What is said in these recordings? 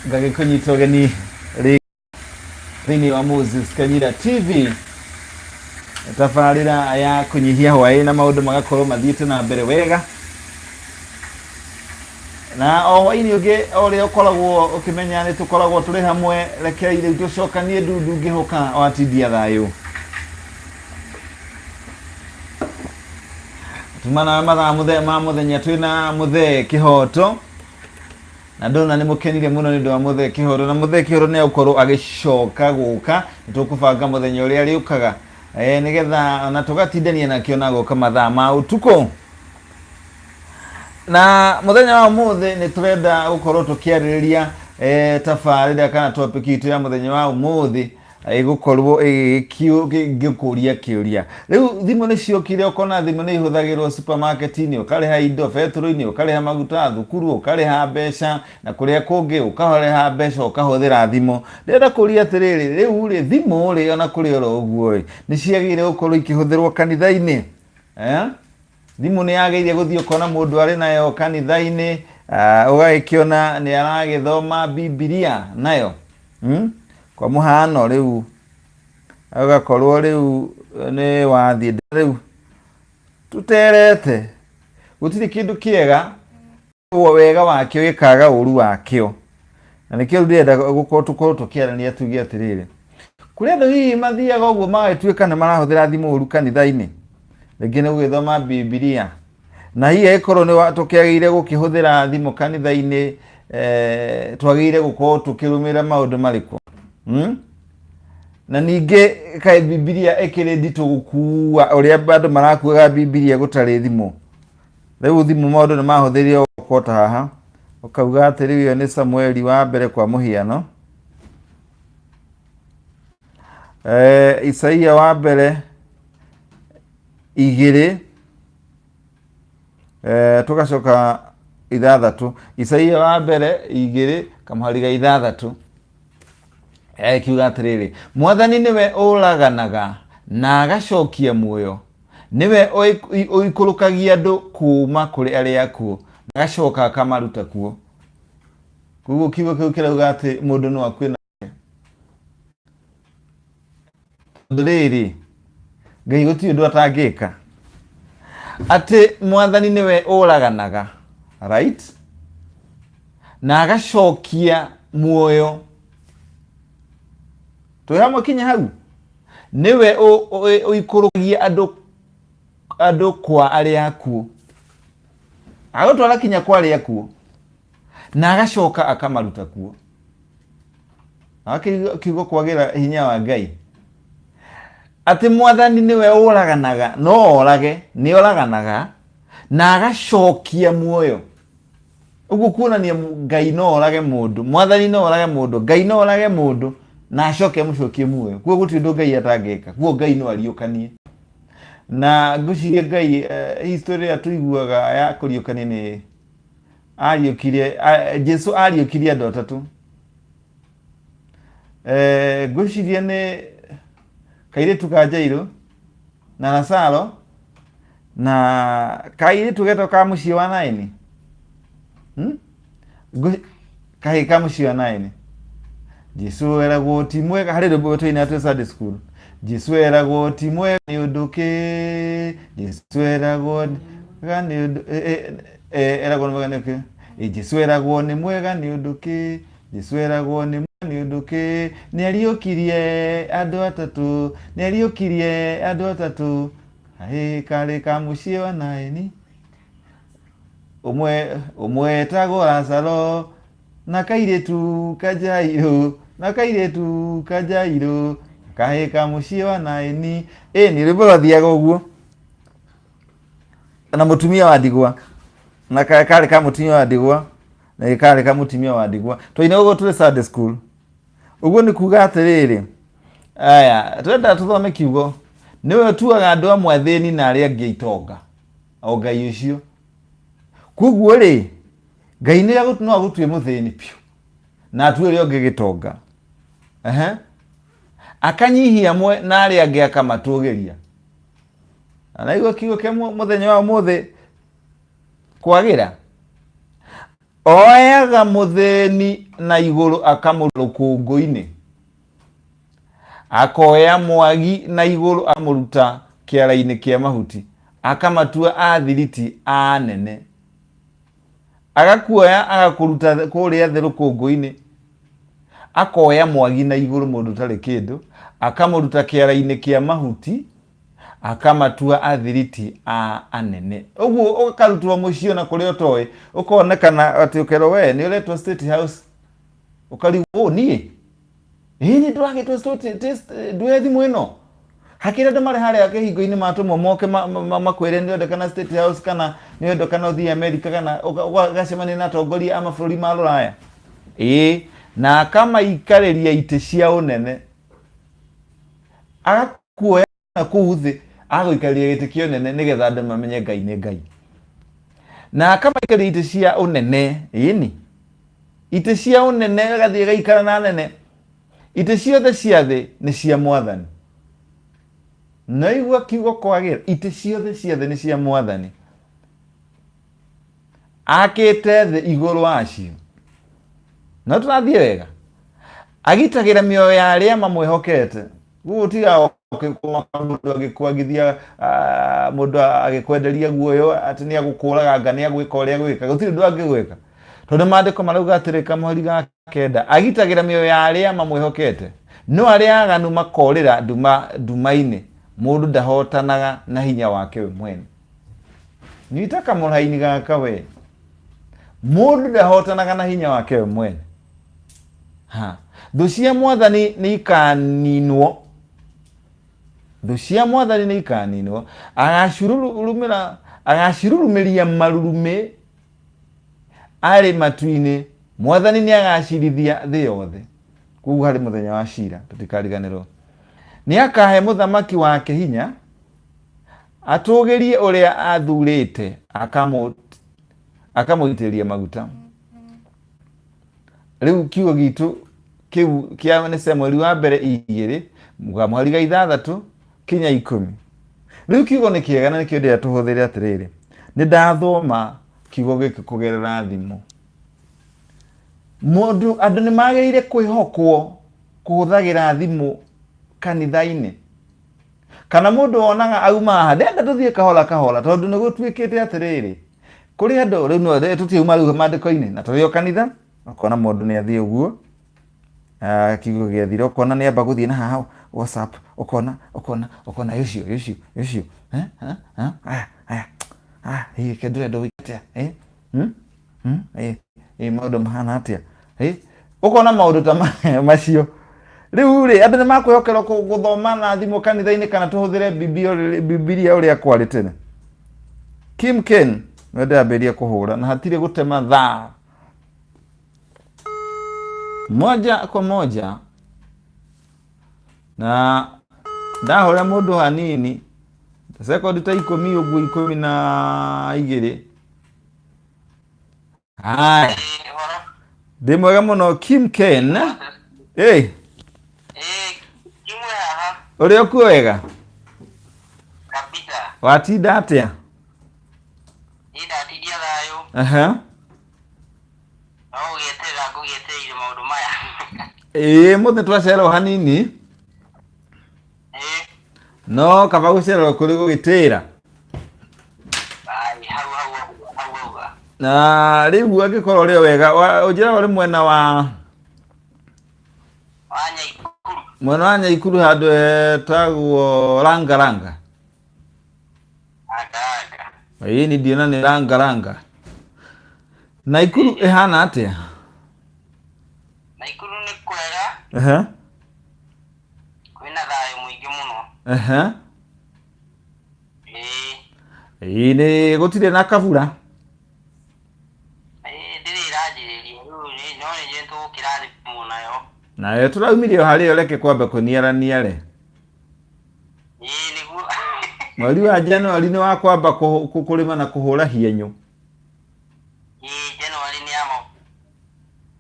ngagikunyita ũgeni thĩinĩ wa Moses Kanyira TV, tabarĩra ya kũnyihia hwaĩ na maũndũ magakorwo mathiĩte na mbere wega. Na o hwaĩ-inĩ ũngĩ ũrĩa ũkoragwo ũkĩmenya nĩ tũkoragwo tũrĩ hamwe, rekereire tũcokanie ndundu ngĩhoka watindia thayũ. Tumana mathaa ma mũthenya twĩna mũthee kĩhoto, na ndona nĩ mũkenire mũno nĩ ũndũ wa mũthee kĩhoto, na mũthee kĩhoto nĩ agũkorwo agĩcoka gũka. Nĩ tũkũbanga mũthenya ũrĩa arĩũkaga nĩgetha na tũgatindania nakĩo na gũka mathaa ma ũtukũ. Na mũthenya wa ũmũthĩ nĩ tũrenda gũkorwo tũkĩarĩrĩria tabarĩra kana topic itũ ya mũthenya wa ũmũthĩ ĩgũkorwo ĩgĩkũria kĩũria. Rĩu thimũ nĩ ciokire, ũkona thimũ nĩ ihũthagĩrwo supermarket-inĩ, ũkarĩha indo betũrũ-inĩ, ũkarĩha maguta thukuru, ũkarĩha mbeca, na kũrĩa kũngĩ ũkarĩha mbeca ũkahũthĩra thimũ. Ndĩrenda kũria atĩrĩrĩ, rĩu rĩ thimũ rĩ ona kũrĩ oro ũguo rĩ nĩ ciagĩrĩire gũkorwo ikĩhũthĩrwo kanitha-inĩ? Thimũ nĩ yagĩrĩire gũthiĩ ũkona mũndũ arĩ nayo kanitha-inĩ, ũgagĩkĩona nĩ aragĩthoma Bibilia nayo. Kwa mũhano rĩu agakorwo rĩu nĩ wathiĩ rĩu tuterete, gũtirĩ kĩndũ kĩega wega wakĩo gĩkaga ũru wakĩo. Na nĩkĩo ndĩrenda gũkorwo tũkĩarania tuge atĩrĩrĩ, kũrĩ andũ hihi mathiaga ũguo magatuĩka nĩ marahũthĩra thimũ ũru kanitha-inĩ, rĩngĩ nĩ gũgĩthoma Bibilia, na hihi agĩkorwo nĩ tũkĩagĩrĩire gũkĩhũthĩra thimũ kanitha-inĩ, twagĩrĩire gũkorwo tũkĩrũmĩrĩra maũndũ marĩkũ? Na ningĩ kaĩ Bibilia ĩkĩrĩ nditũ gũkua ũrĩa andũ marakuaga Bibilia gũtarĩ thimũ? Rĩu thimũ maũndũ nĩ mahũthĩrire okota haha, ũkauga atĩ rĩu ĩyo nĩ Samueli wa mbere kwa mũhiano, Isaia wa mbere 2, tugacoka 6, Isaia wa mbere 2 kamũhari 6. Kiuga atĩrĩrĩ, Mwathani nĩwe ũraganaga na agacokia muoyo, nĩwe ũikũrũkagia andũ kuuma kũrĩ arĩa akuũ na agacoka akamaruta kuo. Koguo kiugo kĩu kĩrauga atĩ mũndũ no akue nake. Rĩrĩ Ngai gũtirĩ ũndũ atangĩka, atĩ Mwathani nĩwe ũraganaga, right, na agacokia muoyo. Twĩ hamwe kinya hau? Nĩwe ũikũrũkagia andũ kwa arĩa akuũ, agũtwara kinya kwa arĩa akuũ na agacoka akamaruta kuo. Kiugo kwagĩra hinya wa Ngai, atĩ Mwathani nĩwe ũraganaga, no orage, nĩ oraganaga na agacokia muoyo. Ũguo kuonania Ngai no orage mũndũ, Mwathani no orage mũndũ, Ngai no orage mũndũ na acoke amũcokie muoyo. Kuo gũtirĩ ũndũ Ngai atangĩka, kuo Ngai no ariũkanie. Na ngũciria Ngai history ya tuiguaga ya kũriũkania nĩ ariũkirie, Jesu ariũkirie andũ atatũ. Ngũciria nĩ kairĩtu ka Jairũ na Lazaro na kairĩtu getwo ka mũciĩ wa Naini, kahĩ ka mũciĩ wa Naini. Jesu eragwo ti mwega, harĩ rwĩmbo tũina twĩ Sunday school, Jesu eragwo ti mwega nĩ ũndũ kĩ, Jesu eragwo nĩ ũndũ eragwo nĩ mwega nĩ ũndũ kĩ, Jesu eragwo nĩ mwega nĩ ũndũ kĩ, Jesu eragwo nĩ mwega nĩ ũndũ kĩ, nĩ ariũkirie andũ atatũ, nĩ ariũkirie andũ atatũ, hahĩ karĩ ka mũciĩ wa Naini, ũmwe etagwo Lazaro na kairĩtu ka Jairũ, na kairĩtu ka Jairũ, kahĩ ka mũciĩ wa Naini. Nĩ rwĩmbo rwathiaga ũguo, na mũtumia wa ndigwa, na karĩ ka mũtumia wa ndigwa, na karĩ ka mũtumia wa ndigwa. Twaina ũguo tũrĩ Sunday school. Ũguo nĩ kuuga atĩrĩrĩ, aya twenda tũthome kiugo, nĩwe ũtuaga andũ amwe athĩni na arĩa angĩ itonga, o Ngai ũcio. Koguo rĩ Ngai no agũtue mũthĩni piũ na atue ũrĩa ũngĩ gĩtonga, akanyihia amwe na arĩa angĩ akamatũgĩria. Na igua kiugo kĩa mũthenya wa ũmũthĩ kwagĩra, oyaga mutheni na iguru akamurukungũ-inĩ, akoya mwagi na iguru amuruta kĩara-inĩ kĩa mahuti, akamatua athiriti anene, agakuoya agakuruta kũrĩa thĩ rũkũngũ-inĩ, akoya mwagi na iguru mũndũ tarĩ kĩndũ, akamuruta kĩara-inĩ kĩa mahuti, akamatua athiriti anene. Ũguo ũkarutwo mũciĩ na kũrĩa ũtoĩ, ũkonekana atĩ ũkerwo we nĩ ũretwo State House, ũkarigwo niĩ nĩ ndũragĩtwo nduoe thimũ ĩno, hakĩrĩ andũ marĩ harĩa kĩhingo-inĩ matũmwo moke makwĩre nĩ wendekana State House, kana nĩ wendekana ũthiĩ America, kana ũgacemania na atongoria a mabũrũri ma Rũraya. Na akamaikarĩria itĩ cia ũnene, agakuoya na kũu thĩ agũikarĩria gĩtĩ kĩa ũnene nĩgetha andũ mamenye Ngai nĩ Ngai. Na akamaikaria itĩ cia ũnene, itĩ cia ũnene, agathiĩ gaikara na nene. Itĩ ciothe cia thĩ nĩ cia Mwathani. Na igua kiugo kwagĩra, itĩ ciothe cia thĩ nĩ cia Mwathani, akĩte thĩ igũrũ wacio. No tũrathiĩ wega, agitagĩra mĩoyo ya arĩa mamwĩhokete. Gũtiga mũndũ agĩkwagithia, mũndũ agĩkwenderia guoyo atĩ nĩ agũkũraga anga nĩ agwĩka ũrĩa gwĩka, gũtirĩ ũndũ angĩgwĩka, tondũ maandĩko marauga atĩrĩ kamweri ga kenda, agitagĩra mĩoyo ya arĩa mamwĩhokete. No arĩa aganu makorĩra nduma-inĩ, mũndũ ndahotanaga na hinya wake we mwene. Nyita kamũraini gaka we, mũndũ ndahotanaga na hinya wake we mwene. Thũ cia Mwathani nĩ ikaninwo, thũ cia Mwathani nĩ ikaninwo, agacirurumĩria marurumĩ arĩ matu-inĩ. Mwathani nĩ agacirithia thĩ yothe. Kugu harĩ mũthenya wa cira, tũtikariganĩrwo. Nĩ akahe mũthamaki wake hinya, atũgĩrie ũrĩa athurĩte, akamũitĩria maguta. Rĩu kiugo gitũ kĩu kĩa nĩ Samũeli wa mbere 2 mweri ga 6 kinya 10. Rĩu kiugo nĩ kĩega na nĩkĩo ndĩrenda tũhũthĩre atĩrĩrĩ. Nĩ ndathoma kiugo gĩkĩ kũgerera thimũ. Andũ nĩ magĩrĩire kwĩhokwo kũhũthagĩra thimũ kanitha-inĩ. Kana mũndũ wonaga auma haha, ndenda tũthiĩ kahora kahora, tondũ nĩ gũtuĩkĩte atĩrĩrĩ, kũrĩ andũ rĩu no tũtiuma rĩu maandĩko-inĩ na tũrĩ o kanitha, ũkona mũndũ nĩ athiĩ ũguo, kiugo gĩathira, ũkona nĩ amba gũthiĩ na haha WhatsApp, ũkona ũcio ke ndĩrenda ũikate maũndũ mahana atĩa, ũkona maũndũ ta macio. Rĩu rĩ, andũ nĩ makwĩhokerwo gũthoma na thimũ kanitha-inĩ, kana tũhũthĩre Bibilia ũrĩa kwarĩ tene. Kim Ken nĩ ndambĩrĩria kũhũra na hatirĩ gũtema thaa. Moja kwa moja, na ndahũra mũndũ hanini sekondi ta 10 ũguo 12. Haya, ndĩ mwega mũno Kim Ken. Ũrĩ o kuo wega? Watinda atĩa? Ndatindia thayũ. Mũthĩ twacererwo hanini. No kaba gũcererwo kũrĩ gũgĩtĩra. Na rĩu angĩkorwo ũrĩ wega, ũnjĩra ũrĩ mwena wa Nyaikuru handũ etagwo Rangaranga. Ni ndiona nĩ Rangaranga. Naikuru ĩhana atĩa? Naikuru nĩ kwega. Kwĩna thayũ mũingĩ mũno. Nĩ gũtirĩ na kabura. Ndĩrĩ iranjĩrĩria rĩu no nĩ njĩ tũgũkĩrathimwo nayo. Nayo tũraumire harĩa reke kwamba kũniaraniare. Nĩguo. Mweri wa Januari nĩ wa kwamba kũrĩma na kũhũra hienyo. Januari nĩ yamo.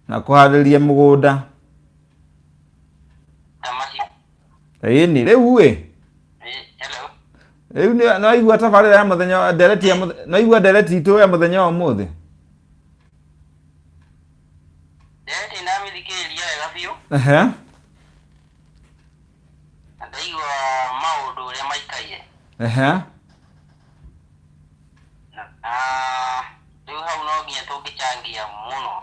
Na kũharĩria mũgũnda. Tamasi. Nĩ rĩu rĩu no igua tabarĩra ya mũthenya ndereti ya no igua ndereti itũ ya mũthenya wa ũmũthĩ. ati ndamithikiriria wega biũ. Ndaigua maũndũ ũrĩa maikaire. Rĩu hau no nginya tũngĩchangia mũno.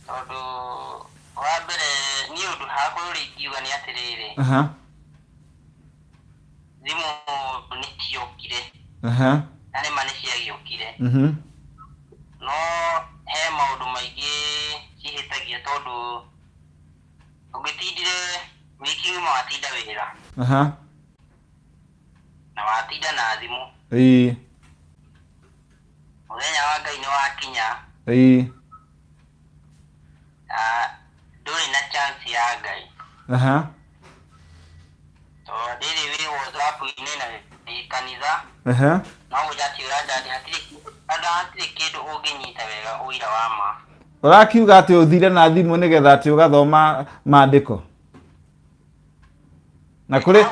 Tondũ wa mbere niĩ ũndũ hakwa ũrĩa ingiuga nĩ atĩrĩrĩ. Thimũ nĩ ciokire. Na nĩ ma nĩ ciagĩũkire. No he maũndũ maingĩ cihĩtagia tondũ ũngĩtindire wiki ng'ima watinda wĩra. Na watinda na thimũ. Mũthenya wa Ngai nĩ wakinya. Ndũrĩ na chance ya Ngai. Tondũ ndĩrĩ wĩ WhatsApp-inĩ na kanitha. No gũjaciũra ndani hatirĩ kĩndũ ũngĩnyita wega ũira wa ma. Ũrakiuga atĩ ũthire na thimũ nĩgetha atĩ ũgathoma maandĩko. Na kũrĩ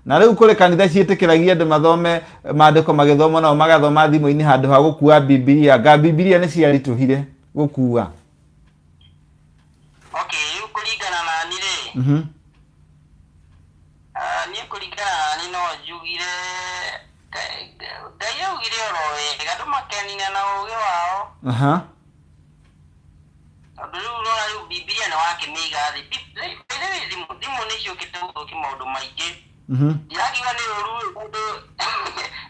na rĩu kũrĩ kanitha ciĩtĩkĩragia andũ mathome maandĩko magĩthoma nao magathoma thimũ-inĩ handũ ha gũkua Bibilia. Anga Bibilia nĩ ciaritũhire gũkua. Rĩu kũringana na niĩ rĩ. Niĩ kũringana na niĩ no njugire Ngai augire oro wega ndũmakenine na ũũgĩ wao. Tondũ rĩu ũrona rĩu Bibilia nĩ wakĩmĩiga thĩ. Thimũ nĩ ciũkĩte gũthũkia maũndũ maingĩ. Ndirakiuga nĩ ũru ũndũ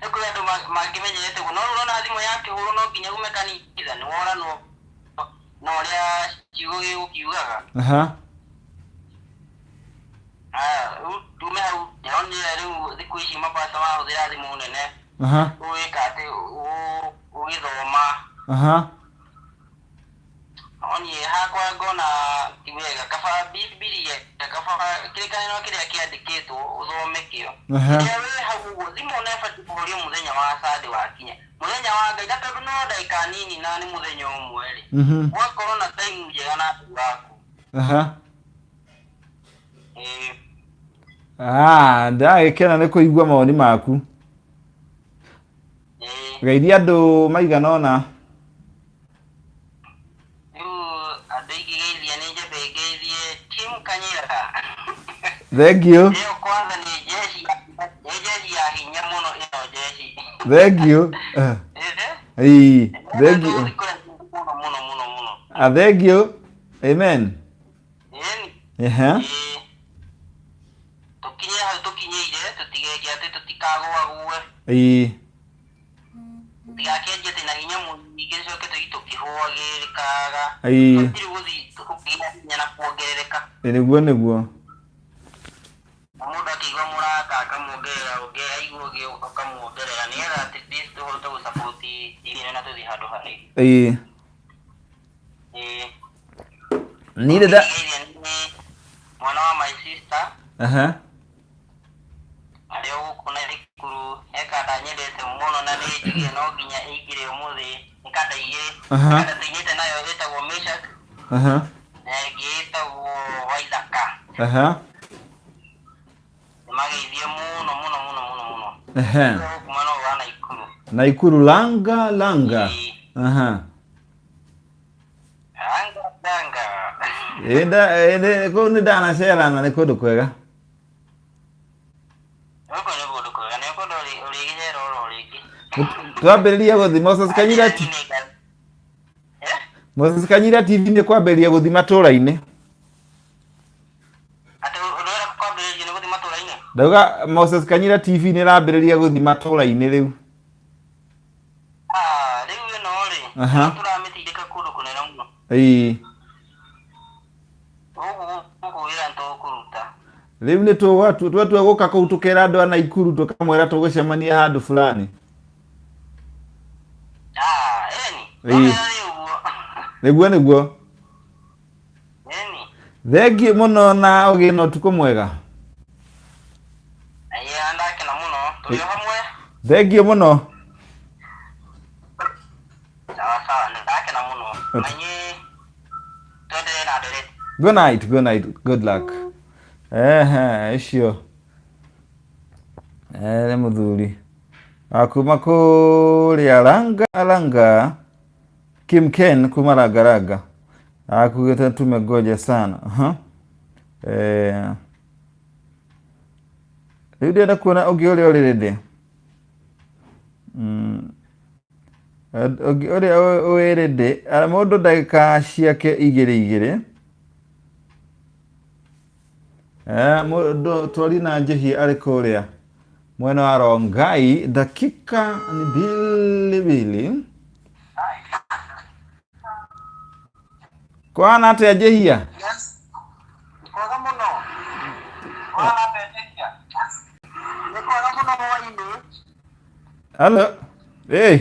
nĩ kũrĩ andũ mangĩmenyerete no ũrona thimũ yakĩhũrwo no nginya ume kanitha nĩ woranwo na ũrĩa kiugo gĩgũkiugaga. Tume hau ndĩronire rĩu thikũ ici mabasa mahũthĩra thimũ nene. Ũgĩka atĩ ũgĩthoma. Niĩ hakwa ngona ti wega kaba Bibilia kaba kĩrĩkanĩro kĩrĩa kĩandĩkĩtwo ũthome kĩo. Rĩrĩa wĩ hau ũguo thimũ nĩ ĩbatiĩ kũhorio mũthenya wa Sunday wakinya. Mũthenya wa Ngai na tondũ no ndagĩka nini na nĩ mũthenya ũmwe rĩ. Ũgakorwo na time njega na andũ aku. Ndagĩkena nĩ kũigua mawoni maku. Geithia andũ maigana ũna. Thimu Kanyira. Thank you. Leo kwanza ni jeshi ya hinya muno ino jeshi. Thank you. Thank you. Muno. Thank you. Amen. Tukinyire tutigeke ati tutikagwague. Tigakenje tena hinya munyige coke tukihwagirikaga. Tiri guthi tukinya na kuongerereka. Nĩguo. Mũndũ akĩigua mũrata akamuongerera ũngĩ aigua ũngĩ akamuongerera nĩgetha atĩ this tũhote gũsupport TV na tũthiĩ handũ haraihu. Niĩ mwana wa my sister. Arĩa gũkũ na Thikuru ekanda nyendete mũno na nĩ njiguire no nginya ĩingĩre ũmũthĩ nĩkanda igĩrĩ. Kanda tũinyĩte nayo ĩtagwo Meshach. Na ĩngĩ ĩtagwo Waithaka. Nĩmageithie mũno. Kumana wa Naikuru langa. Langa. Kũu nĩ ndanacerana nĩ kũndũ kwega. Twambĩrĩria gũthi Moses Kanyira TV nĩ kwambĩrĩria gũthi matũũra-inĩ. Ndauga Moses Kanyira TV nĩ ĩrambĩrĩria gũthi matũũra-inĩ rĩu. Rĩu ĩno rĩ tũramĩtindĩka kũndũ kũnene mũno. Rĩu nĩ tũtua gũka kũu tũkera andũ a Naikuru tũkamwĩra tũgũcemania handũ fulani. Nĩguo. Thengiũ mũno na ũgĩe na ũtukũ mwega. Thengiũ mũno. Good night. Good luck. Icio. Nĩ mũthuri. Akuma kũ uri alanga Kimken kumaragaraga akugeta tumegoja sana Yudia kuona ogi uri rede ogi uri rede modo dakika ciake igire modo twarina njehi ariko uria mwena wa Rongai dakika ni bili Kwana ate ajehia? Yes. Kwa muno. Kwana ate ajehia? Yes. Kwa muno waini. Hello. Hey.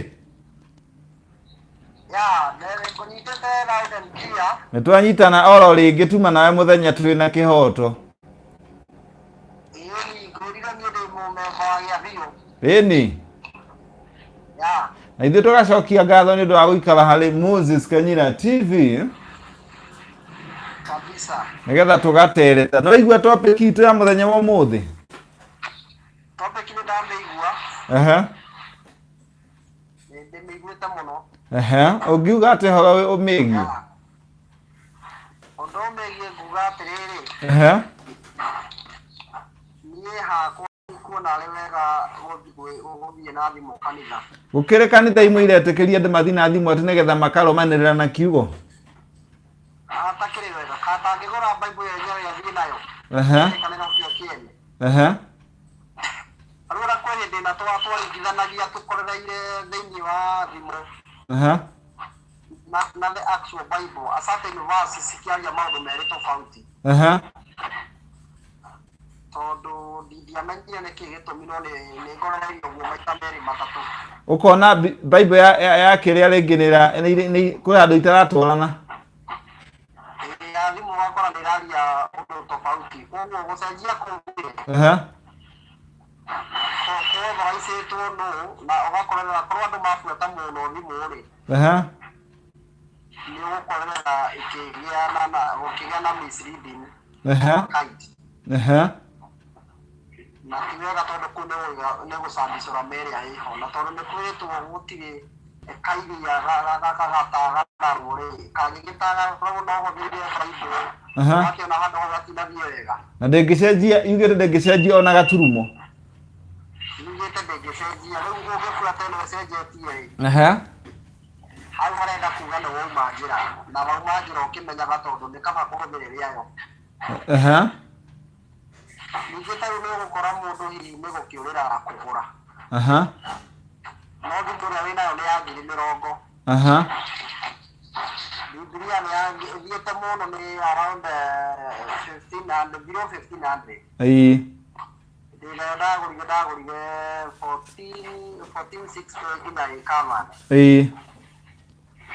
Ya, nere kunyitete loud and clear. Nitwanyitana oro ringi tuma nawe muthenya turi na kihoto. Ini ngurira ni ndi mumeba ya biyo. Eni. Ya. Na ithuĩ tũgacokia ngatho nĩ ũndũ wa gũikara harĩ Moses Kanyira TV kabisa nĩgetha tũgatereta. Nĩwaigua topic itũ ya mũthenya wa ũmũthĩ? Topic nĩ ndamĩigua. Ndĩmĩiguĩte mũno. Ũngiuga atĩ horo ũmĩigie? Ũndũ ũmĩigie nguga atĩrĩrĩ. Niĩ hakwa kuona arĩ wega gũthiĩ na thimũ kanitha. Gũkĩrĩ kanitha imwe iretĩkĩria andũ mathiĩ na thimũ atĩ nĩgetha makarũmanĩrĩra na kiugo? Atakĩrĩ wega. Katangĩgũra Bible yenyewe athiĩ nayo. Kanitha kĩo kĩene. Arũra kwa hĩndĩ na twaringithanagia tũkorereire thĩinĩ wa thimũ. Na the actual Bible, a certain verse cikĩaria maũndũ merĩ tofauti. Tondũ ndiamenyire nĩkĩ gĩtũmi no nĩ ngorereirio guo maita merĩ matatũ. Ũkona Bible ya kĩrĩa rĩngĩ nĩ kũrĩ andũ itaratwarana? Ya thimũ wakora nĩ ĩraria ũndũ tofauti. Koguo gũcenjia kũu kũtharaicĩtwo nũ na ũgakorera korwo andũ mabuata mũno thimũ-rĩ. Nĩ ũgũkorera gũkĩgĩa na misleading. Na ti wega tondũ kũu nĩ gũcambicũra merĩa ĩho na tondũ nĩ kwĩrĩtwo gũtirĩ kairia gatagarwo-rĩ kangĩgĩtagarwo no ũhũthĩrire Bible wakĩona handũ hau hatinathiĩ wega. Na ndĩngĩcenjia yugĩte ndĩngĩcenjia ona gaturumo? Yugĩte ndĩngĩcenjia rĩu ũngĩbuata ĩno ĩcenjetie-rĩ hau harenda kuga nĩ wauma njĩra na wauma njĩra ũkĩmenyaga tondũ nĩ kaba kũhũthĩrĩria yo. Ningĩ ta rĩu nĩ ũgũkora mũndũ hihi nĩ gũkĩũrĩra kũgũra. No thimũ ĩrĩa wĩnayo nĩ ya 20,000. Biblia nĩ ĩthiĩte mũno nĩ around 1500, below 1500. Ndagũrire 14,600 nginya ĩkava.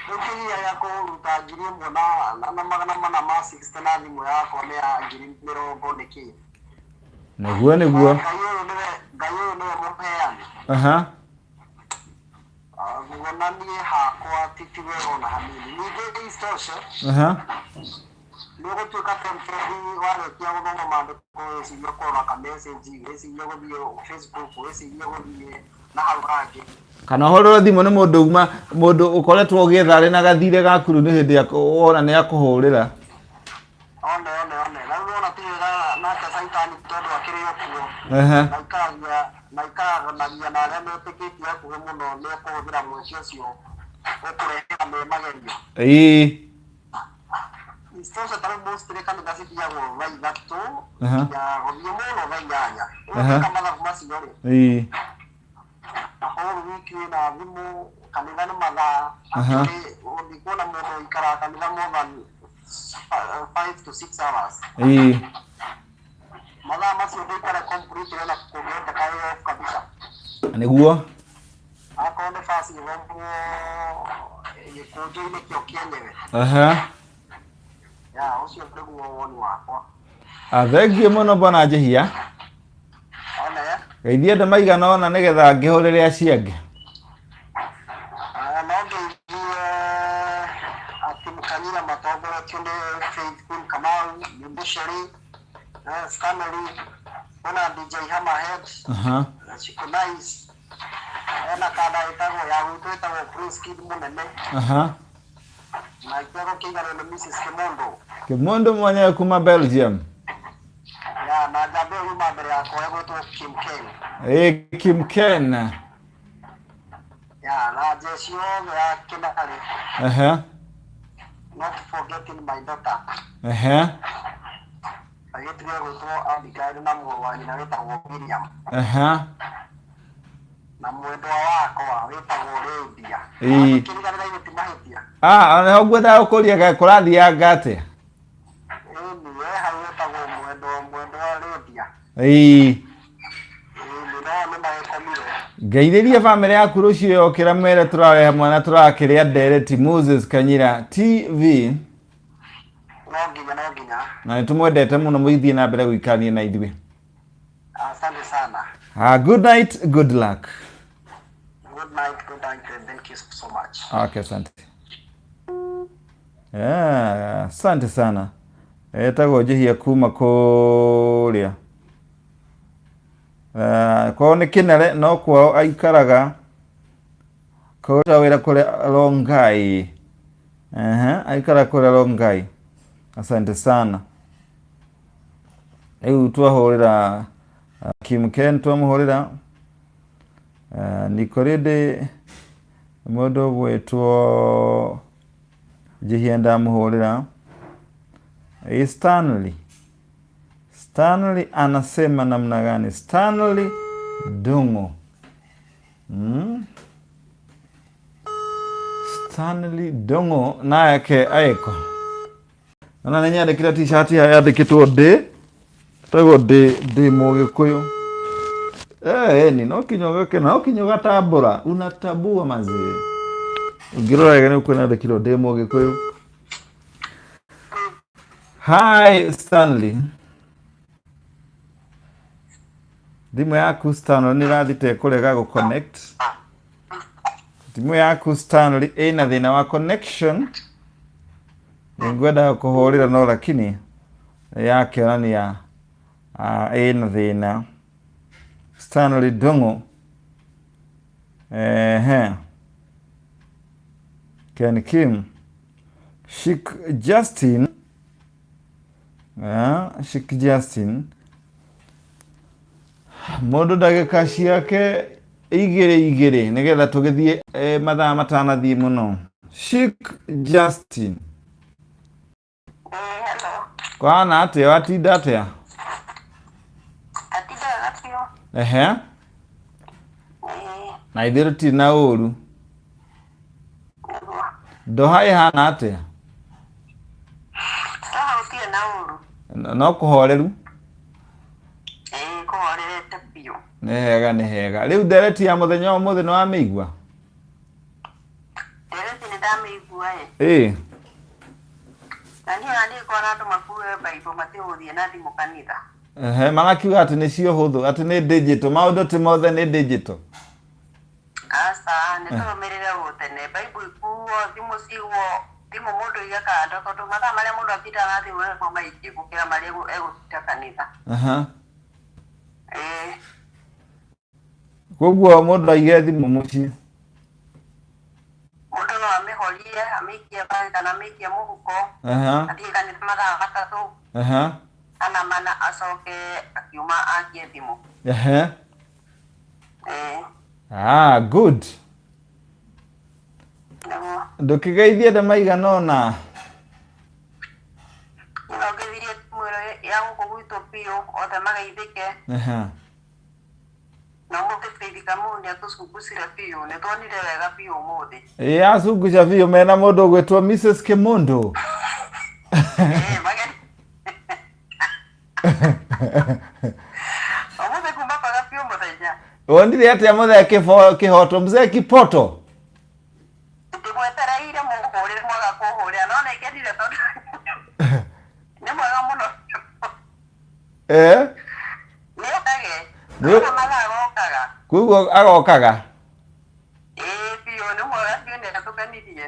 Rĩu kĩhiya ya kũruta 1,000 na magana mana ma 60 na thimũ yakwa nĩ ya 20,000 nĩkĩ? Nĩguo. Ngai ũyũ nĩwe mũheani. Na niĩ hakwa ti wega ona hanini. Ningĩ isitoshe nĩ ũgũtuĩka temporary warĩkia gũthoma maandĩko wĩcirie kũrora ka message, wĩcirie gũthiĩ Facebook, wĩcirie gũthiĩ na hau hangĩ. Kana ũhũrĩrwo thimũ nĩ mũndũ ũkoretwo ũgĩetha arĩ na gathirĩ gakuru nĩ hĩndĩ wona nĩ akũhũrĩra. One. Rĩu ona ti wega nake caitani tondũ akĩrĩ o kuo. Na ikaranagia na arĩa metĩkĩtie hakuhĩ mũno nĩ ekũhũthĩra mweke ũcio ũkũrehera me magerio. Isitoshe ta rĩu mostly kanitha cithiagwo thaa ithatũ nginya gũthiĩ mũno thaa inyanya. Ũgeka mathabu macio-rĩ. Na whole week wĩna thimũ, kanitha nĩ mathaa. Ũthiĩ kuona mũndũ ũikaraga kanitha more than 5 to 6 hours. Mathaa macio ndĩikare complete na kũgĩte kaĩ off kabisa. Nĩguo. Akorwo nĩ basi gĩthomwo gĩkũnjũ-inĩ kĩo kĩenyewe. Ya, ũcio nĩguo woni wakwa. Thengiũ mũno mbona njĩhia. Geithia andũ maigana ũna nĩgetha ngĩhũrĩre acio angĩ. No ngeithie Thimu Kanyira matongoretio nĩ Faith Queen Kamau, Mbusheri, Stanley, ona DJ Hammerhead, Chico Nice, ena kada itago ya gwitũ ĩtagwo Prince Kid mũnene. Na itago kĩigana na Mrs. Kimondo mwenyewe kuma Belgium. Ya na jambo yuma mbere yakwa gwĩtwo Kim Ken. Kim Ken. Ya na jeshi yothe ya Kinari. Not forgetting my daughter. Agĩtiga gwĩtwo Abigail na mũrũ wa nyina wĩtagwo William. Na mwendwa wakwa wĩtagwo Lydia. Kĩriganĩra gũtimahĩtia. Ona ũgwetha ũkũria kũrathianga atĩa? Niĩ hau wĩtagwo mwendwa Lydia. Ngeithĩrie family yaku rũciũ yokĩra mere tũrarehe mwana tũrakĩrĩa ndereti Moses Kanyira TV. No nginya. Na nĩtũmwendete mũno mũithie na mbere gũikania na ithuĩ. Asante sana. Good night, good luck. Good night, thank you so much. Okay, asante. Asante sana. Etagwo Jehia kuma kũrĩa. Kwao nĩ Kĩnere no kwao aikaraga kũruta wĩra kũrĩa Rongai. Aikara kũrĩa Rongai. Asante sana. Rĩu twahũrĩra Kim Ken twamũhũrĩra Nikorede mũndũ gwĩtwo Jehia ndamũhũrĩra. Stanley anasema namna gani? Stanley Dongo. Stanley Dongo nake aeko. Ona nĩnyandĩkĩra t-shirt yandĩkĩtwo D. Tagwo D Mũgĩkũyũ. Ni no kinyoga tabora. Unatabua mazee. Ngirora wega nĩ kwĩna ndĩkĩtwo D Mũgĩkũyũ. Hi Stanley. Thimu yaku Stanley nĩrathite kũrega gũ-connect. Thimu yaku Stanley ĩna thĩna wa connection. Nĩngwenda kũhũrĩra no lakini yakĩonania ĩna thĩna. Stanley Dongo. Ken Kim. Chic Justin. Chic Justin. Mũndũ ndagĩka ciake igĩrĩ nĩgetha tũgĩthiĩ mathaa matanathiĩ mũno. Chic Justin. Hello. Kwana atĩa watinda atĩa? Atinda atĩa? Na ithuĩ tũtirĩ na ũru. Ndoha ĩhana atĩa? Ndoha gũtirĩ na ũru. No kũhoreru? Kũhorerete biũ. Nĩ hega. Rĩu ndereti ya mũthenya ũmũthĩ nĩwamĩigua? Ndereti nĩndamĩigua na niĩ kwona andũ makue Bible matigũthiĩ na thimũ kanitha. Magakiuga atĩ nĩcio hũthũ, atĩ nĩ digital. Maũndũ ti mothe nĩ digital. Aca nĩtũrũmĩrĩre gũtene. Bible ikuo, thimũ ciuo, thimũ mũndũ iga kando tondũ mathaa marĩa mũndũ atinda na thimũ ĩno maingĩ gũkĩra marĩa egũtinda kanitha. Koguo mũndũ aige thimũ mũciĩ. Mũndũ no amĩhorie, amĩikie bagi kana amĩikie mũhuko. Athiĩ kanitha mathaa matatũ. Kana mana acoke akiuma akie thimũ. Good. Ndũkĩgeithie andũ maigana ũna? Nĩngeithirie thimũ ĩyo ya gũkũ gwitũ biũ othe mageithĩke. Na mũgĩteithĩka mũno nĩatũcungucire biũ, nĩtuonire wega biũ ũmũthĩ. Acunguca biũ mena mũndũ ũgwĩtwo Mrs. Kimondo. Ũmũthĩ kuma kwaga biũ mũthenya. Wonire atĩa mũthee kĩhoto mzee Kipoto? Ndĩmwetereire mũhũrĩre mwaga kũhũrĩra no nĩngenire tondũ nĩ mwega mũno. Nĩokage. Mathaa gokaga. Koguo agokaga? Biũ nĩ mwega biũ nĩatũkenirie.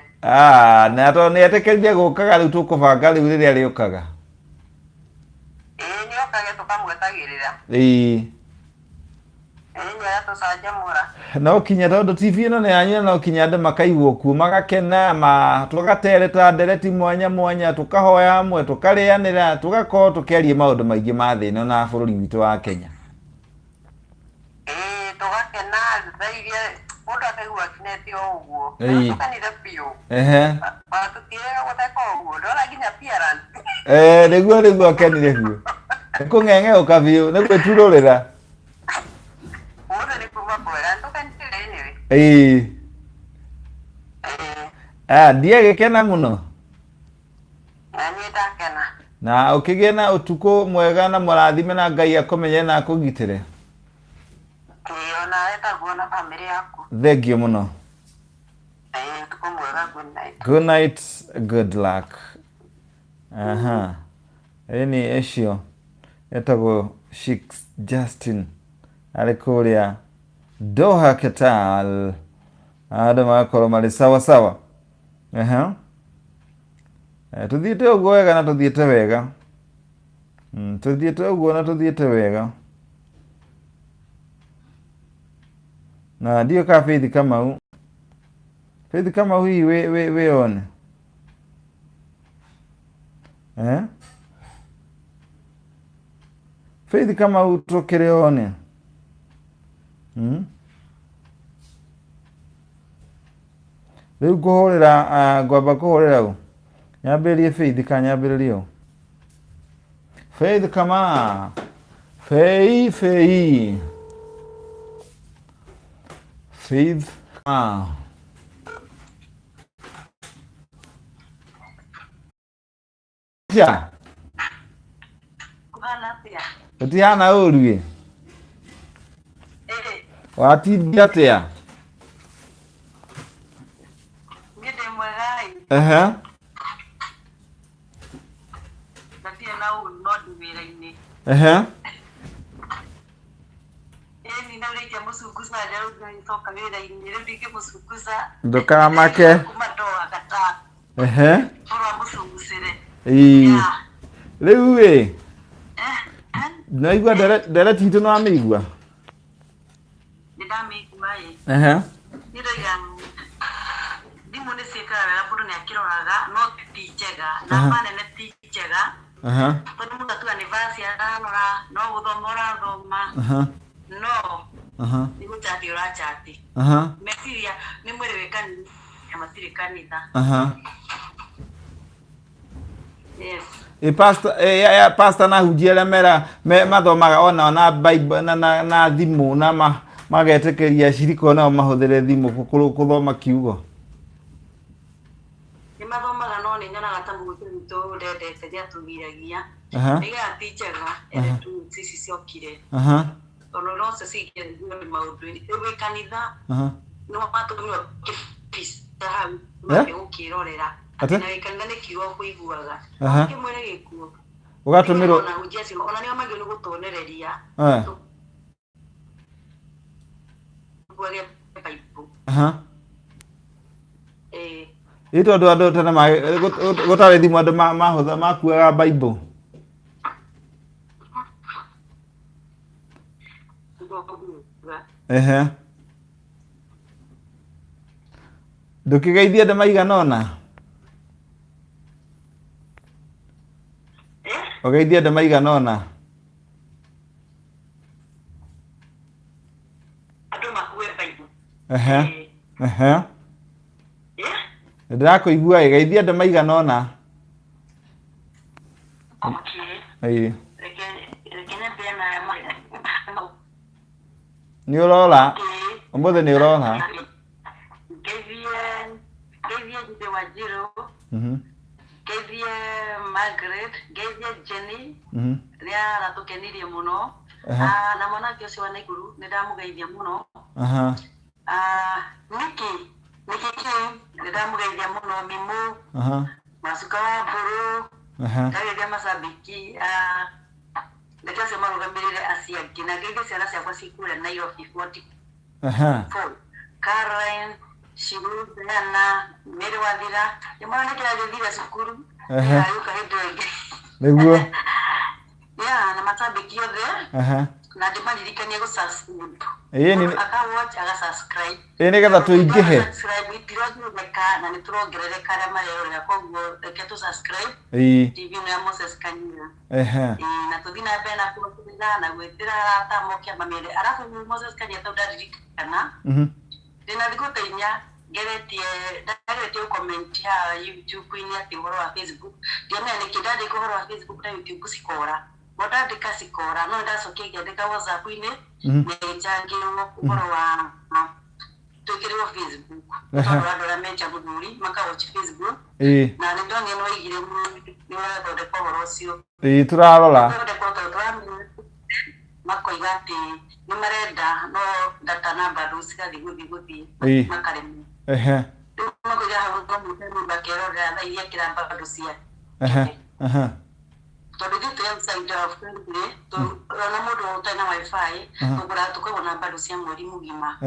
Na tondũ nĩetĩkĩrire gũkaga rĩu tũkũbanga rĩu rĩrĩa rĩũkaga. Nĩokage tũkamwetagĩrĩra. no kinya tondu TV ino ni yanyu no kinya andu makaigwo ku magakena tugatereta ndereti mwanya tukahoya amwe tukarianira tugakorwo tukiaria maundu maingi ma thi ino na bururi witu wa Kenya tugakena thairie mundu akaigua kineti uguo tukanire biu tukirega gutheka uguo ndona nginya appearance niguo akenire biu kung'eng'e ukabiu niguo tururira ndiegikena muno na ukigie na utuku mwega na murathime na Ngai akumenye na akugitire thank you muno good night good luck ni ecio etagwo Sheikh Justin alikuria Doha Qatar ada makoro mali sawa tuthiite uguo wega na tuthiite wega tuthiite uguo na tuthiite wega na ndio ka Faith Kamau hii we one Faith Kamau tokere one riu kuhurira ngwamba kuhurira u nyambirie Faith kanyambiririe u Faith kama Faith utiana urugi watithia atia ngide mwegai na u no duwira-ini ni na uri ya musukusa leo nitoka wira-ini leo ndike musukusa ndukamake kumatoa kata ora musugusire riu we naigua ndere titu no amigua ndamigua niroiga ndimu ni sikara wega mundu ni akiroraga no ti njega na manene ti njega tondu mundu atuga ni vasi ararora no guthoma urathoma no ni guchati urachati meciria ni mwiri wikani matiri kanitha yes pastor na hujiele mera mathomaga ona na Bible na thimu na magetekeria ciriko na mahuthire thimu kuthoma kiugo ni mathomaga no ni nyonaga ta mugutu ndendete ria tugiragia niga tichega tu sisi ciokire ono no se sikire ni maundu ni kanitha no matumirwo kipista hau ukirorera na ikanitha ni kiugo kuiguaga kimwere gikuo ugatumirwo na ujesi ona nio magio ni gutonereria ito andu tene gutari thimu andu mahutha makuaga Bible ndukigeithia andu maigana ona ugeithia andu maigana ona andu makue Bible ndirakuigua geithia andu maigana ona ni urora umuthi ni urora Geithie Margaret, geithie Jenny, ria ratukenirie muno. Na mwanake ucio wa Naiguru ni ndamugeithia muno. Niki ndamugeithia muno Mimu. Masuka wa Mburu. Ndageithia masabiki. Ndeka sema rugamirire aciari na geithie ciana ciakwa cikure Nairobi 40. Caroline Shiru na mere wathira yamana kila thira cukuru ayuka hindenge niguo na masabiki othe na ndimaririkanie go subscribe ni akawatch aga subscribe getha tuingihe subscribe itirongereka na niturongerereka aria marerorera koguo reke tu subscribe TV no ya Moses Kanyira na tuthi na mbere na kuthira na gwitira ta mokia mamire arafu Moses Kanyira tundaririkana ndina thikuteinya ngeretie comment ya YouTube ini ati horo wa Facebook ndiamenya nikindandi ko horo wa Facebook na YouTube sikora ndandika sikora no ndacokia ngĩandĩka WhatsApp ini nĩnjangĩrwo horo wa twĩkĩrĩrwo Facebook tondũ andũ arĩa menja mũthuri makawatch Facebook na nĩndonire nĩwaigire nĩũrathondeka ũhoro ũcio tũrarora makoiga atĩ nĩmarenda no data number cigathiĩ gũthiĩ makaremwo makoiga hau no makerorera thaa iria kĩramba andũ cia tondũ gĩtũ ya side of country tũrona mũndũ ũtarĩ wifi tũgũra tukagũra bado cia mweri mũgima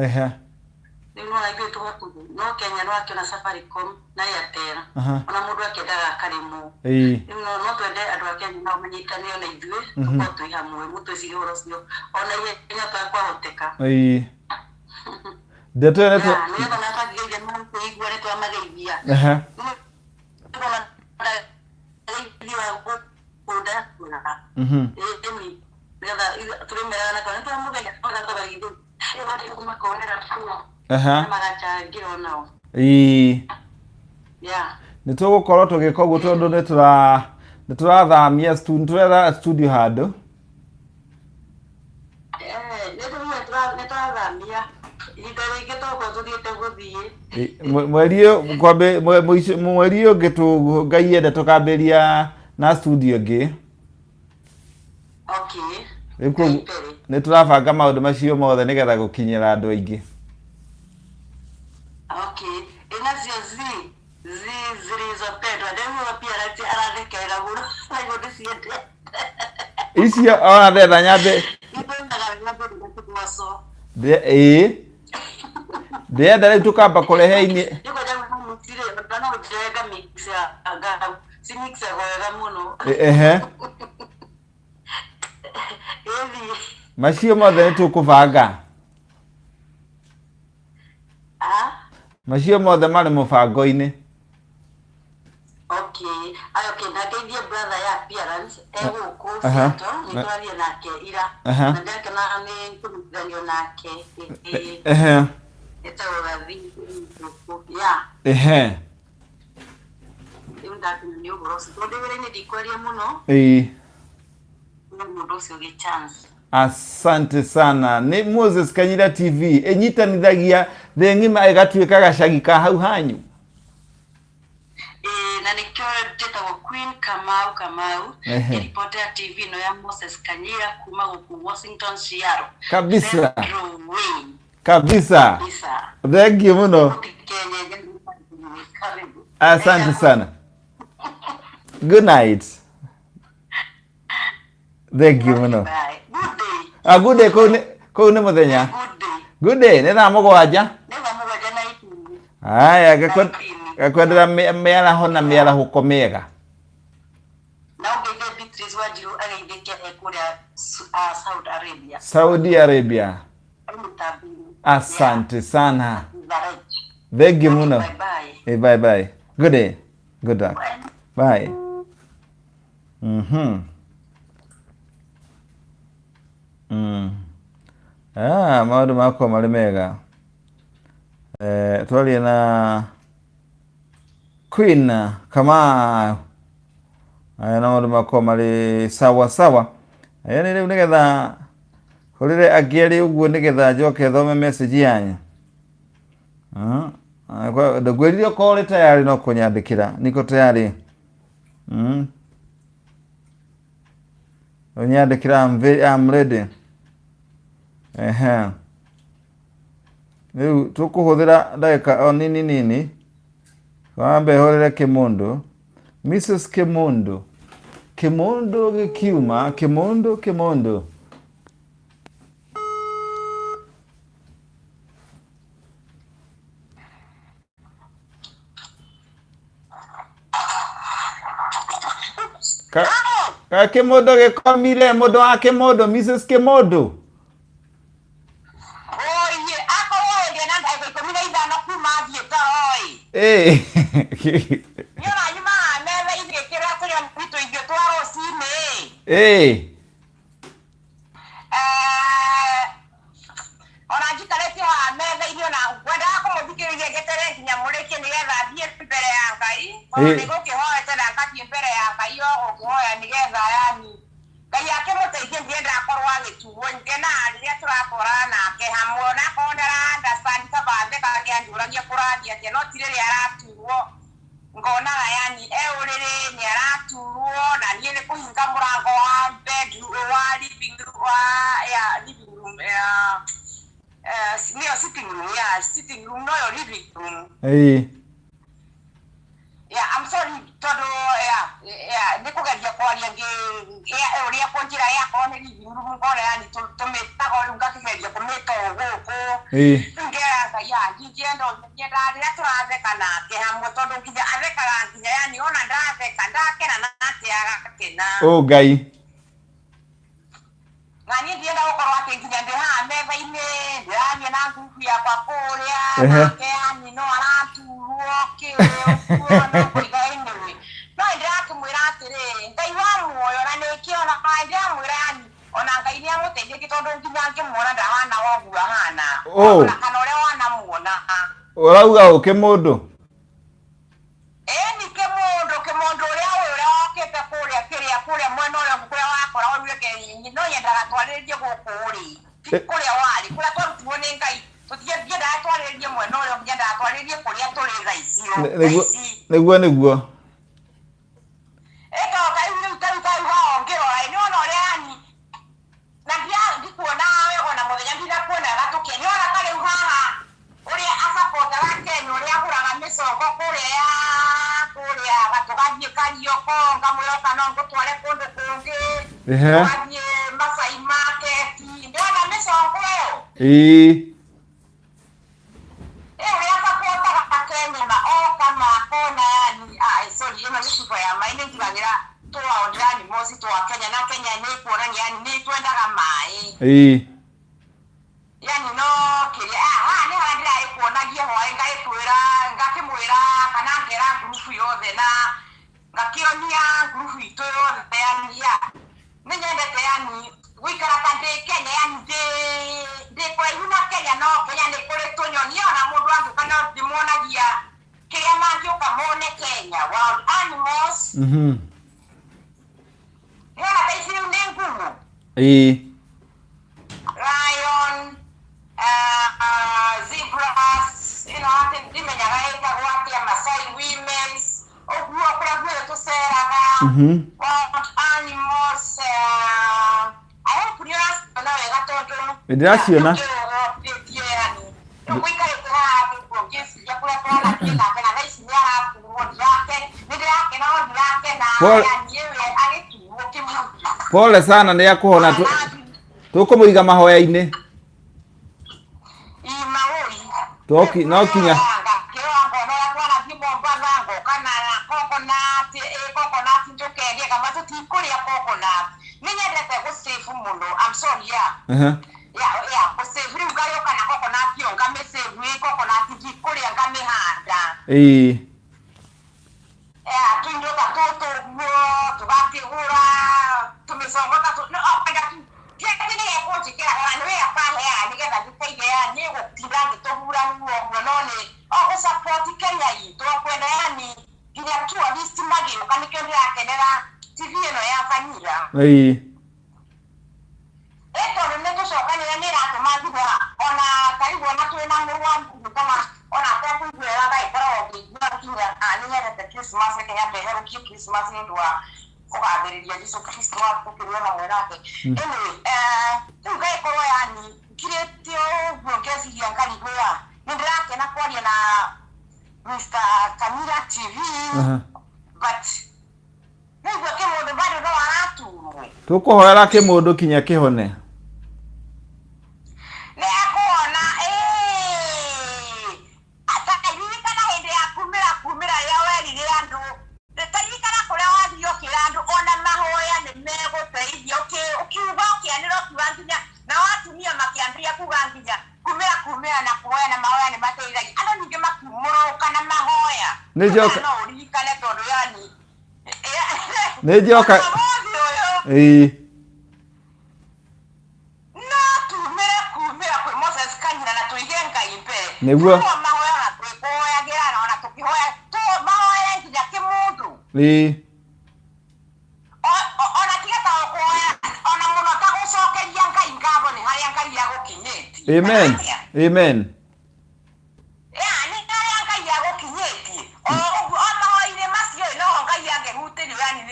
rĩu no ithuĩ tũhotugu no Kenya no akĩona Safaricom na Airtel ona mũndũ akĩendaga akaremwo rĩu no twende andũ a Kenya nao manyitanĩre na ithuĩ tũkorwo twĩ hamwe mũtwĩcirie ũhoro ũcio ona ihenya twakwahoteka ndeto nĩgetha natangĩgeithia kũigua nĩ twamageithia nĩtũgũkorwo tũgĩka ũguo tondũ nĩtũrathamia studio handũ mweri ũngĩ Ngai ende tũkambĩria na studio ngĩ nĩtũrabanga maũndũ macio mothe nĩgetha gũkinyĩra andũ aingĩ icio ona ndetha nyambe ndĩenda rĩu tũkamba kũrehe ini macio mothe nĩtũkũbanga macio mothe marĩ mũbango-inĩ nageithie brother ya appearance egũkũ cito nĩtwarie nake ira na ndakena nĩ kũrutithanio nake etagwo Gathi rĩu ndakena nĩ ũhoro ũcio tondũ wĩra-inĩ ndikwaria mũno mũndũ ũcio gĩ chance. Asante sana. Ni Moses Kanyira TV enyitanithagia thĩ ng'ima ĩgatuĩka gacagi ka hau hanyu. Na nikyo njĩtagwo Queen Kamau reporter TV no ya Moses Kanyira kuma gũkũ Washington Seattle. Kabisa. Thank you muno. Asante sana. Good night. Thank you muno. Good day ko ne muthenya. Good day ne thaa mũgwanja. Aya gakwendera mĩaraho na mĩarahuko mĩega. Saudi Arabia. Asante sana. Thank you muno. Bye bye. Good day. Good luck. Bye. Maũndũ makwa marĩ mega. Twaria na Queen Kamau. Na maũndũ makwa marĩ sawa sawa. Nĩ rĩu nĩgetha hũrĩre angĩ ũguo nĩgetha njoke thome message yanyu. Ndagwĩrire ko ũrĩ tayari no kũnyandĩkĩra. Niko tayari. Unyandĩkĩra I'm ready. Rĩu tũkũhũthĩra ndagĩka o nini. Wambe hũrĩre Kĩmũndũ. Mrs. Kĩmũndũ. Kĩmũndũ gĩkiuma. Kĩmũndũ. Kimodo gekomire modo wa Kimodo Mrs. Kimodo. Oye, ako oye nanda ikomire ithano kuma thieta oi. Nyona nyuma mebe igekira kuri mpito igyo twaro cine. Ona jikarete ha mebe igyo na gwenda ko muthikiririe getere kinya mureke nigetha thie mbere ya Ngai. Oni gukihoya tena ngati mbere ya Ngai o gukihoya nigetha yani Ngai yake muteithie ndienda akorwo agituo ngena riria turatwara nake hamwe na kondera understand kabathe kagianjuragia kurathia ati no tiriri araturwo ngona yani uriri ni araturwo na nie ni kuhinga murango wa bedroom wa living room sitting room no your living room. I'm sorry todo nikugeria kwaria uria konjira yako ni living room kore yani tumeta ko ngakigeria kumeta guku ngera ya ngigendo ngenda rira turatheka nake hamwe tondu nginya athekaga nginya yani ona ndatheka ndakena natiaga kena Ngai ngani ndienda gukorwo akinginya ndi ha metha-ini ndirania na nguku yakwa kuria nake yani no araturwo kiuo kuiga-ini no ndirakimwira atiri Ngai wa muoyo na nikiona ndiramwira yani ona Ngai ni amuteithie tondu nginya ngimwona ndahana woguo ahana ona kana uria wanamuona urauga Kimodo ni Kimodo uria wakite kuria mwena uria kuria wakora wike no yendaga twariririe guku ri kuria wari kuria twarutirwo ni Ngai tutiendaga twariririe mwena uria ngiendaga twariririe kuria turi thaa icio niguo kairu ngirora ni ona uria yani na ndikuona we ona muthenya ndirakuona gatuke ni ona kariu haha uria asapota wa Kenya uria aguraga micongo kuria gatugathie Karioko ngamwira kana ngutware kundu kungi wathie Masai Market ndona micongo uria asapota Kenya na kama kona yani sorry ino ni sifa ya maine ngirangira tuwaonani mosi tuwa Kenya na Kenya ni kuona yani ni twendaga mai yani no kiri ni handira ikuonagie hwae ngakimwira kana ngera grupu yothe na ngakionia grupu itu yothe yani ni nyendete yani gwikara kandi Kenya yani ndi kuraihu na Kenya no Kenya ni kuri tunyoni ona mundu wangu kana ndimuonagia kiria mangioka mone Kenya wild animals yana taisi ni ngumu lion zebras I think ndimenyaga ĩtagwo atĩa Masai women's ũguo kũrĩa guothe tũceraga wild animals I hope nĩũraciona wega tondũ ndĩraciona gũikarĩte haha ngĩciria kũrĩa tũrathiĩ nake na thaa ici nĩaraturwo nĩndĩrakena o ndirakena yani we agĩturwo kĩmũthĩ pole sana nĩakũhona tũkũmũiga mahoya-inĩ no kinya Christmas ni dua kugambiriria Yesu Kristo wa kukiriona mwerake tugai korwo yani kiretio bongezi yankani kwa ndĩrakena kwaria na Mr. Kamira TV but nĩguo Kĩmũndũ bado no araturwo tukuhoera Kĩmũndũ kinya kĩhone nĩekuona ataririkana hĩndĩ ya kumĩra ya werire andũ taririkana kũrĩa wathire ũkĩra andũ ona mahoya nĩ Nĩnjoka no ũririkane tondũ yani nĩnjoka no tumĩra kwĩ Moses Kanyina na tũige Ngai mbere nĩguo mahoya na twĩkũhoyagĩra na ona tũkĩhoya mahoya nginya kĩmũndũ ona tiga ta ũkũhoya ona mũno ta gũcokeria Ngai ngatho nĩ harĩa Ngai agũkinyĩtie. Amen. Amen. Yani harĩa Ngai agũkinyĩtie o mahoya-inĩ macio no Ngai angĩhutĩrio yani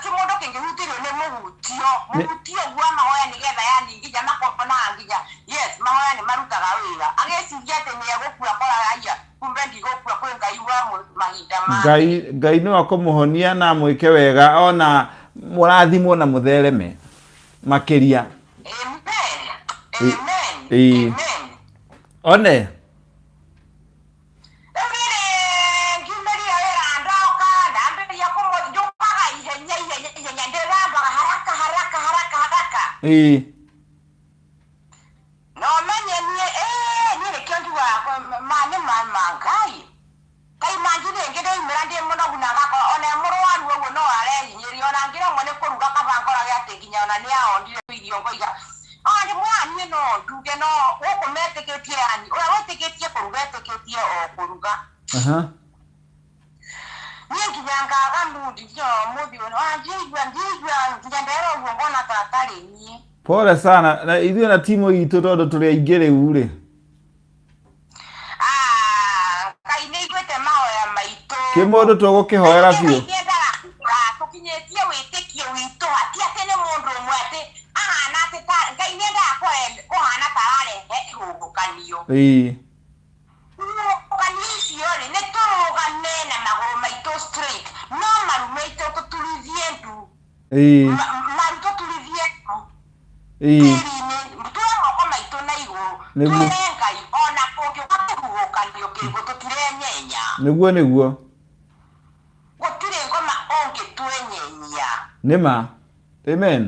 kĩmũndũ kĩngĩhutĩrio nĩ mũhutio guo mahoya nĩgetha yani nginya makona nginya yes mahoya nĩ marutaga wĩra agĩciria atĩ nĩ egũkua koraya kumbe ndigũkua kwĩ Ngai wa mahinda make. Ngai no akũmũhonia na mwĩke wega ona mũrathimwo na mũthereme makĩria. Amen. Amen. One no menye niĩ nĩkĩo njugaga nĩ Ngai Ngai manjire ngĩ ndoimĩra ndĩ mũnogu na gakorwo ona mũrwaru ũguo no arehinyĩria ona ngĩremwo nĩ kũruga kabangorage atĩ nginya ona nĩ ahondire irio ngoiga nĩ mwanya no nduge no gũkũ metĩkĩtie yani ũrĩa wĩtĩkĩtie kũruga etĩkĩtie o kũruga. Niĩ nginya ngaga mudi ndio mũthĩ njigua nginya ndero ũguo ngona ta atarĩ niĩ. Pole sana na ithuĩ na timu itũ tondũ tũrĩ aingĩ rĩu rĩ. Ngai nĩ aiguĩte mahoya maitũ. Kĩmũndũ tũgũkĩhoera biũ. Tũkinyĩtie wĩtĩkio witũ hati atĩ nĩ mũndũ ũmwe atĩ ahana atĩ Ngai nĩ endaga kũhana ta ararehe ihuhũkanio. Ihuhũkanio icio rĩ nĩ tũrũgame na magũrũ maitũ straight no maru maitũ tũturithie ndu. Maru tũturithie ndu. Tuoe moko maitũ na igũrũ. Tuoe Ngai ona kũngĩũka kĩhuhũkanio kĩrĩkũ tũtirenyenya. Nĩguo. Gũtirĩ ngoma ũngĩtwenyenya. Nĩma. Amen.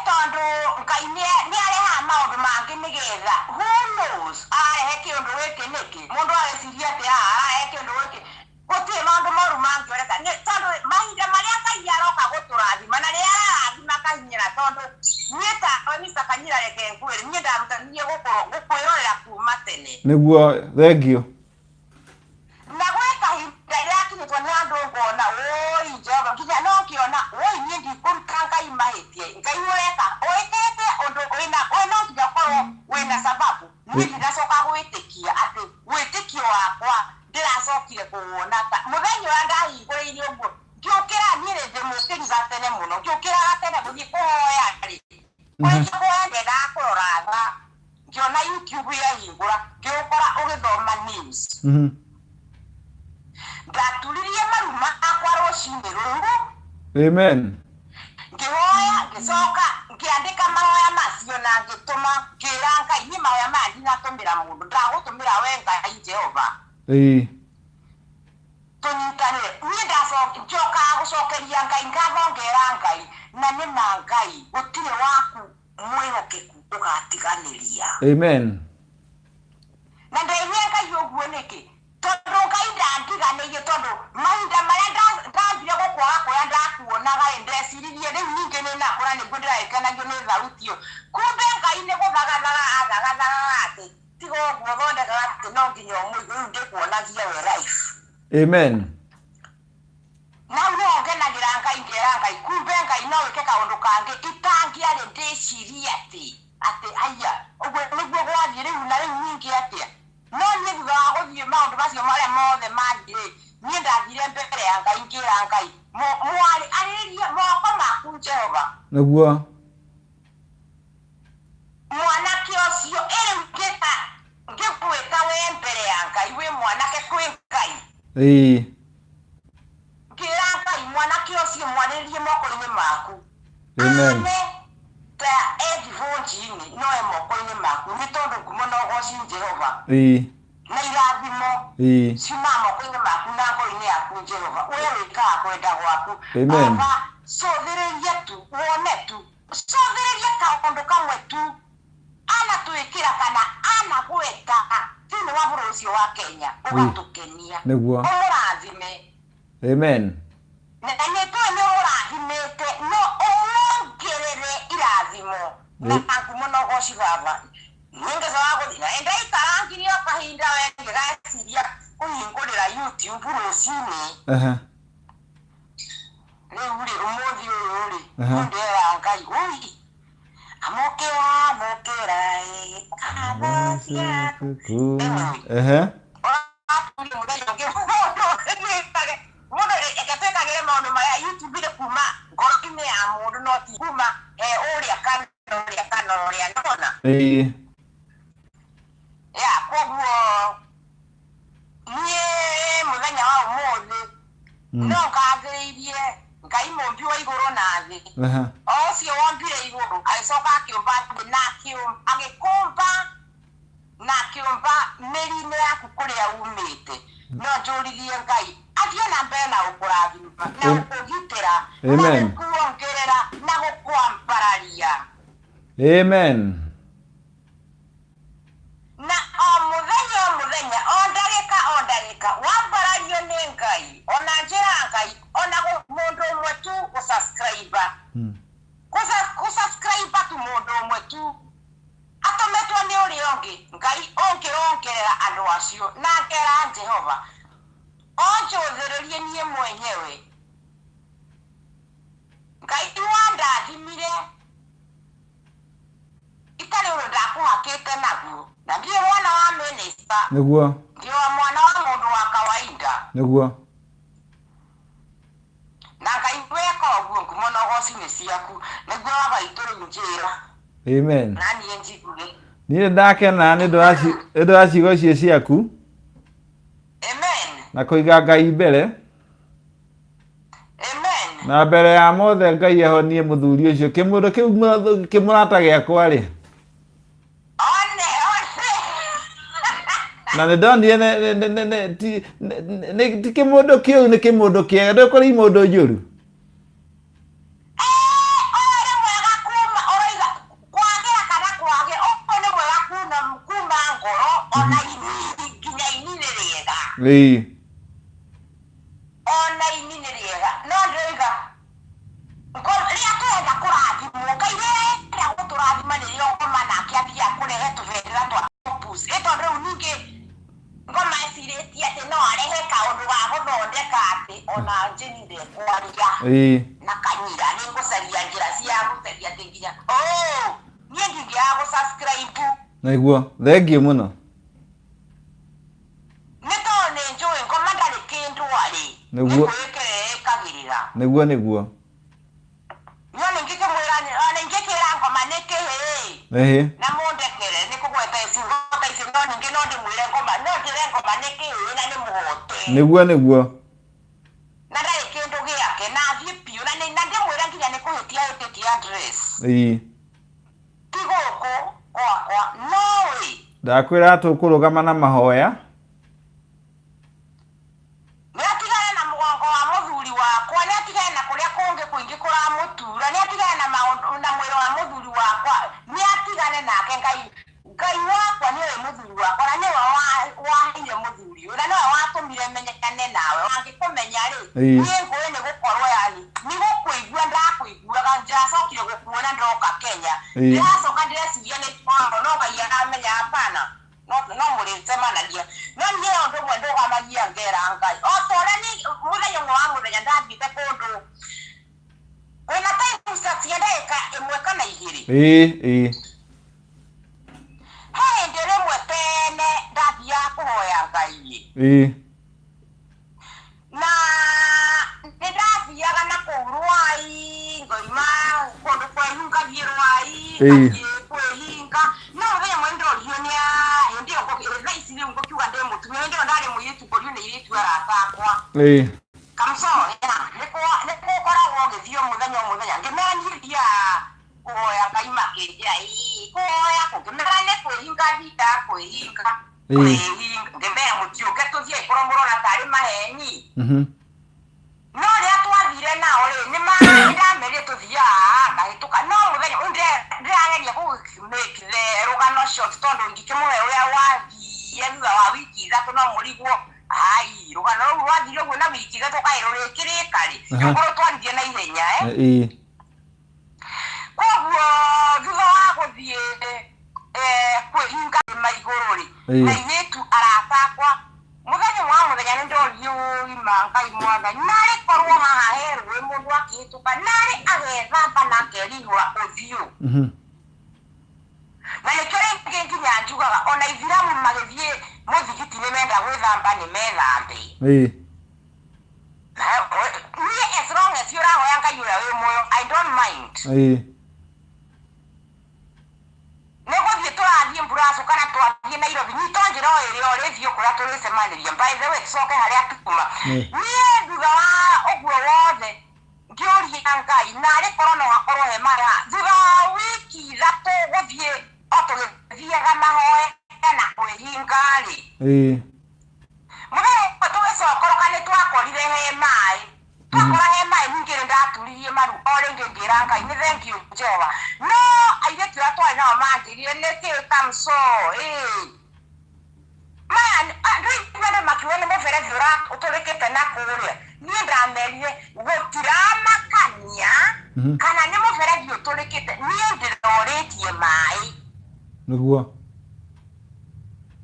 Tondũ Ngai nĩ arehaga maũndũ mangĩ nĩgetha who knows arehe kĩũndũ gĩkĩ nĩkĩ mũndũ areciria atĩ arahe kĩũndũ gĩkĩ gũtirĩ maũndũ moru mangĩoneka tondũ mahinda marĩa Ngai aroka gũtũrathima na rĩrĩa arathima akahinyĩra tondũ niĩ ta Mr. Kanyira reke ngwĩre niĩ ndarutanirie gũkwĩrorera kuma tene. Nĩguo thengio. Na gwĩ kahinda rĩakinyĩtwo nĩ andũ ngona Jehova nginya no ngĩona niĩ ndikũruta Ngai mahĩtia Ngai ũreka wĩkĩte ũndũ no nginya ũkorwo wĩna sababu. Niĩ ndinacoka gwĩtĩkia atĩ wĩtĩkio wakwa ndĩracokire kũwona ta mũthenya ũrĩa ndahingũrĩire ũguo ngĩũkĩra niĩ nĩ ndĩmũkĩriga tene mũno ngĩũkĩraga tene gũthiĩ kũhoya rĩ kũhoya ndĩgakũrora tha ngĩona YouTube yahingũra ngĩũkora ũgĩthoma news. Ndaturirie maru makwa rũcinĩ rũrũ. Amen. Ngĩhoya ngĩcoka ngĩandĩka mahoya macio na ngĩtũma ngĩra Ngai niĩ mahoya maya ndinatũmĩra mũndũ ndagũtũmĩra we Ngai Jehova. Tũnyitanĩre niĩ njokaga gũcokeria Ngai ngatho ngera Ngai na nĩ ma Ngai gũtirĩ waku mwĩhokeku ũgatiganĩria. Amen. Na ndeithia Ngai ũguo nĩkĩ tondũ Ngai ndandiganĩirie tondũ mahinda marĩa ndambire gũkwaga kũrĩa ndakuonaga ndeciririe rĩu ningĩ nĩ nakũra nĩguo ndĩragĩkenagio nĩ thauti ĩyo kumbe Ngai nĩ gũthagathaga athagathaga atĩ tiga ũguo thondekaga atĩ no nginya ũmũigũ rĩu ndĩkuonagia we life. Amen. Na no ngenagĩra Ngai ngera Ngai kumbe Ngai no wĩke kaũndũ kangĩ itangĩarĩ ndĩcirie atĩ aya ũguo nĩguo gwathiĩ rĩu na rĩu ningĩ atĩa. No niĩ thutha wa gũthiĩ maũndũ macio marĩa mothe mandirĩ niĩ ndathire mbere ya Ngai ngĩra Ngai mwarĩ arĩrĩrie moko maku Jehova. Nĩguo. Mwanake ũcio rĩu ngĩkwĩta we mbere ya Ngai wĩ mwanake kwĩ Ngai. Ngĩra Ngai mwanake ũcio mwarĩrĩrie moko-inĩ maku. Amen. Ta edivonji-inĩ no moko-inĩ maku nĩ tondũ ngumo na ũgoci Jehova. Na irathimo ciuma moko-inĩ maku na ngoro-inĩ yaku Jehova we wĩkaga kwenda gwaku. Cũthĩrĩria tu wone tu cũthĩrĩria kaũndũ kamwe tu ana twĩkĩra kana ana gwĩka thĩinĩ wa bũrũri ucio wa Kenya ugatukenia niguo umurathime amen na nĩ ũrathimĩte no ũmongerere irathimo na ngumono goci baba ningeza wa gũthina ndaikarangirio kahinda we ngĩgaciria kũhingũrĩra YouTube rũcinĩ rĩu rĩ ũmũthĩ ũyũ rĩ ndera Ngai ũi amokera abacia kuku mundo ekateka maundu maya YouTube ile kuma ngoro-inĩ ya mundu no ti kuma uria kana ndona ya koguo nie muthenya wa umuthi no ngathĩrĩirie Ngai mũmbi wa igũrũ na thĩ ũcio wombire igũrũ agĩcoka akĩũmba thĩ na agĩkũmba na akĩũmba mĩri-inĩ yaku kũrĩa umĩte no njũririe Ngai athiĩ na mbere na gũkũrathima na gũkũgitĩra na gũkuongerera na gũkwambararia amen na o mũthenya o ndagĩka wambarario nĩ Ngai ona njĩra Ngai ona mũndũ ũmwe tu gũsubscribe tu mũndũ ũmwe tu atũmĩtwo nĩ ũrĩa ũngĩ Ngai ũngĩrongerera andũ acio na ngera Jehova onjũthĩrĩrie niĩ mwenyewe Ngai wandathimire itarĩ ũndũ ndakũhakĩte naguo na ndiĩ mwana wa minister niguo ndiĩ mwana wa mũndũ wa kawaida niguo na Ngai weka ũguo ngumono goci-inĩ ciaku nĩguo wabaitũ rĩu njĩra amen na niĩ njiguge niĩ ndakena nĩ ũndũ wa ciugo icio ciaku amen na kũiga Ngai mbere amen na mbere ya mothe Ngai ahonie mũthuri ũcio kĩmũndũ kĩu kĩmũrata gĩakwa rĩ na nĩ ndonire ti kĩmũndũ kĩu nĩ kĩmũndũ kĩega ndũkũrĩ mũndũ njũru ona ini nĩ rĩega no ndĩroiga rĩrĩa twenda kũrathimwo Ngai rĩrĩa gũtũrathima nĩrĩo ngoma nake athiĩ akũrehe tũbendera twa opus tondũ rĩu ningĩ ngoma ĩcirĩtie atĩ no arehe kaũndũ ga gũthondeka atĩ ona njĩrire kwaria na kanyira nĩngũcaria njĩra cia gũcaria atĩ nginya niĩ ndingĩaga gũsubscribe nĩguo thengiũ mũno nĩguo nĩguo no ningĩkĩmwĩra ningĩkĩra ngoma nĩkĩhĩ na mũndekere nĩkũgweta ciugo icio no ningĩ no ndĩmwĩre ngoma no ndĩre ngoma nĩkĩhĩ na nĩmũhote nĩguo na ndarĩ kĩndũ gĩake na athiĩ piũ na ndĩmwĩre nginya nĩkũhĩtia hĩtĩtie address ti gũkũ gwakwa no ndakwĩra tũkũrũgama na mahoya Ngai wakwa nĩwe mũthuri wakwa na nĩwe waheire mũthuri ũrĩa nĩwe watũmire menyekane nawe wangĩkũmenya rĩ niĩ ngũĩ nĩ gũkorwo yani nĩ gũkũigua ndakũiguaga njacokire gũkuona ndoka Kenya ndĩracoka ndĩreciria nĩ twaro no Ngai aramenya hapana no mũrĩcemanagia no niĩ ũndũ ũmwe ndũgamagia ngera Ngai o ta ũrĩa mũthenya ũmwe wa mũthenya ndathiĩte kũndũ wĩna time cia ndagĩka ĩmwe kana igĩrĩ hĩndĩ rĩmwe tene ndathiaga kũhoya Ngai na nĩndathiaga na kũu Rwai ngoima kũndũ kwaihu ngathiĩ Rwai ngathiĩ kwĩhinga no mũthenya mwe ndĩroririo nĩ hĩndĩ ĩyo thaa ici rĩu ngũkiuga ndĩ mũtumia hĩndĩ ĩyo ndarĩ mũirĩtu ngorio nĩ airĩtu arata akwa kamcoya nĩgũkoragwo gĩthiĩ mũthenya ngĩmera niĩ thiaga kũhoya Ngai makĩria kũhoya kũngĩmera nĩ kwĩhinga thiaga kwĩhinga ngĩmera mũtiũke tũthiĩ kũromũrora tarĩ maheni no rĩrĩa twathire nao rĩ nĩmandamerire tũthiaga ngahĩtũka no mũthenya ndĩrageria kũmĩkire rũgano short tondũ ingĩkĩmũhe ũrĩa wathiĩ cia thutha wa wiki ithatũ no mũrigwo ai rũgano rũu rwathire ũguo na wiki ithatũ kaĩrũrĩkĩrĩka rĩ tũkorwo twaririe na ihenya koguo thutha wa gũthiĩ kwĩhinga maigũrũ rĩ na airĩtu arata akwa mũthenya wa mũthenya nĩ ndorire ũima Ngai Mwathani narĩ korwo haha he rũĩ mũndũ akĩhĩtũka narĩ agethamba na akerihũra ũthiũ na nĩkĩo rĩngĩ nginya njugaga ona Ithiramu magĩthiĩ mũthigiti nĩ menda gwĩthamba nĩ methambe niĩ as long as ũrahoya Ngai ũrĩa wĩ muoyo I don't mind nĩ gũthiĩ tũrathiĩ Mburaco kana twathiĩ Nairobi nyitwo njĩra o ĩrĩa ũrĩthiĩ kũrĩa tũrĩcemanĩria by the way tũcoke harĩa tuma niĩ thutha wa ũguo wothe ngĩũria Ngai narĩ korwo no hakorwo he marĩa thutha wa wiki ithatũ gũthiĩ o tũgĩthiaga mahoya na kwĩhinga-rĩ mũthenya ũmwe tũgĩcokoroka nĩ twakorire he maĩ twakora he maĩ ningĩ nĩ ndaturirie maru o rĩngĩ ngĩra Ngai nĩ thank you Jehova no airĩtu arĩa twarĩ nao mangĩrire nĩkĩ kamco maya andũ makiuga nĩ mũberethi ũtũrĩkĩte na kũrĩa niĩ ndamerire gũtiramakania kana nĩ mũberethi ũtũrĩkĩte niĩ ndĩrorĩtie maĩ nĩguo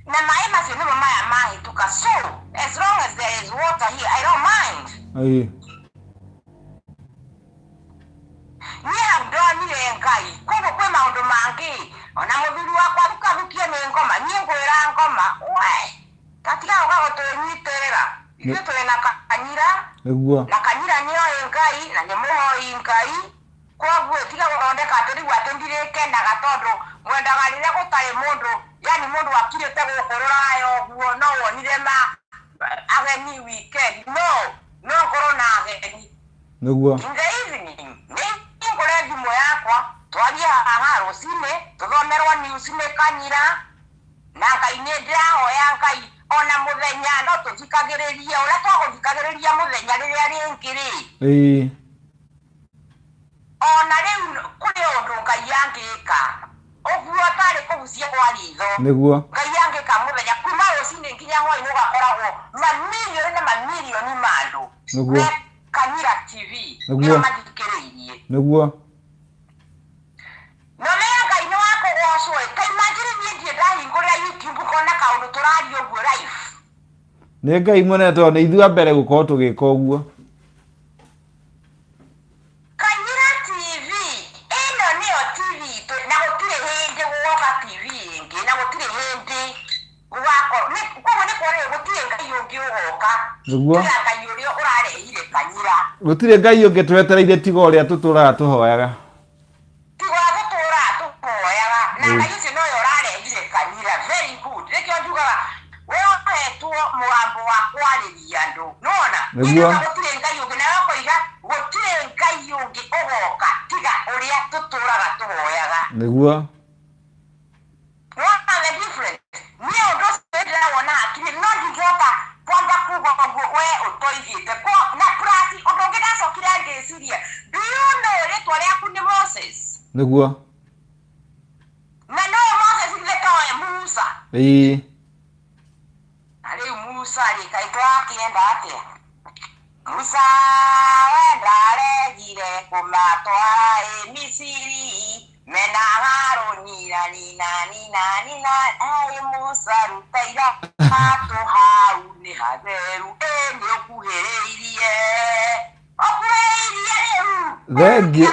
na maĩ macio nĩmo maya mahĩtũka so as long as there is water here I don't mind niĩ hau ndonire Ngai koguo kwĩ maũndũ mangĩ ona mũthuri wakwa thukathũkie nĩ ngoma niĩ ngwĩra ngoma we tatiga ũga gũtũnyitĩrĩra ithuĩ tũrĩ na kanyira na kanyira nĩoĩ Ngai na nĩ mũhoi Ngai koguo tiga gũthondeka atĩ rĩu atĩ ndirĩkenaga tondũ mwendaga rĩrĩa gũtarĩ mũndũ yani mũndũ akirĩte gũkũ rũraya ũguo no wonire ageni weekend no ngorwo na ageni nĩguo in the evening nĩ ngore thimũ yakwa twarie haha rũcinĩ tũthomerwo news nĩ Kanyira na Ngai nĩ ndĩrahoya Ngai ona mũthenya no tũthikagĩrĩrie ũrĩa twagũthikagĩrĩria mũthenya rĩrĩa rĩngĩ-rĩ ona rĩu kũrĩ ũndũ Ngai angĩka ũguo tarĩ kũgucia kwa ritho nĩguo Ngai angĩka mũthenya kuma rũcinĩ nginya hwaĩ-inĩ ũgakoragwo mamirioni na mamirioni ma andũ nĩguo Kanyira TV nĩguo mathikĩrĩirie nĩguo no nĩ Ngai nĩ wakũgocwo ta imagine niĩ ndiĩ ndahingũrĩra YouTube kona kaũndũ tũraria ũguo live nĩ Ngai mũnene tondũ nĩ ithuĩ a mbere gũkorwo tũgĩka ũguo Kanyira TV ĩno nĩyo TV na gũtirĩ hĩndĩ gũgoka TV ĩngĩ na gũtirĩ hĩndĩ gũgakorwo koguo nĩ kuonania gũtirĩ Ngai ũngĩ ũgoka nĩguo Ngai ũrĩa ũrarehire Kanyira gũtirĩ Ngai ũngĩ twetereire tiga ũrĩa tũtũraga tũhoyaga na Ngai ũcio nowe ũrarehire Kanyira very good nĩkĩo njugaga we ũhetwo mũgambo wa kwarĩria andũ nĩwona gũtirĩ Ngai ũngĩ nawe ũkoiga gũtirĩ Ngai ũngĩ ũgoka tiga ũrĩa tũtũraga tũhoyaga nĩguo nĩwona the difference niĩ ũndũ ũcio ndĩrawona hakiri no ndingĩhota kwamba kuga ũguo we ũtoigĩte na plus ũndũ ũngĩ ndacokire ngĩciria do you know rĩtwa rĩaku nĩ Moses nĩguo na no Moses ndĩtoe Musa na rĩu Musa rĩ kaĩ twakĩenda atĩa Musa wendaregire kũmatwara Misiri mena Harũni na nina ai Musa ruta iratũ hau nĩ hatheru nĩ ũkuhĩrĩirie rĩu thengiũ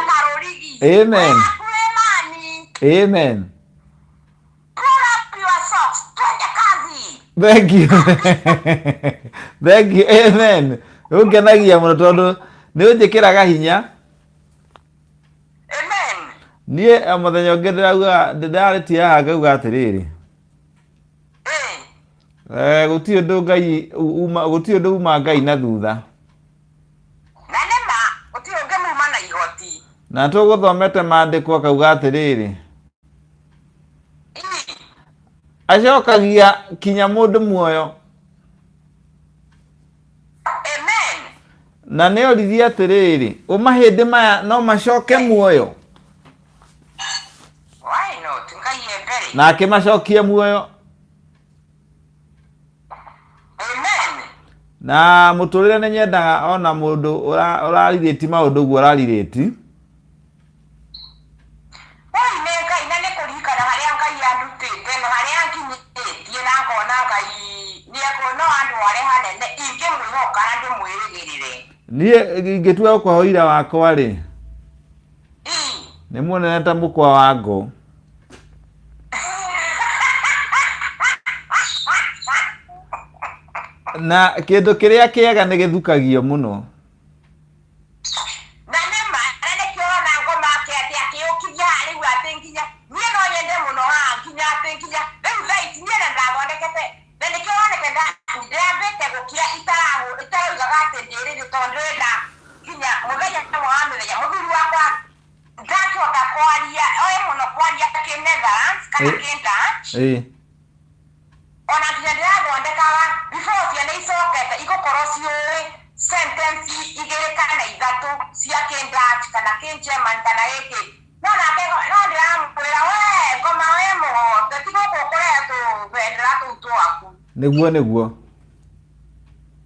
amen amen thank you thank you amen ũngenagia mũno tondũ nĩ ũnjĩkĩraga hinya amen niĩ mũthenya ũngĩ ndĩrarĩtie haha ngauga atĩrĩrĩ gũtirĩ ũndũ uma Ngai na thutha na nĩma gũtirĩ ũngĩ muma na igoti na tũgũthomete maandĩko akauga atĩrĩrĩ acokagia kinya mũndũ muoyo na nĩ oririe atĩrĩrĩ ũmahĩndĩ maya no macoke muoyo na akĩmacokia muoyo na muturire nĩ nyendaga ona mũndũ ũrarirĩti maũndũ ũguo ũrarirĩti. Ngai na nĩ kũririkana harĩa Ngai andutĩte na harĩa nginyĩtie na ngona Ngai nĩekuona andũ arĩa hanene ingĩmwĩhoka na ndĩmwĩrĩgĩrĩre. Niĩ ingĩtua gũkũhoera wakwa rĩ, nĩ mũnene ta mũkwa wa ngũ. Na kĩndũ kĩrĩa kĩega nĩ gĩthukagio mũno. Na nĩma nĩkĩo ona ngoma kĩatĩ akĩũkithia rĩu atĩ nginya niĩ no nyende mũno haha nginya atĩ nginya rĩu thaa ici niĩ na ndathondekete na nĩkĩo woneke ndĩambĩte gũkira itaraugaga atĩ ndĩrĩrĩ tondũ ndĩrenda nginya mũthenya wa mĩthenya mũthuri wakwa ndakĩhota kwaria oĩ mũno kwaria kĩ-Netherlands kana kĩ-Dutch. Ona nginya ndĩrathondekaga before ciana icokete igũkorwo ciũĩ sentence igĩrĩ kana ithatũ cia kĩ-Dutch kana kĩ-German kana gĩkĩ. No ndĩramwĩra we ngoma we mũhote ti gũkũ kũrehe tũbendera tũu twaku. Nĩguo.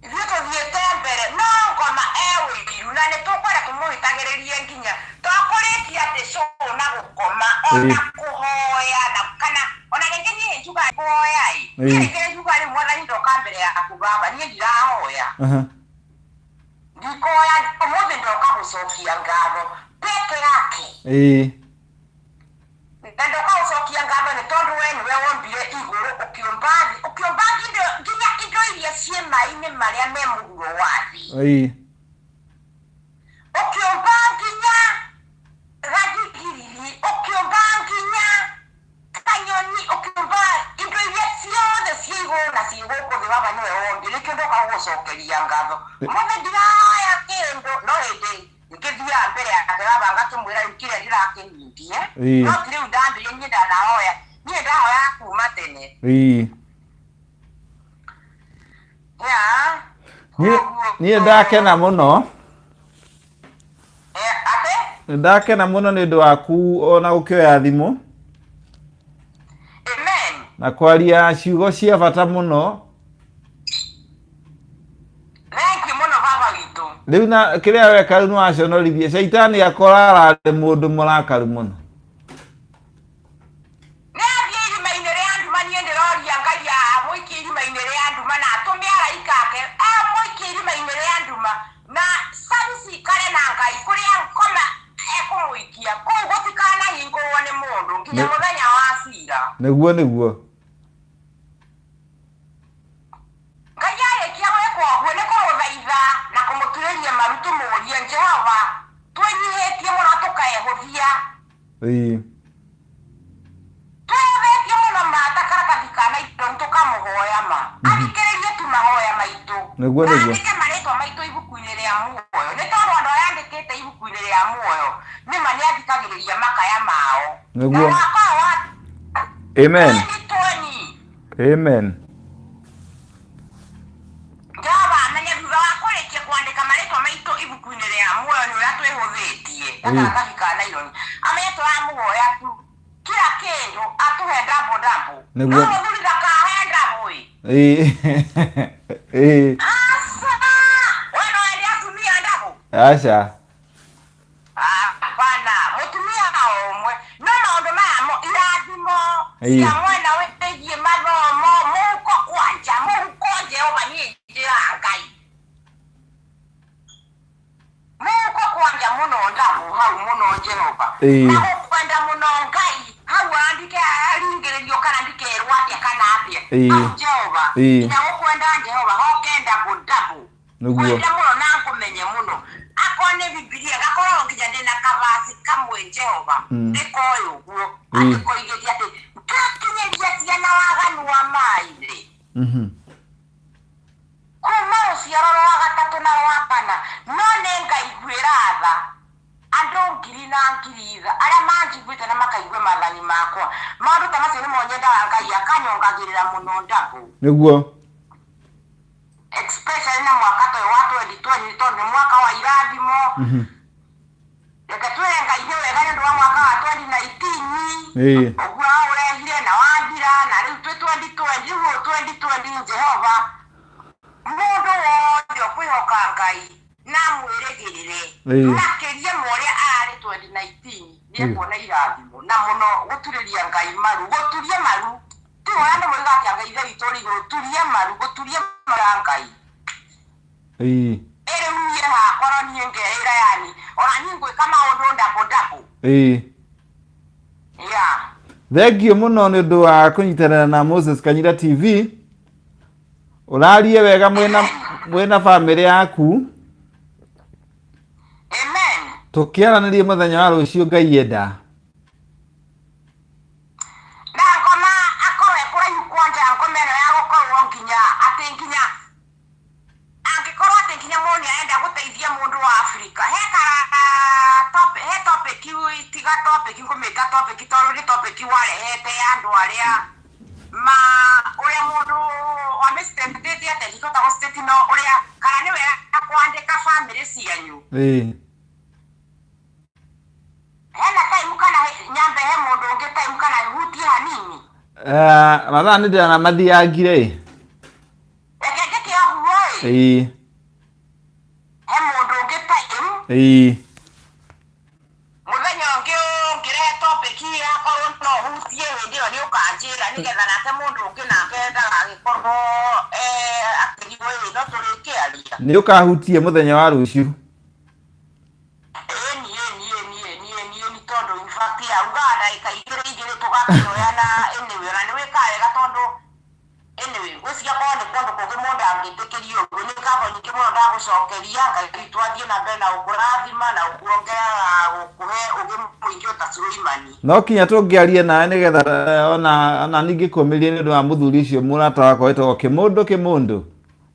Ithuĩ tũthiĩte mbere no ngoma wĩiru na nĩtũkwenda tũmũhĩtagĩrĩrie nginya twakũrĩtie atĩ show na gũkoma ona kũhoya na kana ona rĩngĩ niĩ njuga kũhoya-ĩ rĩngĩ njuga rĩu mwathani ndoka mbere yaku baba niĩ ndirahoya ndikoya ũmũthĩ ndoka gũcokia ngatho peke yake na ndoka gũcokia ngatho nĩ tondũ we nĩwe wombire igũrũ ũkĩũmba nginya indo iria ciĩ mai-inĩ marĩa me mũhuro wa thĩ ũkĩũmba nginya gathingiriri ũkĩũmba nginya kanyoni ũkĩũmba indo iria ciothe ciĩ igũrũ na ciĩ gũkũ thĩ baba nĩwe wombire nĩkĩo ndoka gũgũcokeria ngatho mũthĩ ndirahoya kĩndũ no hĩndĩ ngĩthiaga mbere yake baba ngatũmwĩra rĩu kĩrĩa ndĩrakĩnyindie no ti rĩu ndambire niĩ ndanahoya niĩ ndahoya kuma tene. Niĩ ndakena mũno. Ndakena mũno nĩ ũndũ waku ona gũkĩoya thimũ. Amen. Na kwaria ciugo cia bata mũno. Thank you mũno baba witũ. Rĩu na kĩrĩa weka rĩu nĩwaconorithia caitani akorara arĩ mũndũ mũrakaru mũno. Nĩathiĩ irima-inĩ rĩa nduma niĩ ndĩroria Ngai amũikie irima-inĩ rĩa nduma na atũme araika ake amũikie irima-inĩ rĩa nduma na service ikare na Ngai kũrĩa ngoma ekũmũikia kũu gũtikanahingũrwo nĩ mũndũ nginya mũthenya wa cira. Nĩguo. Ngai arĩkia gwĩka ũguo nĩ kũmũthaitha na kũmũturĩria maru tũmũrie Jehova twĩnyihĩtie mũno tũkaehũthia. Twĩhũthĩtie mũno mata karatathi kana indo tũkamũhoya ma. Athikĩrĩrie tu mahoya maitũ. Nĩguo. Andĩke marĩtwa maitũ ibuku-inĩ rĩa muoyo nĩ tondũ andũ arĩa andĩkĩte ibuku-inĩ rĩa muoyo nĩma nĩathikagĩrĩria makaya mao. Nĩguo. Amen. Jehova amenye thutha wa kũrĩkia kwandĩka marĩtwa maitũ ibuku-inĩ rĩa muoyo nĩ ũrĩa twĩhũthĩtie gakaratathi ka naironi amenye tũramũhoya tu kila kĩndũ atũhe ndambo. Nĩguo. No mũthuri ndakahe ndambo-ĩ. Aca. Hapana, mũtumia ũmwe no maũndũ maya irathimo cia mwena wĩgiĩ mathomo mũhuko kwanja Jehova niĩ njĩra Ngai mũhuko kwanja mũno ndamũ hau mũno Jehova na gũkwenda mũno Ngai hau andike aringĩrĩrio kana ndikerwo atĩa kana atĩa hau Jehova nginya gũkwenda Jehova hokenda ndamũ kwenda mũno na ngũmenye mũno akorwo nĩ Bibilia gakorwo nginya ndĩna kabasi kamwe Jehova ndĩkoĩ ũguo andĩkoigĩria atĩ ngakinyĩria ciana waganu wa maĩ-rĩ kuma rũciaro rwa gatatũ na rwa kana no nĩ ngaiguĩra tha andũ ngiri na ngiri itha arĩa manjiguĩte na makaigua maathani makwa maũndũ ta macio nĩmo nyendaga Ngai akanyongagĩrĩra mũno ndamũ. Nĩguo. Especially na mwaka toyo wa 2020 tondũ nĩ mwaka wa irathimo. Reke twĩre Ngai nĩ wega nĩ ũndũ wa mwaka wa 2019 ũguo ũrehire na wathira na rĩu 2020 Jehova mũndũ Ngai na mwiregirire makiria moria ari 2019 ni kuona irathimo na muno guturiria Ngai maru guturia maru tuone mwiga ati Ngai theri tori guturia maru guturia Ngai ere muye ha koroni ngeira yani ora nyingwe kama ondo ndabo thengio muno ni undu wa kunyitanira na Moses Kanyira TV urarie wega mwena family yaku amen tukiaranirie muthenya wa rucio Ngai yenda na ngoma akore kura yukwanja ngomero ya gukorwo nginya atenginya angikorwo atenginya moni aenda guteithia mundu wa Afrika he topic tiga topic ngumika topic toru ni topic warehete andu aria ma uria mundu wa mistake ate hikota go state no uria kana ni wega akwandika family cianyu hena time kana nyambe he mundu ungi time kana huti hanini mathaa ni ndana mathiangire ekeke ahuoi he mundu ungi time muthenya ungi ngirehe topic ya korwo no hutie ndio ni ukanjira nigetha nake mundu ungi nake ndagikorwo akiriwe no turikiaria ni ukahutie muthenya wa rucio ni tondo in fact ya uganda ikaigira tugakiroyana anyway na niwe kaega tondo anyway gucia kone kondo koge mundu angitikirio ni kabo nyike mundu ndagucokeria Ngai twathie na mbere na ukurathima na ukuongera gukuhe uge muingi utasuimani no kinya tungiarie nawe nigetha ona ningikumirie ni undu wa muthuri ucio murata wako wetagwo kimundu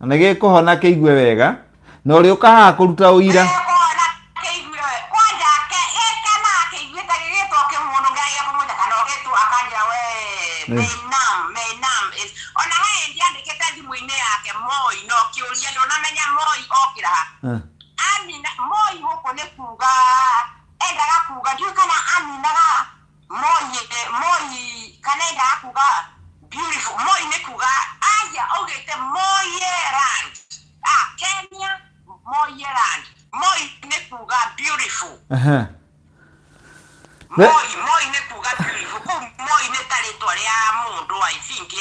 na nigikuhona kiigue wega no uri ukaha kuruta uira menam is ona he ndiandikite thimu-ini yake moi no kiuria ndonamenya moi okira amina moi huko ni kuga endaga kuga ndio kana aminaga moi kana endaga kuga beautiful moi ni kuga aya ogete Moiland Kenya Moiland moi ni kuga beautiful moi ni kuga beautiful moi ni taritwa ria mundu I think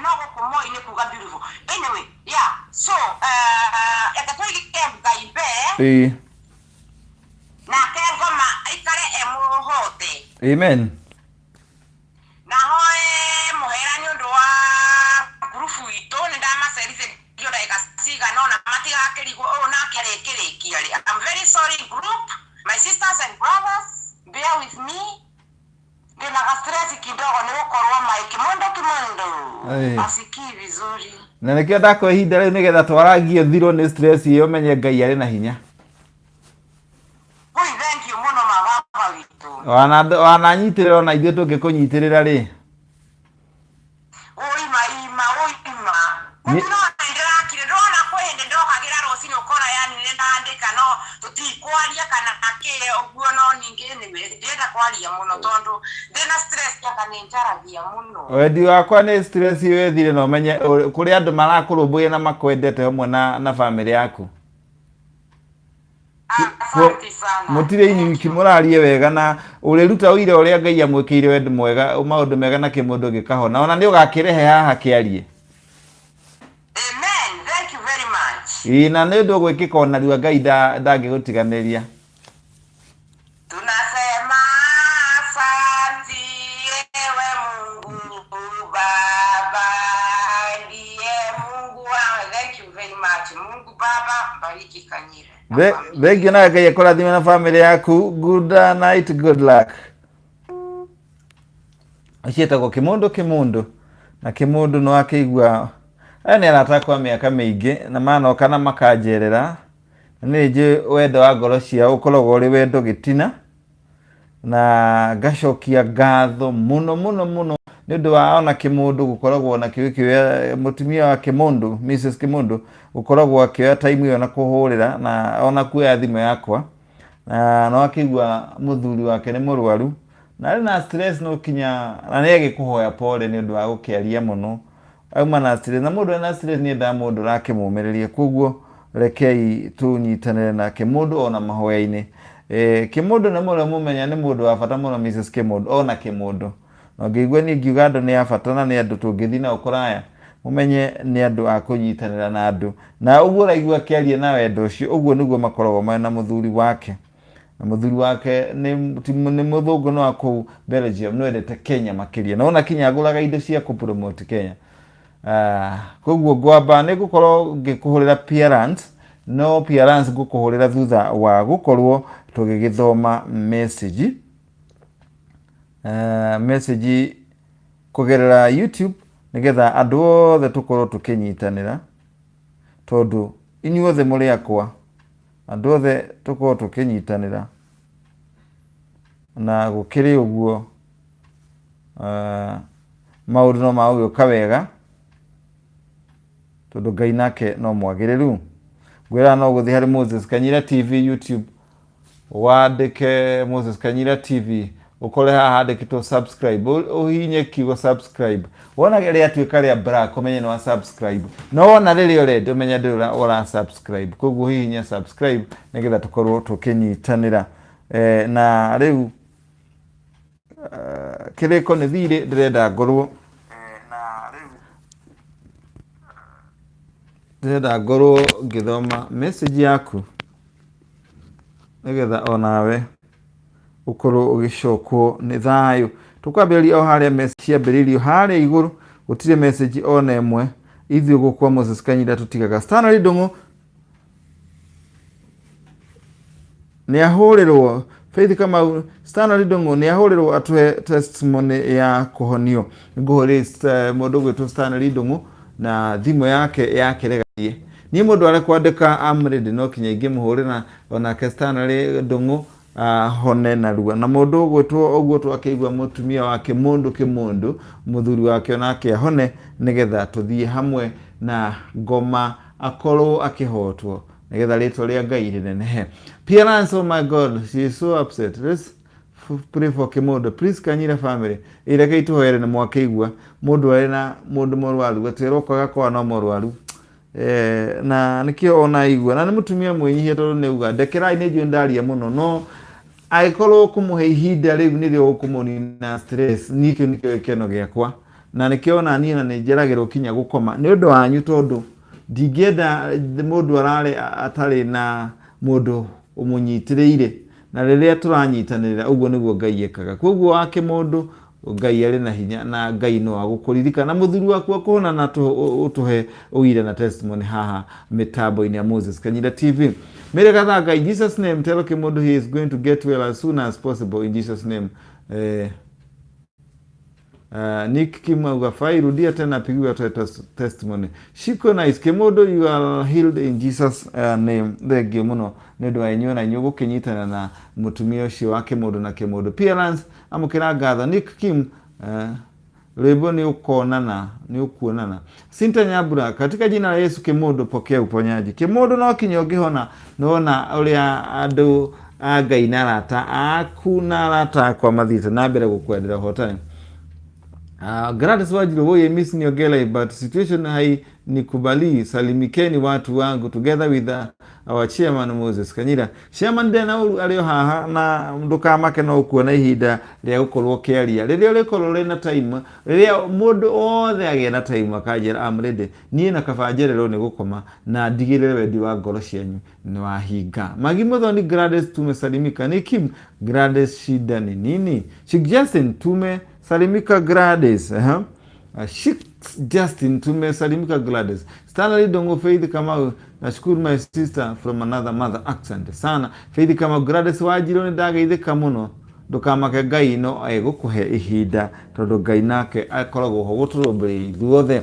no ko moi ni kuga beautiful anyway so ekatoi Ngai be na kengoma ikare emuhote amen na hoe muherani undu wa grupu itu ni ndamacerithe ndio ndaikasiga nona matiga kirigo na kirekirekia I'm very sorry group my sisters and brothers bear with me ndina stress kidogo ni gukorwo Mike Kimundo asikii vizuri na nikio ndako ihinda riu nigetha twaragio thiro ni stress iyo menye Ngai ari na hinya thank you muno mababa witu wananyitirira ona ithuĩ tũngĩkũnyitirĩra rĩ ndĩrakire kwĩhĩndĩ ndokagĩra rũcinĩ ũkora yani nĩndandĩka no tũtikwaria kana akĩre ũguo no ningĩ ndĩrenda kwaria mũno tondũ ndĩna stress yaka nĩnjaragia mũno wendi wakwa nĩ stress wethire na ũmenye kũrĩ andũ marakũrũmbũiya na makwendete hamwe na family yaku mutirĩ inyu wiki mũrarie wega na ũrĩruta ũira ũrĩa Ngai amwĩkĩire wendi mwega maũndũ mega na kĩmũndũ gĩkahona ona nĩ ũgakĩrehe haha kĩarie amen thank you very much na nĩ ũndũ gwĩkĩka ona rĩu Ngai ndangĩgũtiganĩria tunasema asante ewe Mungu Baba ndiye Mungu wangu thank you very much Mungu Baba bariki Kanyira thengio na Ngai akũrathime na family yaku good night good luck acietagwo Kimundu na Kimundu no akĩigua nĩ arata kwa mĩaka mĩingĩ na manoka na makanjerera nĩ njĩ wendo wa ngoro ciao ũkoragwo ũrĩ wendo gĩtina na ngacokia ngatho mũno nĩ ũndũ wa ona Kimundu gũkoragwo na kĩoya mũtumia wa Kimundu Mrs Kimundu gũkoragwo akĩoya time ĩyo na kũhũrĩra na ona kuoya thimũ yakwa na no akĩigua mũthuri wake nĩ mũrwaru na arĩ na stress no kinya na nĩ agĩkũhoya pole nĩ ũndũ wa gũkĩaria mũno auma na stress na mundu na stress ni nda mundu rake mumererie koguo rekei tunyitanire nake mundu ona mahoya-ini kimundu na mundu mumenya ni mundu wa bata muno Mrs Kimundu ona kimundu no ngigwa ni ngiuga andu ni abatana ni andu tungithi na ukuraya mumenye ni andu akunyitanira na andu na uguo raigua kiarie na wendo ucio uguo niguo makoragwo na muthuri wake na muthuri wake ni muthungu no aku Belgium no endete Kenya makiria na ona kinya aguraga indo cia ku promote Kenya koguo ngwamba ni gukorwo ngikuhurira parents no parents ngukuhurira thutha wa gukorwo tugigithoma message kugerera YouTube nigetha andu othe tukorwo tukinyitanira tondu inyuothe muri akwa andu othe tukorwo tukinyitanira na gukiri uguo maundu no maugiuka wega tondu Ngai nake no mwagiriru gwira no guthi hari Moses Kanyira TV YouTube wandike Moses Kanyira TV ukore haha handikitwo subscribe uhinye kiugo subscribe wona ria tuika ria black umenye no subscribe no wona riri red umenye ndi ora subscribe koguo hihinya subscribe nigetha tukorwo tukinyitanira na riu kiriko ni thire ndirenda ngorwo ngithoma message yaku nigetha onawe ukorwo ugicokwo ni thayu tukwambĩrĩria o harĩa message ciambĩrĩirio harĩa igũrũ gũtirĩ message ona ĩmwe ithuĩ gũkwa Moses Kanyira tutigaga Stanley Ndung'u nĩ ahũrĩrwo Faith Kamau Stanley Ndung'u nĩ ahũrĩrwo atwe testimony ya kũhonio ngũhũrĩ mũndũ gwĩtwo Stanley Ndung'u na thimũ yake yakeregarie ni mũndũ arĩ kwandĩka amredi no kinya ingĩmũhũrĩra onake Stanley Ndung'u hone na rua na mundu gwitwo uguo twakigwa mutumia wake mundu kimundu muthuri wake onake hone nigetha tuthie hamwe na ngoma akorwo akihotwo nigetha ritwa ria Ngai rinenehe. Parents, oh my God, she is so upset. Let's pray for Kimundu, please. Kanyira family ireke ituhoere na mwakigwa mundu ari na mundu morwaru gweterokaga kwa no morwaru na nikio ona igwa na mutumia mwenyihia tondu neuga ndekerai ni ndaria muno no aikorwo kumuhe ihinda riu nirio ukumuna stress nikio keno giakwa na nikio ona niĩ na nĩnjeragĩrwo kinya gukoma ni undu wanyu tondu ndingĩenda mundu arare atari na mundu umunyitĩrĩire na rĩrĩa turanyitanĩrĩra uguo niguo Ngai ekaga koguo wake mundu Ngai ari na hinya na Ngai no agukuririkana muthuri waku akuona na utuhe uire na testimony haha mitambo-ini ya Moses Kanyira TV. Mere kadhaga in Jesus name tell Kimundu he is going to get well as soon as possible in Jesus name. Nick Kimauga fai rudia tena pigiwa testimony. Shiko nice Kimundu you are healed in Jesus name. Thegio muno nedo ayenyo na nyogo kinyitana na mutumia ucio wa Kimundu na Kimundu. Parents amukira gatha Nick Kim lebo ni ukuonana. Sinta Nyabura katika jina la Yesu Kimundu pokea uponyaji. Kimundu no kinyoge hona nona uria andu Ngai narata akunarata kwa mathita na mbere gukwendera hotani. Gladys Wajiro woye miss niogele but situation hai nikubali salimikeni watu wangu together with our chairman Moses Kanyira. Chairman dena alio haha na ndukamake no kuona ihinda ria gukorwo kiaria riria rikorwo rina time riria mundu othe agie na time akajira am ready nie na kabanjerero ni gukoma na ndigirire wendi wa ngoro cianyu ni wahinga magimotho ni Gladys tumesalimika ni Kim Gladys shida ni nini suggestion tumesalimika Gladys Justin tumesalimika Gladys Stanley Ndung'u Faith Kamau nashukuru my sister from another mother accent sana Faith Kamau Gladys Wajiro ni ndageithika muno ndukamake Ngai no egukuhe ihinda tondu Ngai nake akoragwo ho guturumbiria ithuothe.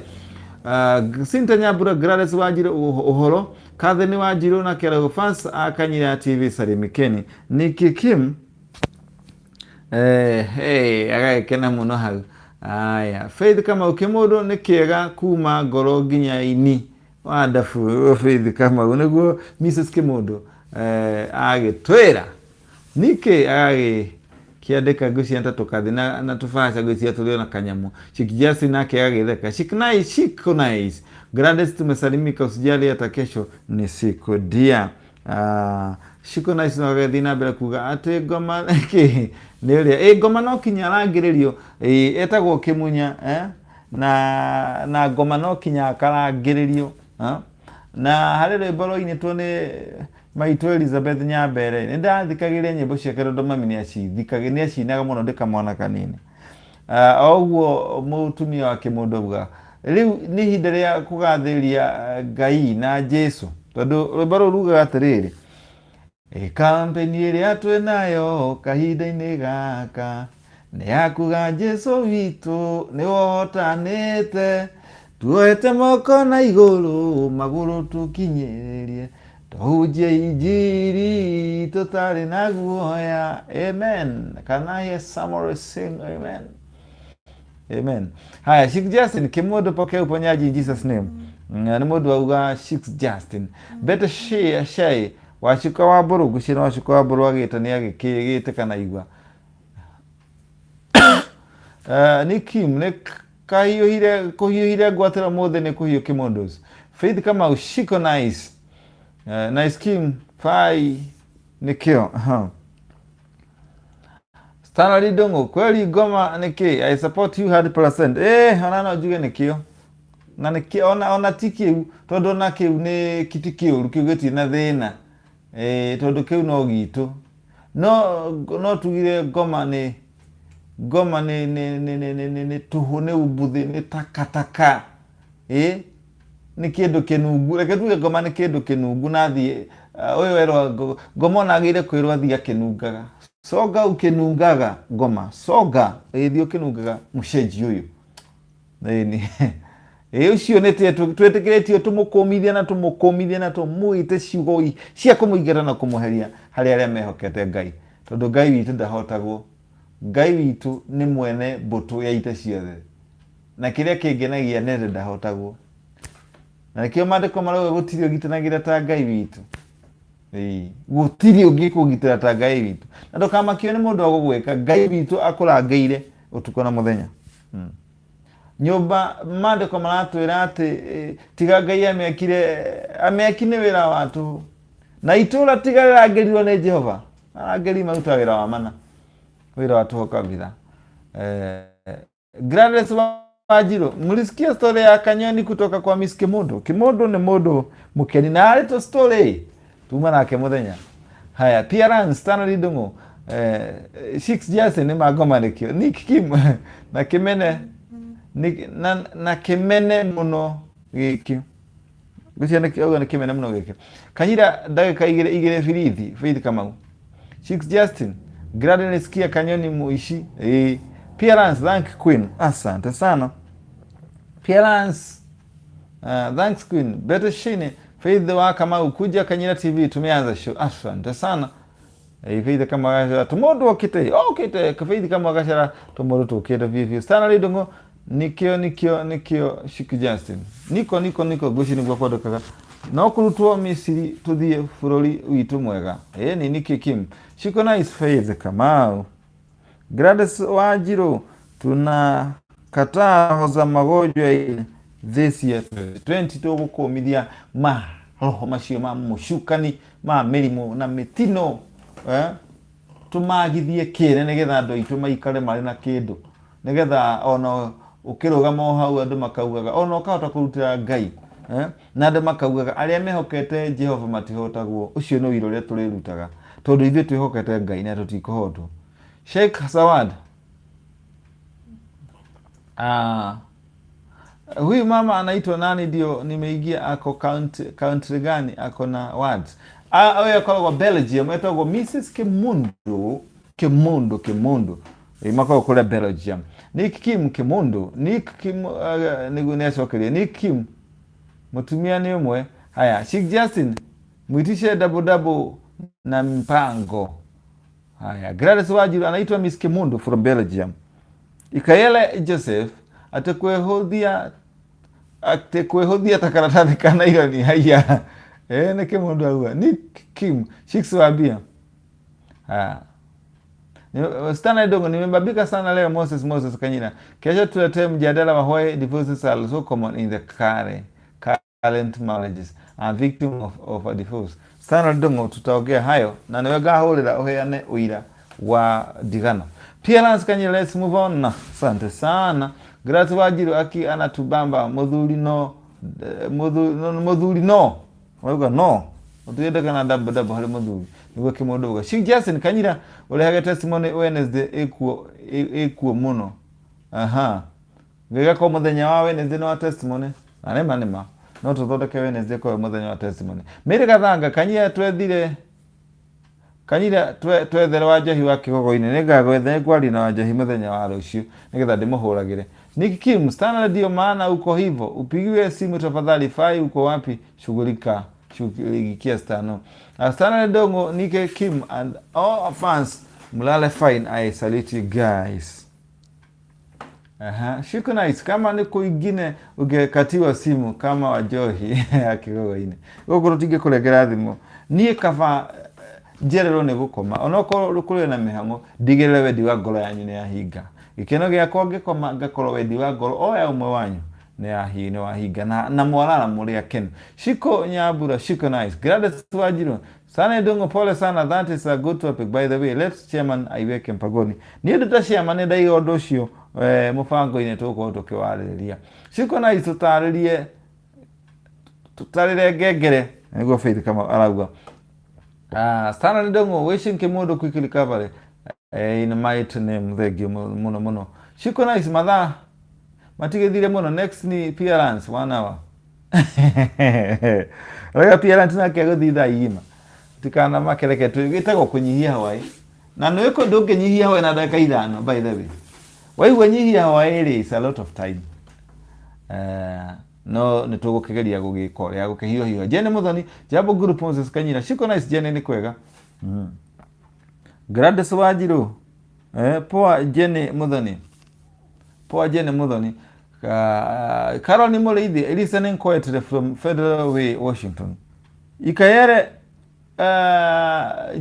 Sinta Nyabura Gladys Wajiro uhoro Katheni Wajiro na Kerago fans Kanyira TV salimikeni Niki Kim agakena muno hau. Aya Faith Kamau Kimundu ni kiega kuma ngoro nginya ini wonderful Faith Kamau niguo Mrs Kimundu agitwira niki kiandika gucia nta tukathi na tufasha gucia tulio na kanyamu shikijasi nake agitheka shiko nice Gladys tumesalimika usijali hata kesho ni siku dia shiko nice no gathina mbere kuga ati ngoma ki ni ngoma no kinya rangiririo etagwo kimunya na ngoma no kinya karangiririo na harä rwä mbo rwainätwo nä maitå Elizabeth Nyambere nä ndathikagä nyämbo ciake Rondo mami nä acinaga må no ndä kamwana kanini oguo må tumia wake må ndå auga rä u nä ihinda rä a kå gathä ria Ngai na Jesu tondå rwä mbo rå rugaga atä rä rä kampeni ä rä a twä nayo kahinda-inä gaka nä yakuga Jesu witå nä wohotanä te tuoete moko na igũrũ magũrũ tũkinyĩrĩrie tũhunjie injiri tũtarĩ na guoya amen. Can I hear somebody sing amen? Amen. Haya, Sheikh Justin kĩmũndũ pokea uponyaji in Jesus name. Nĩ mũndũ auga Sheikh Justin better share wacuka wa mbũrũ ngucina wacuka wa mbũrũ agĩte nĩ agĩkĩgĩte kana igua nĩ Kim nĩ kuhiuhire ngwatĩra mũthĩ nĩ kũhiũ kĩmũndũ Faith kama shiko nice nice Kim fai nikio Stanley Dongo kweli ngoma niki I support you 100% ona no njuge nikio na nikio ona tikiu tondu na kiu ni kitikio rukiugeti na thina tondu kiu no gitu no tugire ngoma ni tuhu ni ubuthi ni takataka ni kindu kinungu reke tuge ngoma ni kindu kinungu nathie uyu wero ngoma nagire kwirwa thia kinungaga soga ukinungaga ngoma soga thio kinungaga mucenji uyu ni ucio nete twetekeretio tumukumithia na tumuite ciugo cia kumuigera na kumuheria hari aria mehokete Ngai tondu Ngai witu ndahotagwo Ngai witu ni mwene mbutu ya ite ciothe na kiria kingenagia nende ndahotagwo na kio mandiko marauga gutirio gitanagira ta Ngai witu gutirio ngikugitira ta Ngai witu na ndukamakio ni mundu agugwika Ngai witu akurangeire utuko na muthenya nyumba mandiko maratwira ati tiga Ngai ameakine wira watu na itura tiga rangerirwo ni Jehova arangeri maruta wira wa mana wira watu hokavira Gladys Wajiro mlisikia story ya kanyoni kutoka kwa Miss Kimondo ni modo mukeni na alito story tuma nake muthenya haya pia ran Stanley Dongo Sheikh Justin ni magoma nikio Nick Kim na kimene na kimene muno giki guciana kioga na kimene muno giki kanyira ndagika igire firithi Faith Kamau Sheikh Justin Gladys nisikia kanyoni muishi Pierance, thank Queen. Asante sana. Pierance, thanks Queen. Better shine. Faith wa kama ukuja Kanyira TV tumeanza show. Asante sana. Faith kama wakashara tumodo wakite. Kite. Faith kama wakashara tumodo tukete vivyo. Sana lidongo. Nikio Sheikh Justin. Niko gushi ni kwa kaka. Na okurutuo Misiri tuthie furori witu mwega. Ni Niki Kim. Shiko nice Faith kama Gladys Wajiro tunakataa hoza magonjwa ile this year 20 gukumithia roho macio ma mushukani ma mirimo na mitino tumagithie kire nigetha andu aitu maikare mari na kindu nigetha ona ukirugama hau andu makaugaga ona ukahota kurutira Ngai na andu makaugaga aria mehokete Jehova matihotagwo ucio no wiro ria turirutaga tondu ithuĩ twihokete Ngai na tutikohotwo Sheikh Sawad huyu mama anaitwa nani ndio nimeingia ako country gani ako na words wewe kwa Belgium etagwo Mrs Kimundu imako kule Belgium Nick Kim Kimundu Nick Kim nigunesokeria Nick Kim mutumia ni umwe haya Sheikh Justin mwitishe double na mpango haya Gladys Wajiro anaitwa Miss Kimundu from Belgium Ikaele Joseph atakwehodhia takaratathi kana ironi. Haya ni Kimundu auga Nick Kim Sheikh Wabia Stana Dongo, nimebabika sana leo Moses Kanyira. Kesho tuletee mjadala wa why divorces are so common in the current marriages. A victim of a divorce. Stana Dongo tutaongea hayo na niwega holera uheane uira wa digano. Pia Lance Kanyira, let's move on. Asante sana. Grazie Wajiro aki anatubamba modhuri no. Wauga no. Utuyenda kana dabo hali modhuri. Niwe kimodoga. Shi Jason Kanyira ule haga testimony Wednesday ekuo muno. Aha. Gega ko muthenya wa Wednesday no testimony. Anema. No tuthodeke Wednesday ko muthenya wa testimony. Mere gathanga Kanyira twethere wa Njohi wa Kigogo-ini ningagwethe kwari na Njohi muthenya wa rucio nigetha ndimuhuragire. Niki Kim Stana ndio maana uko hivyo. Upigiwe simu tafadhali, fai uko wapi? Shughulikia Stano. Stana Dongo, Nike Kim and all fans mulale fine. I salute you guys. Nice. Kama niko ingine ugekatiwa simu kama wa Njohi Kigogo-ini. Gogo rutige kuregera thimu. Nie kava jerero ne gukoma. Onoko rukure na mihango digere wedi wa ngoro yanyu ne yahinga. Gikeno giakwa ngikoma ngakorwo wedi wa ngoro oya umwe wanyu ne wahinga na mwarara muri akenu. Shiko Nyabura, Shiko Nice. Gladys Wajiro. Sana Dongo, pole sana. That is a good topic by the way. Let's chairman aiweke mpagoni. Niye tutashia nenda iyo doshio mufango ine tuko tukiwariria. Shiko Nice tutarire gegere. Nego faith kama arauga. Sana Dongo, wishing Kemodo quick recovery. In mighty name, thank you muno. Shiko Nice madha matigethire muno. Next ni appearance 1 hour. Rega appearance na kego thitha ima. Tikana makereke tu gitego kunyihia Hawaii. Na nweko ndoke nyihia Hawaii na dakika 5 by the way. Wai nyihia Hawaii is a lot of time. No nitugukigeria gugikorea gukihio. Jene Muthoni, Jabo Group Moses Kanyira. Shiko Nice Jene ni kwega. Gladys Wajiro. Poa Jene Muthoni. Carol ni Mureithi listening quietly from Federal Way, Washington. Ikayere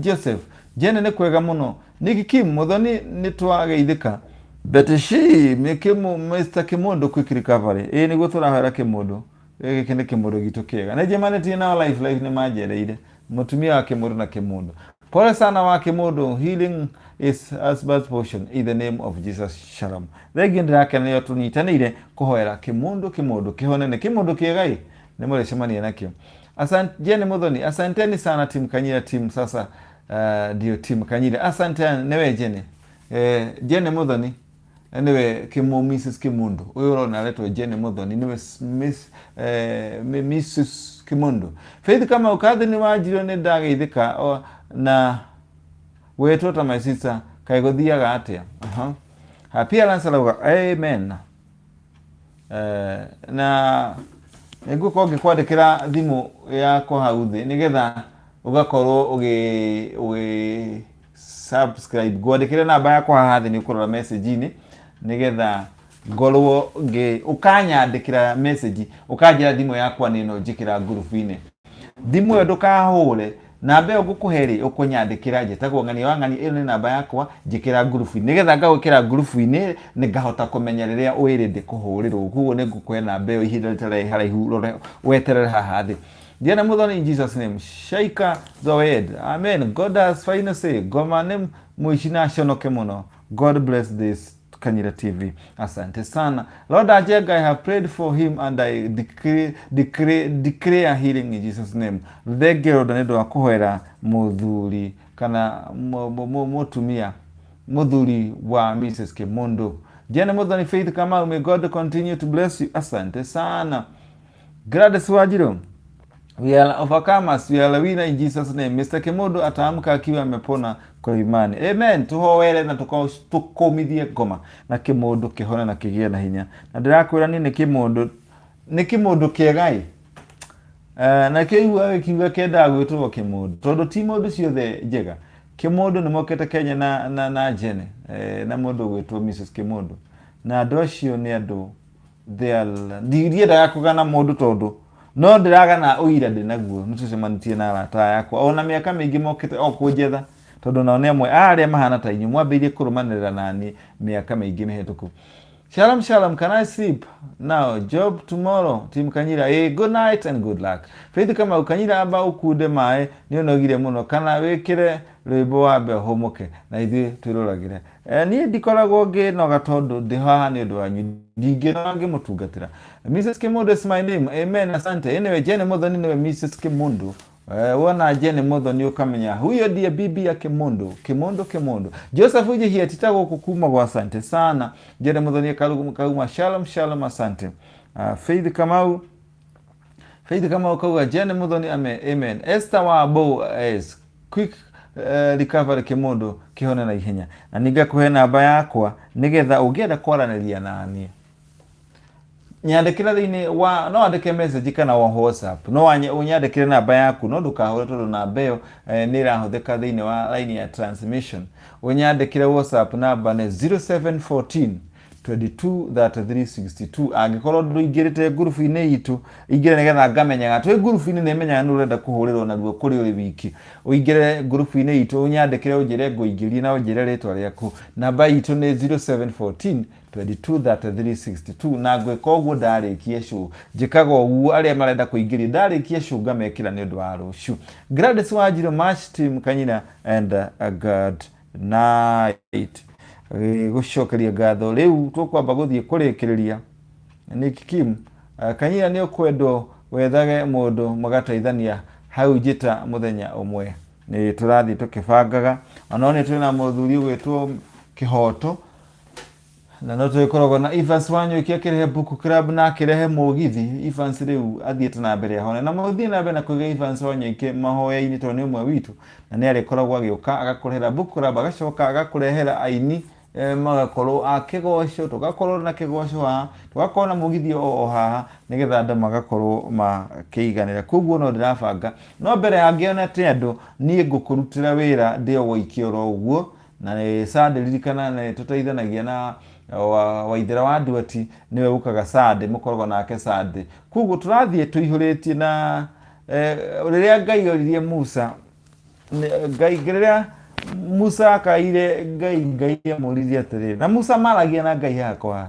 Joseph Jene ne kwega muno. Niki Kim Muthoni nitwageithika. But she mekemo Mr. Kimondo quick recovery. Ni gutura hara Kimondo. Kene Kimondo gitokega. Na jemane tina life ni majereire. Mutumia wa Kimondo na Kimondo. Pole sana wa Kimondo, healing is husband's portion in the name of Jesus. Shalom. Thegende yake nayo tunyitanire kuhoera Kimondo kihonene Kimondo kiegai nemore shemani nakio. Asante Jene Muthoni, asanteni sana team Kanyira team sasa ndio team Kanyira. Asante newe Jene. Jene Muthoni newe Mrs. Kimondo. Uyo naletwa Jene Muthoni newe Mrs. Kimondo. Faith kama ukadhi ni Wajiro ne ndageithika na wetota my sister kaigothiaga atia. Happy Lancelot, amen. Na nguko ngikwandikira thimu yakwa hau thi nigetha ugakorwo ugi subscribe gwandikira namba yakwa haha thi ni ukurora message ini nigetha ngorwo ukanyandikira message ukanjira thimu yakwa nino njikira group ini. Thimu yo ndukahure namba yo gukuheri ukunyandikira njitagwo ngani wangani ino ni namba yakwa njikira group ini nigetha ngagwikira group ini ngahota kumenya riria wirinde kuhurirwo kuo ni ngukwe namba yo ihinda ritare haraihu weterere haha thi. Jene Muthoni in Jesus name. Shaika Zoed. Amen. God has final say. Goma name muishina shonoke muno. God bless this Kanyira TV. Asante sana. Lord Ajega, I have prayed for him and I declare healing in Jesus name. Thegero danedo wakuhera muthuri kana mutumia muthuri wa Mrs. Kimondo. Jene Muthoni Faith Kamau, may God continue to bless you. Asante sana. Gladys Wajiro. We are overcomers, we are a winner in Jesus name. Mr. Kimondo ataamka akiwa amepona kwa imani. Amen. Tuhoere na tukomithie ngoma na Kimondo kihona na kigie na hinya. Na ndirakwira ni Kimondo kiegai. Na kiwa kiwa kenda gwitwo Kimondo. Tondu ti mundu ciothe njega. Kimondo ni mokete Kenya na Jene. Na mundu gwitwo Mrs. Kimondo. Na andu acio ni andu they are ndienda yakugana mundu tondu no ndiraga na uira ndinaguo nitucemanitie na arata yakwa ona miaka mingi mokite o kunjetha tondu nao ni amwe aria mahana ta inyu mwambirie kurumanirira nani miaka maingi mihituku. Shalom, can I sleep now? Job tomorrow. Team Kanyira, good night and good luck. Faith kama ukanyira aba ukude mae ni onogire muno kana wekire rwimbo wabe homoke na ithi twiroragire. Ni ndikoragwo nginoga tondu ndi haha ni undu wanyu ndinginoga ngimutungatira. Mrs. Kimundu is my name. Amen, asante. Anyway, Jene Muthoni niwe Mrs. Kimundu. Wona Jene Muthoni ukamenya huyo ndiye bibi ya Kimundu. Joseph uje hia titago kukuma kwa asante sana. Jene Muthoni kauma shalom asante. Faith Kamau kauga Jene Muthoni amen. Esther Wabo is quick recovery Kimundu kihone na ihenya. Na niga kuhe namba yakwa nigetha ugienda kwaraniria nani. Nyandikira thini wa no andike message kana wa WhatsApp no unyandikire namba yaku no ndukahore tondu namba iyo ni irahuthika thini wa line ya transmission. Unyandikire WhatsApp namba ni 0714 223362 angikorwo nduingirite group-ini itu ingire nigetha ngamenyaga twi group-ini ni menyaga ni urenda kuhurirwo naruo kuri uri wiki uingire group-ini itu unyandikire unjire nguingirie na unjire ritwa riaku namba itu ni 0714 223362 na gwika uguo ndarikie show njikaga uguo aria marenda kuingiria ndarikie show ngamekira ni undu wa ruciu. Gladys Wanjiru match team Kanyina and a good night. Gucokeria ngatho riu tukwamba guthie kurikiriria ni Kim Kanyina ni ukwendo wethage mundu magataithania hau njita muthenya umwe ni turathi tukibangaga ona ni twina muthuri gwitwo Kihoto na no tukoragwo na Evans Wanyu ikirehe book club na kirehe mugithi Evans riu athiete na mbere hone na muthii na mbere na kuiga Evans Wanyu iki mahoya-ini to ni umwe witu na ni arikoragwo agiuka agakurehera book club agacoka agakurehera aini magakorwo akigoco tugakorwo na kigoco ha tugakorwo na mugithi o haha nigetha andu magakorwo makiiganira koguo no ndirabanga no mbere angiona ti andu nie ngukurutira wira ndio woikio ro uguo na sande ririkana na tutaithanagia na Waithira wa Nduati niwe ukaga sande mukoragwo nake sande koguo turathie tuihuritie na riria Ngai oririe Musa riria Musa akaire Ngai amuririe atiri na Musa maragia na Ngai yakwa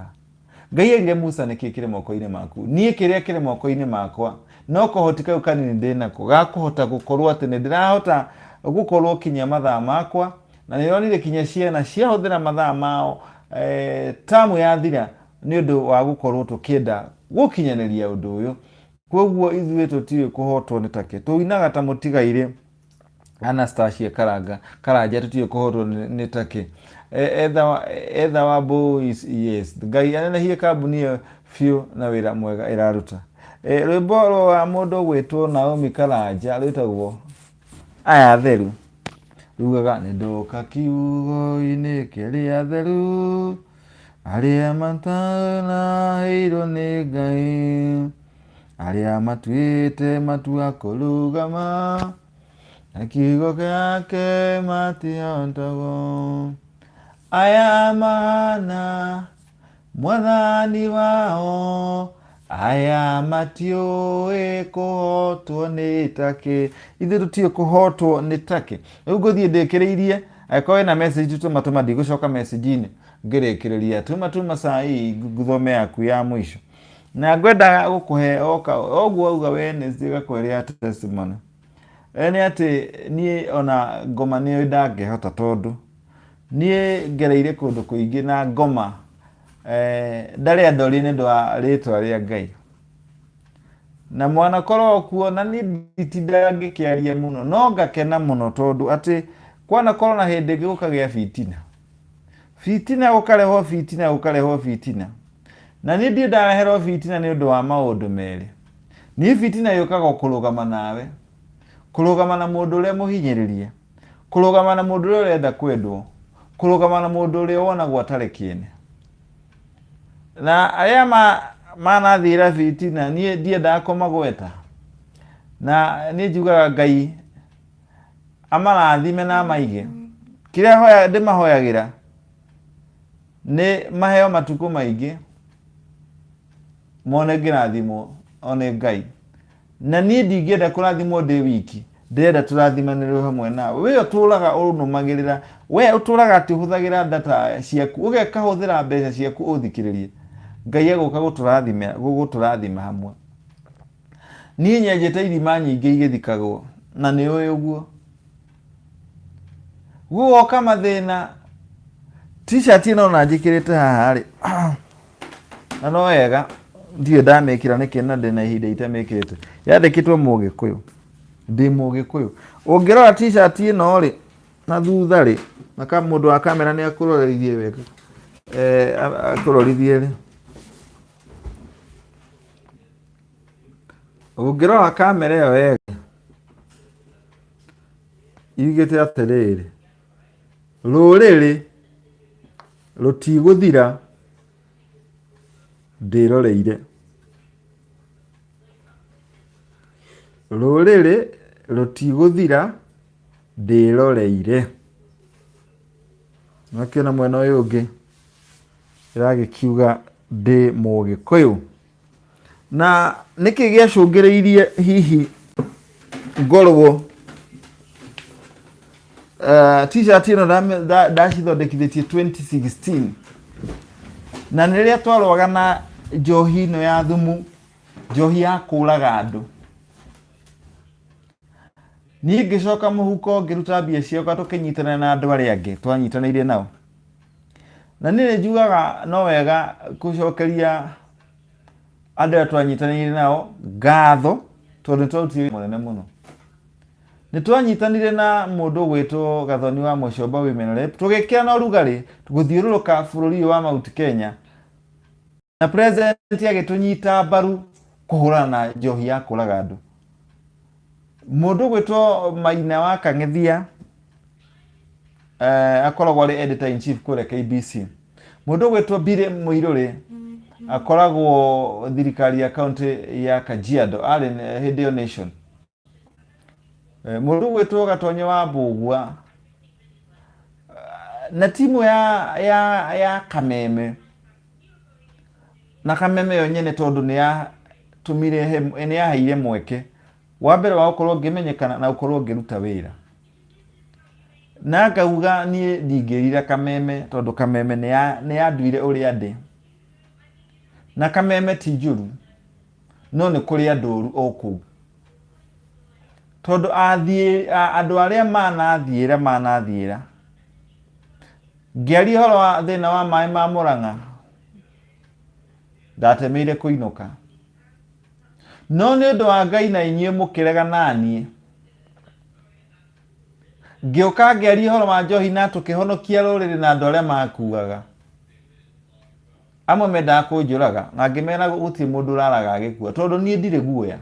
Ngai erire Musa niki kire moko-ini maku nie kiria kire moko-ini makwa no kuhotika ukanini ndinako gakuhota gukorwo ati ni ndirahota gukorwo kinya mathaa makwa na nironire kinya ciana ciahuthira mathaa mao tamu yathira ni undu wa gukorwo tukienda gukinyaniria undu uyu koguo ithuĩ tũtiũĩ kũhotwo nĩ take tũinaga ta mũtigaire Anastasia Karanja tũtiũĩ kũhotwo nĩ take etha wa boys yes Ngai anenehie kambuni ĩyo biũ na wĩra mwega ĩraruta rwĩmbo rwa mũndũ gwĩtwo Naomi Karanja rwĩtagwo aya theru rugaga nĩ ndoka kiugo-inĩ kĩrĩa theru arĩa matanaheirwo nĩ Ngai arĩa matuĩte matua kũrũgama na kiugo gĩake matihotagwo aya mahana mwathani wao aya matiũĩ kũhotwo nĩ take ithuĩ tũtiũĩ kũhotwo nĩ take rĩu ngũthiĩ ndĩkĩrĩirie angĩkorwo na message tũmatũma ndigũcoka message-inĩ ngĩrĩkĩrĩria tũmatũma saa hii ngũthome yaku ya mũico na ngwendaga gũkũhe oguo auga Wednesday gakwerea testimony nĩ atĩ niĩ ona ngoma nĩ ndangĩhota tondũ niĩ ngereire kũndũ kũingĩ na ngoma ndarĩ andori nĩ ũndũ wa rĩtwa rĩa Ngai na mwana korwo kuo na niĩ nditindaga ngĩkĩaria mũno no ngakena mũno tondũ atĩ kwana korwo na hĩndĩ ĩngĩ gũkagĩa gũkarehwo fitina na niĩ ndiĩ ndareherwo fitina nĩ ũndũ wa maũndũ merĩ niĩ fitina yũkaga kũrũgama nawe kũrũgama na mũndũ ũrĩa mũhinyĩrĩrie kũrũgama na mũndũ ũrĩa ũrenda kwendwo kũrũgama na mũndũ ũrĩa wonagwo atarĩ kĩene na arĩa manathira fitina niĩ ndiendaga kũmagweta na niĩ njugaga Ngai amarathime na maige kĩrĩa ndĩmahoyagĩra nĩ maheo matukũ maingĩ mone ngĩrathimwo one Ngai na niĩ ndingĩenda kũrathimwo ndĩ wiki ndenda turathimanĩrwo hamwe nawe we ũtũraga ũnũmagĩrĩra we ũtũraga atĩ ũhũthagĩra data ciaku ũgekahũthĩra mbeca ciaku ũthikĩrĩrie Ngai egũka gũtũrathima hamwe niĩ nyenjete irima nyingĩ igĩthikagwo na nĩ ũĩ ũguo guoka mathĩna t-shirt ĩno na njĩkĩrĩte haha rĩ na no wega ndiĩ ndamĩkĩra nĩkĩ na ndĩna ihinda itamĩkĩrĩte yandĩkĩtwo Mũgĩkũyũ ndĩ Mũgĩkũyũ ũngĩrora t-shirt ĩno rĩ na thutha rĩ na kama mũndũ wa kamera nĩ akũrorithie wega akũrorithie rĩ ũngĩrora kamera ĩyo wega igĩte atĩrĩrĩ rũrĩrĩ rũtigũthira ndĩroreire rũrĩrĩ rũtigũthira ndĩroreire nakĩona mwena ũyũ ũngĩ ĩragĩkiuga ndĩ Mũgĩkũyũ na nĩkĩ gĩacũngĩrĩirie hihi ngorwo t-shirt ĩno ndacithondekithĩtie 2016 na nĩrĩa twarwaga na njohi ĩno ya thumu njohi ya kũraga andũ niĩ ngĩcoka mũhuko ngĩruta mbia ciakwa tũkĩnyitanĩra na andũ arĩa angĩ twanyitanĩire nao na niĩ njugaga no wega gũcokeria andũ arĩa twanyitanĩire nao ngatho tondũ nĩtwarutire mũnene mũno nĩtwanyitanire na mũndũ gwĩtwo Gathoni wa Mũcomba Women Rep tũgĩkĩra na ũrugarĩ gũthiũrũrũka bũrũri wa Mount Kenya na president agĩtũnyita mbaru kũhũrana na njohi ya kũraga andũ mũndũ gwĩtwo Maina wa Kang'ethia akoragwo arĩ editor in chief kũrĩa KBC mũndũ gwĩtwo Bire Mũirũrĩ akoragwo thirikari ya county ya Kajiado arĩ hĩndĩ ĩyo Nation mũndũ gwĩtwo Gatonye wa Mbũgua na timu ya Kameme na Kameme yo nyene tondũ nĩ yaheire mweke wa mbere wa gũkorwo ngĩmenyekana na gũkorwo ngĩruta wĩra na ngauga niĩ ndingĩrira Kameme tondũ Kameme nĩ yanduire ũrĩa ndĩ na Kameme ti njũru no nĩ kũrĩ andũ o kũu tondũ andũ arĩa manathiĩra ngĩaria ũhoro wa thĩna wa maĩ ma Mũrang'a ndatemeire kũinũka no nĩ ũndũ wa Ngai na inyuĩ mũkĩrega naniĩ ngĩũka ngĩaria ũhoro wa njohi na tũkĩhonokia rũrĩrĩ na andũ arĩa makuaga amwe mendaga kũnjũraga na ngĩmera gũtirĩ mũndũ ũraraga agĩkua tondũ niĩ ndirĩ guoya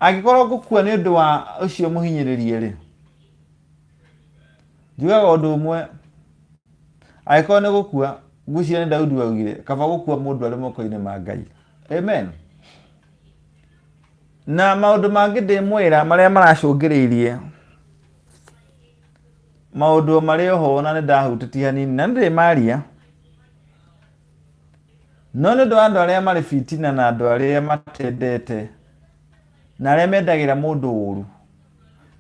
angĩkorwo ngũkua nĩ ũndũ wa ũcio mũhinyĩrĩrie rĩ njugaga ũndũ ũmwe angĩkorwo nĩ gũkua ngwĩciria nĩ Daudi waugire kaba gũkua mũndũ arĩ moko-inĩ ma Ngai amen na maũndũ mangĩ ndĩmwĩra marĩa maracũngĩrĩirie maũndũ marĩ oho na nĩ ndahutĩtie hanini na nĩndĩ maria no nĩ ũndũ wa andũ arĩa marĩ fitina na andũ arĩa matendete na arĩa mendagĩra mũndũ ũru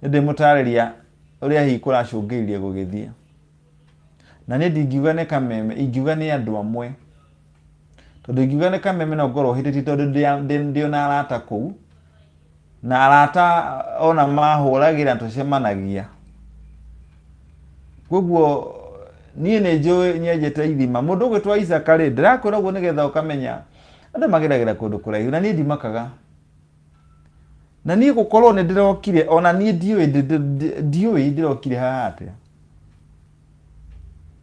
nĩndĩmũtarĩria ũrĩa hihi kũracũngĩrĩirie gũgĩthiĩ na niĩ ndingiuga nĩ Kameme ingiuga nĩ andũ amwe tondũ ingiuga nĩ Kameme no ngorwo hĩtĩtie tondũ ndĩ na arata kũu na arata ona mahũragĩra tũcemanagia koguo niĩ nĩ njũĩ nyenjete ithima mũndũ gwĩtwa Isaka rĩ ndĩrakwĩra ũguo nĩgetha ũkamenya andũ mageragĩra kũndũ kũraihu na niĩ ndimakaga na niĩ gũkorwo nĩ ndĩrokire ona niĩ ndiũĩ ndĩrokire haha atĩa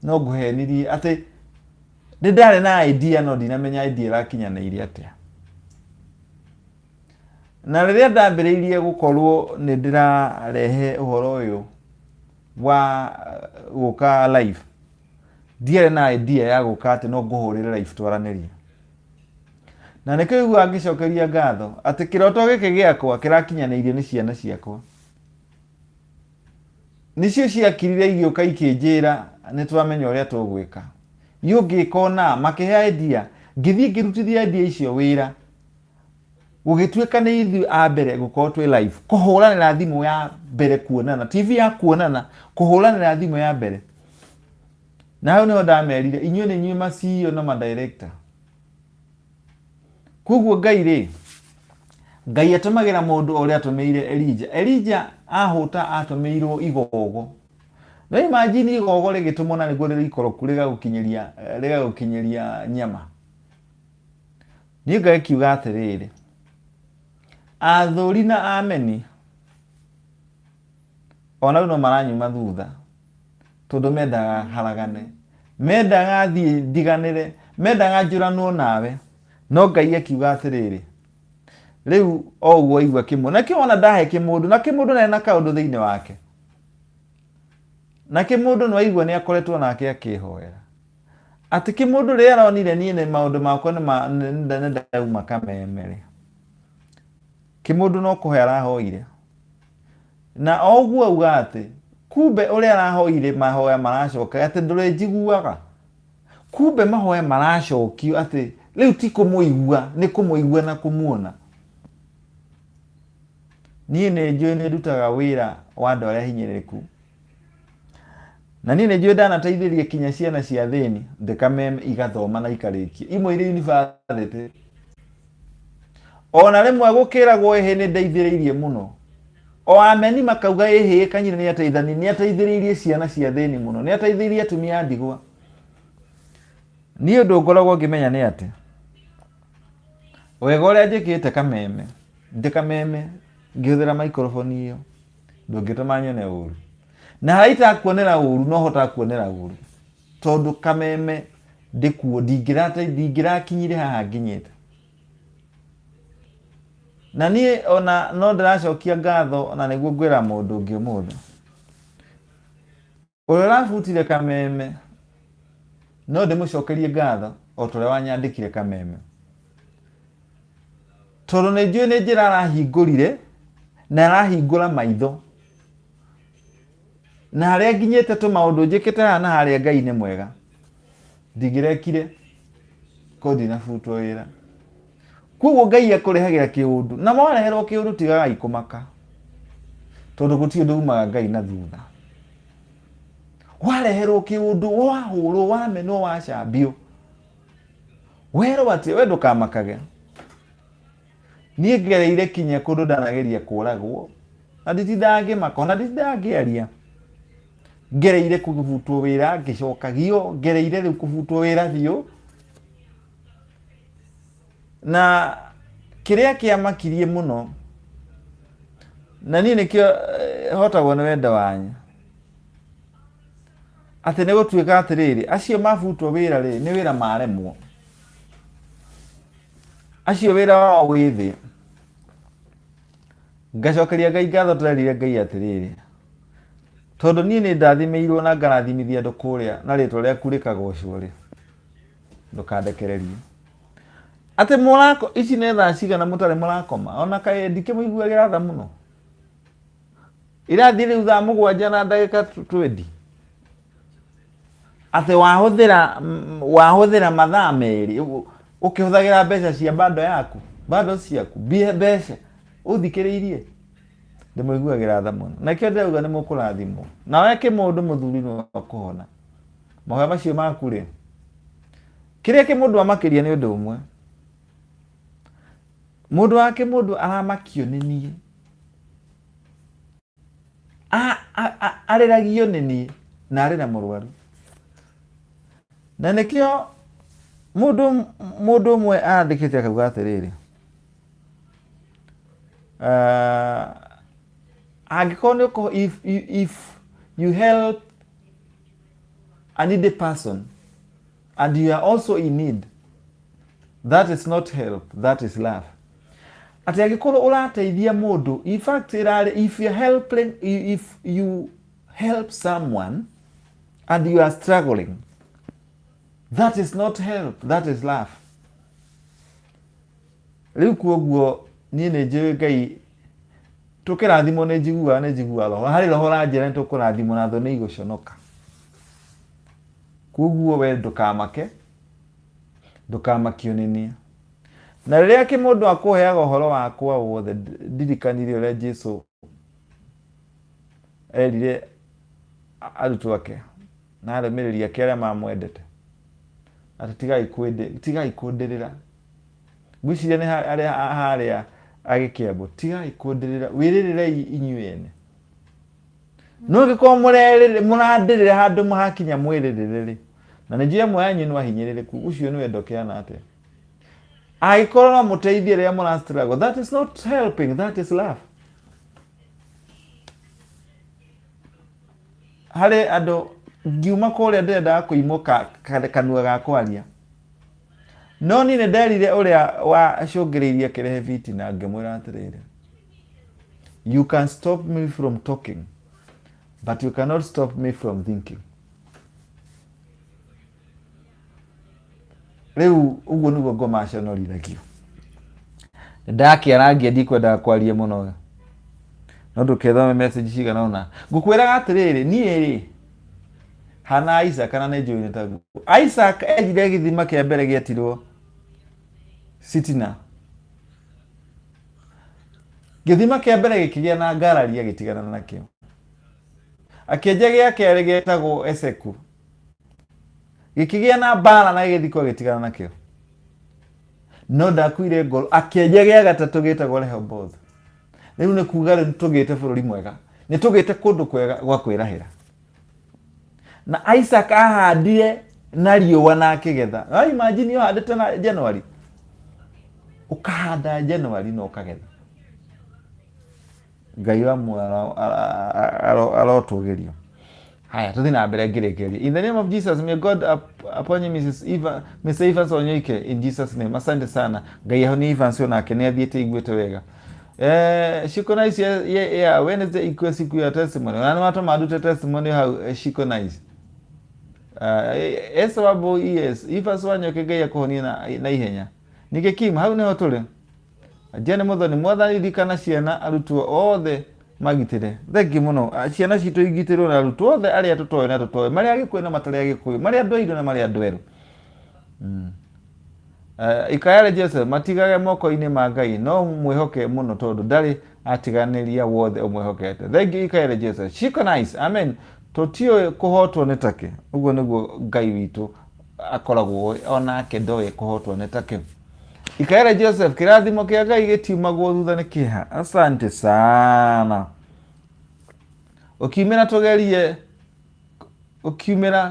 no ngũhenirie atĩ nĩ ndarĩ na idea no ndinamenya idea ĩrakinyanĩire atĩa na rĩrĩa ndambĩrĩirie gũkorwo nĩ ndĩrarehe ũhoro ũyũ wa gũka live ndiarĩ na idea ya gũka atĩ no ngũhũrĩre live twaranĩrie na nĩ kĩigua ngĩcokeria ngatho atĩ kĩroto gĩkĩ gĩakwa kĩrakinyanĩirie nĩ ciana ciakwa nĩcio ciakirire igĩũka ikĩnjĩra nĩ twamenya ũrĩa tũgwĩka yũngĩka ona makĩhe idea ngĩthiĩ ngĩrutithia idea icio wĩra gugituika ni ithu a mbere gukorwo twi live kuhuranira thimu ya mbere kuonana TV ya kuonana kuhuranira thimu ya mbere na hau niho ndamerire inyuĩ nĩ inyuĩ ma-CEO na ma-director koguo Ngai atũmagĩra mũndũ ũrĩa atũmĩire Elijah ahuta atũmĩirwo igogo na imagine igogo rĩgĩtũmwo na nĩguo rĩikoroku rĩgagũkinyĩria nyama niĩ ngakiuga atĩrĩrĩ athũri na ameni ona no maranyuma thutha tondũ mendaga haragane mendaga thiĩ ndiganĩre mendaga njũranwo nawe no Ngai akiuga atĩrĩrĩ rĩu o ũguo igua kĩmwe na kĩona ndahe kĩmũndũ na kĩmũndũ na ena kaũndũ thĩinĩ wake na kĩmũndũ no aigua nĩ akoretwo nake akĩhoera atĩ kĩmũndũ rĩrĩa aronire niĩ nĩ maũndũ makwa nĩ ndauma kamemere kĩmũndũ no kũhe arahoire na oguo auga atĩ kumbe ũrĩa arahoire mahoya maracoka atĩ ndũrĩ njiguaga kumbe mahoya maracokio atĩ rĩu ti kũmũigua nĩ kũmũigua na kũmuona niĩ nĩ njũĩ nĩ ndutaga wĩra wa andũ arĩa hinyĩrĩrĩku na niĩ nĩ njũĩ ndanateithĩrie kinya ciana cia thĩni ndikameme igathoma na ikarĩkia imwe irĩ university ona rĩmwe gũkĩragwo ĩhĩ nĩ ndeithĩrĩirie mũno o ameni makauga ĩhĩ kanyina nĩ ateithani nĩ ateithĩrĩirie ciana cia thĩni mũno nĩ ateithĩrĩirie atumia a ndigwa niĩ ũndũ ngoragwo ngĩmenya nĩ atĩ wega ũrĩa njĩkĩte kameme ndikameme ngĩhũthĩra microphone ĩyo ndũngĩtũma nyone ũru na haitakuonera ũru no hota kuonera ũru tondũ kameme ndĩkuo ndingĩrakinyire haha nginyĩte na niĩ ona no ndĩracokia ngatho na nĩguo ngwĩra mũndũ ũngĩ ũmũthĩ ũrĩa ũrabutire kameme no ndĩmũcokerie ngatho o tũrĩa wanyandĩkire kameme tondũ nĩ njũĩ nĩ njĩra arahingũrire na arahingũra maitho na harĩa nginyĩte tũmaũndũ njĩkĩte haha na harĩa Ngai nĩ mwega ndingĩrekire kodi na butwo wĩra koguo Ngai akũrehagĩra kĩũndũ na mwareherwo kĩũndũ tigagai kũmaka tondũ gũtirĩ ũndũ umaga Ngai na thutha wareherwo kĩũndũ wahũrwo wamenwo wacambio werwo atĩ we ndũkamakage niĩ ngereire kinya kũndũ ndanageria kũragwo na nditindaga ngĩmaka ona nditindaga ngĩaria ngereire kũbutwo wĩra ngĩcokagio ngereire rĩu kũbutwo wĩra biũ na kĩrĩa kĩamakirie mũno na niĩ nĩkĩo hotagwo nĩ wendo wanyu atĩ nĩ gũtuĩka atĩrĩrĩ acio mabutwo wĩra rĩ nĩ wĩra maremwo acio wĩra wao wĩ thĩ ngacokeria Ngai ngatho tũrerire Ngai atĩrĩrĩ tondũ niĩ nĩ ndathimĩirwo na ngarathimithia andũ kũrĩa na rĩtwa rĩaku rĩkagocwo rĩ ndũkandekererie atĩ mũrako ici nĩ thaa cigana mũtarĩ mũrakoma ona kaĩ ndikĩmũiguagĩra tha mũno irathiĩ rĩu thaa 7 na ndagĩka 20 atĩ wahũthĩra mathaa merĩ ũkĩhũthagĩra mbeca cia bando ciaku mbeca ũthikĩrĩirie ndĩmũiguagĩra tha mũno na kĩo ndĩrauga nĩ mũkũrathimwo na weke mũndũ mũthuri no kũhona mahoya macio maku rĩ kĩrĩa kĩmũndũ amakĩria nĩ ũndũ ũmwe mũndũ wake mũndũ aramakio nĩ niĩ arĩragio nĩ niĩ na arĩ na mũrwaru na nĩkĩo mũndũ ũmwe andĩkĩte akauga atĩrĩrĩ angĩkorwo if you help a needy person and you are also in need, that is not help, that is love. Atĩ angĩkorwo ũrateithia mũndũ, in fact if you help someone and you are struggling, that is not help, that is love. Rĩu kuoguo niĩ nĩ njũĩ Ngai tũkĩrathimwo nĩ njiguaga roho harĩ roho ranjĩra nĩ tũkũrathimwo na thũ nĩ igũconoka. Kuoguo we ndũkamakio nĩ niĩ na riria ki mundu akuheaga uhoro wakwa wothe ndirikanire uria Jesu erire arutwo ake na arũmĩrĩri ake arĩa mamwendete ati tigai kundirira gwiciria ni harĩa agĩkĩambo tigai kundirira wĩrĩrĩrei inyuĩ ene no gĩkorwo mũrandirĩra handũ mũhakinya mwĩrĩrĩrĩ na nĩ njĩra mwe yanyu nĩ wahinyĩrĩrĩku ũcio nĩ wendo kĩana atĩa agĩkorwo no mũteithie rĩrĩa mũrastruggle that is not helping, that is love. Harĩ andũ ngiuma kũrĩa ndĩrendaga kũimũka kanua ga kwaria no niĩ nĩ nderire ũrĩa wacũngĩrĩirie kĩrehe fitina ngĩmwĩra atĩrĩrĩ, you can stop me from talking but you cannot stop me from thinking. Rĩu ũguo nĩguo ngoma conorithagio. Ndakĩarangia ndikwendaga kwaria mũno no ndũkethome message cigana ũna ngũkwĩraga atĩrĩrĩ niĩ rĩ hana Isaac kana nĩ njũĩ nĩtaguo. Isaac enjire gĩthima kĩa mbere gĩetirwo Sitina. Gĩthima kĩa mbere gĩkĩgĩa na ngarari agĩtigana nakĩo. Akĩenja gĩa kerĩ gĩetagwo Eseku. Gĩkĩgĩa na mbara na gĩgĩthikwo agĩtigana nakĩo. No ndakuire ngoro akĩenja gĩa gatatũ gĩetagwo Rehoboth. Rĩu nĩ kuuga rĩu tũgĩte bũrũri mwega. Nĩ tũgĩte kũndũ kwega gwa kwĩrahĩra. Na Isaac ahandire na riũa na akĩgetha. Ai imagine ũhandĩte na January. Ukahanda January na ũkagetha. Ngai wa muoyo arotũgĩrio. Haya tũthiĩ na mbere ngĩrĩkĩria. In the name of Jesus, may God upon you Miss Evans Onyoike in Jesus name. Asante sana. Ngai ahonie Evans onake nĩ athiĩte iguĩte wega. Shiko nice yeah Wednesday ikuwe siku ya testimony. Na watu madute testimony how shiko nice. Sababu yes Evans Onyoike Ngai akuhonie na ihenya. Nigĩkimu hau nĩho tũrĩ. Jene Muthoni mwathani ririkana ciana arutwo othe magitĩre. Thengi mũno ciana citũ igitĩrwo na arutwo othe arĩa tũtoĩ na tũtoĩ marĩa Gĩkũyũ na matarĩ Gĩkũyũ marĩa andũ airũ na marĩa andũ erũ. Ikayare Joseph matigage moko-inĩ ma Ngai no mwĩhoke mũno tondũ ndarĩ atiganĩria wothe ũmwĩhokete. Thengi Ikayare Joseph shiko nice amen. Tũtiũĩ kũhotwo nĩ take ũguo nĩguo Ngai witũ akoragwo onake ndoĩ kũhotwo nĩ take. Ikayare Joseph kĩrathimo kĩa Ngai gĩtiumagwo thutha nĩ kĩeha. Asante sana. Ukiumĩra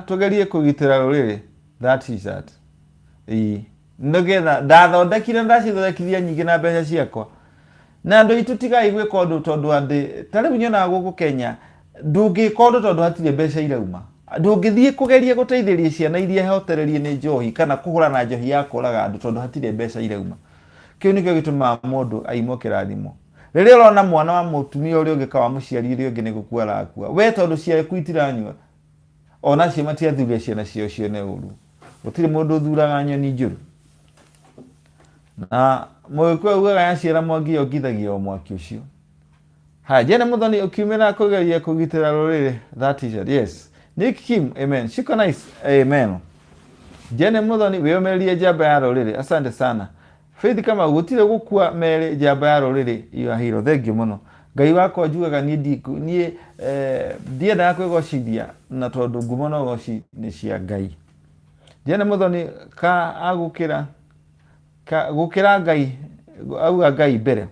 tũgerie kũgitĩra rũrĩrĩ. That is that. Nĩgetha ndathondekire ndacithondekithia nyingĩ na mbeca ciakwa. Na andũ itũ tigai gwĩka ũndũ tondũ andĩ ta rĩu nyonaga gũkũ Kenya ndũngĩka ũndũ tondũ hatirĩ mbeca irauma. Ndũngĩthiĩ kũgeria gũteithĩrĩria ciana iria hehotererie nĩ njohi kana kũhũrana njohi ya kũraga andũ tondũ hatirĩ mbeca irauma. Kĩu nĩkĩo gĩtũmaga mũndũ aimwo kĩrathimo. Rĩrĩa ũrona mwana wa mũtumia ũrĩa ũngĩ kawa mũciari ũrĩa ũngĩ nĩ gũkua arakua. We tondũ ciaku itiranyua. Ona cio matiathuria ciana cio cione ũru. Gũtirĩ mũndũ ũthuraga nyoni njũru. Na Mũgĩkũyũ ugaga yaciara mwangi ongithagia o mwaki ũcio. Ha Jene Muthoni ukiumĩra kũgeria kũgitĩra rũrĩrĩ. That is it. Yes. Nick Kim, amen. Shiko nice, amen. Jene Muthoni wĩyũmĩrĩrie njamba ya rũrĩrĩ. Asante sana. Faith kama gũtirĩ gũkua mere njamba ya rũrĩrĩ iyo hero. Thengiũ mũno. Ngai wakwa njugaga niĩ ndiendaga kwĩgocithia na tondũ ngumo no goci nĩ cia Ngai. Jene Muthoni ka agũkĩra Ngai auga Ngai mbere.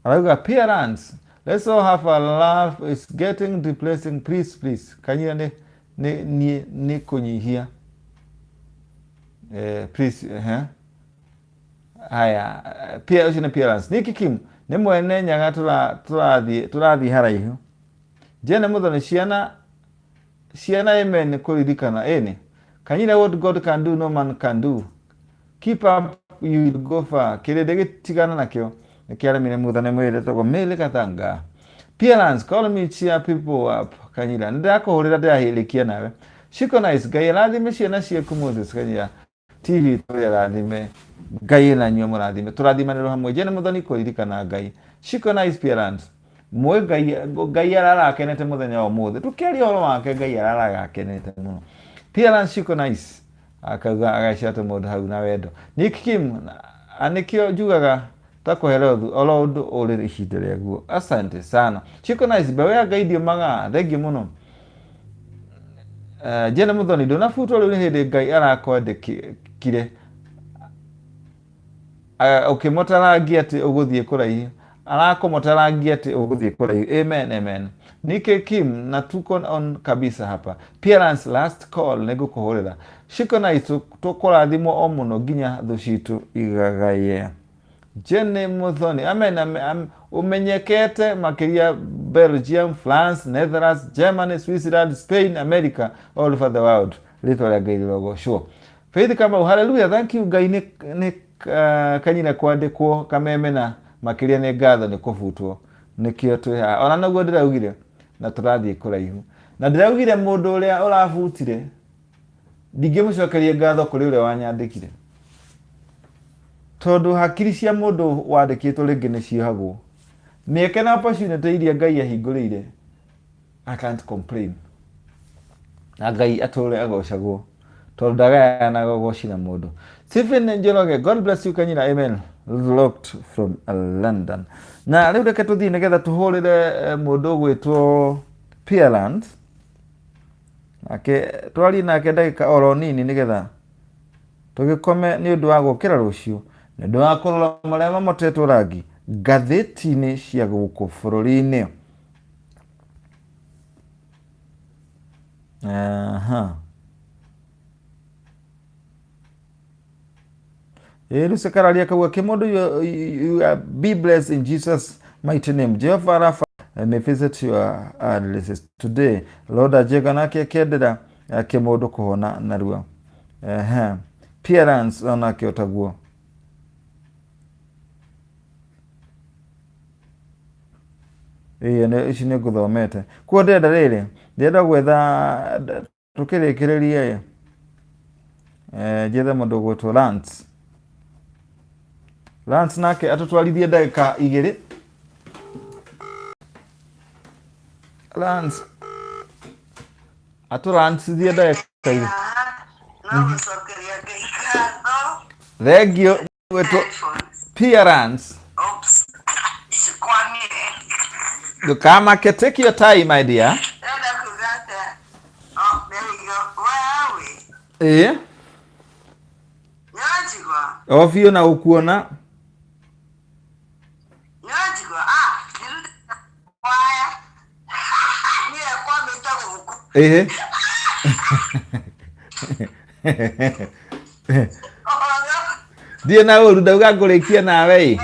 Arauga parents, let's all have a laugh. It's getting depressing. Please. Kanyira ni kunyihia. Please, haya. Pia ucine parents. Niki Kim, ni mwene nyaga tũrathi haraihu. Jene Muthoni ciana amen kũririkana ene. Kanyira what God can do no man can do. Keep up, you will go far. Kĩrĩndĩ gĩtigana nakĩo. Nĩkĩaremire Muthoni mwĩre togwo mele katanga. Parents, call me cheer people up. Kanyira ndakũhũrĩra ndĩrahĩrĩkia nawe. Shiko nice. Ngai arathime ciana ciaku mũthĩ Kanyira. TV tũrĩa arathime. Ngai na nyuo mũrathime. Tũrathimanĩrwo hamwe. Jene Muthoni kũririkana Ngai. Shiko nice parents. Mwe Ngai ararakenete mũthenya wa ũmũthĩ. Tũkĩaria ũhoro wake Ngai ararakenete mũno. Parents shiko nice. Akauga agacata mũndũ hau na wendo. Nick Kim anikio njugaga takuhera oro undu uri ihinda riaguo. Asante sana chiko nice bewe gaidio maga thengi muno. Jena muthoni ndunafutwo riu ni hindi Ngai arakwandikire ukimotarangia ati uguthie kuraihu arakomotarangia ati uguthie kuraihu. Amen, amen. Nike Kim na tuko on kabisa hapa. Parents last call nigukuhurira shiko na itu tukurathimo o muno nginya thu citu igagaye. Jene muthoni amen, umenyekete makiria Belgium, France, Netherlands, Germany, Switzerland, Spain, America, all over the world. Little ya Ngai logo sure. Faith kama hallelujah, thank you Ngai ni kanyina kwandikwo kameme na makiria ni ngatho ni kuvutwo nikio twi ha ona naguo ndiraugire na turathie kuraihu na ndiraugire mundu uria uravutire ndingimucokeria ngatho kuri uria wanyandikire tondu hakiri cia mundu wandikitwo ringi ni ciohagwo mieke na opportunity iria Ngai ahingurire. I can't complain na Ngai ature agocagwo tondu ndagayana gogocina mundu. Stephen Njoroge, God bless you kanyina, amen. Locked from London. Na riu reke tuthii nigetha tuhurire mundu gwitwo Pierland ake twari nake ndagika oro nini nigetha tugikome ni undu wa gukira rucio ni undu wa kurora maria mamotetwo rangi ngatheti-ini cia guku bururi-ini. Lusekaralia kawa kimodo you be blessed in Jesus mighty name. Jehovah Rapha may visit your analysis today. Lord ajega nake kedera kimodo kuhona narua. Parents onake otaguo. Ne ici nĩ ngũthomete kuo ndenda rĩrĩ ndenda gwetha tũkĩrĩkĩrĩria njethe mũndũ gwĩtwo Lance nake atũtwarithie ndagĩka 2. Lance atũrancithie ndagĩka 2. Thengio gwĩtwo Parents. Come, take your time, my dear. Oh, there we go. Where are we? Eh? Ovyo na ukuona. Eh. Dia na uru dauga kurekia nawe.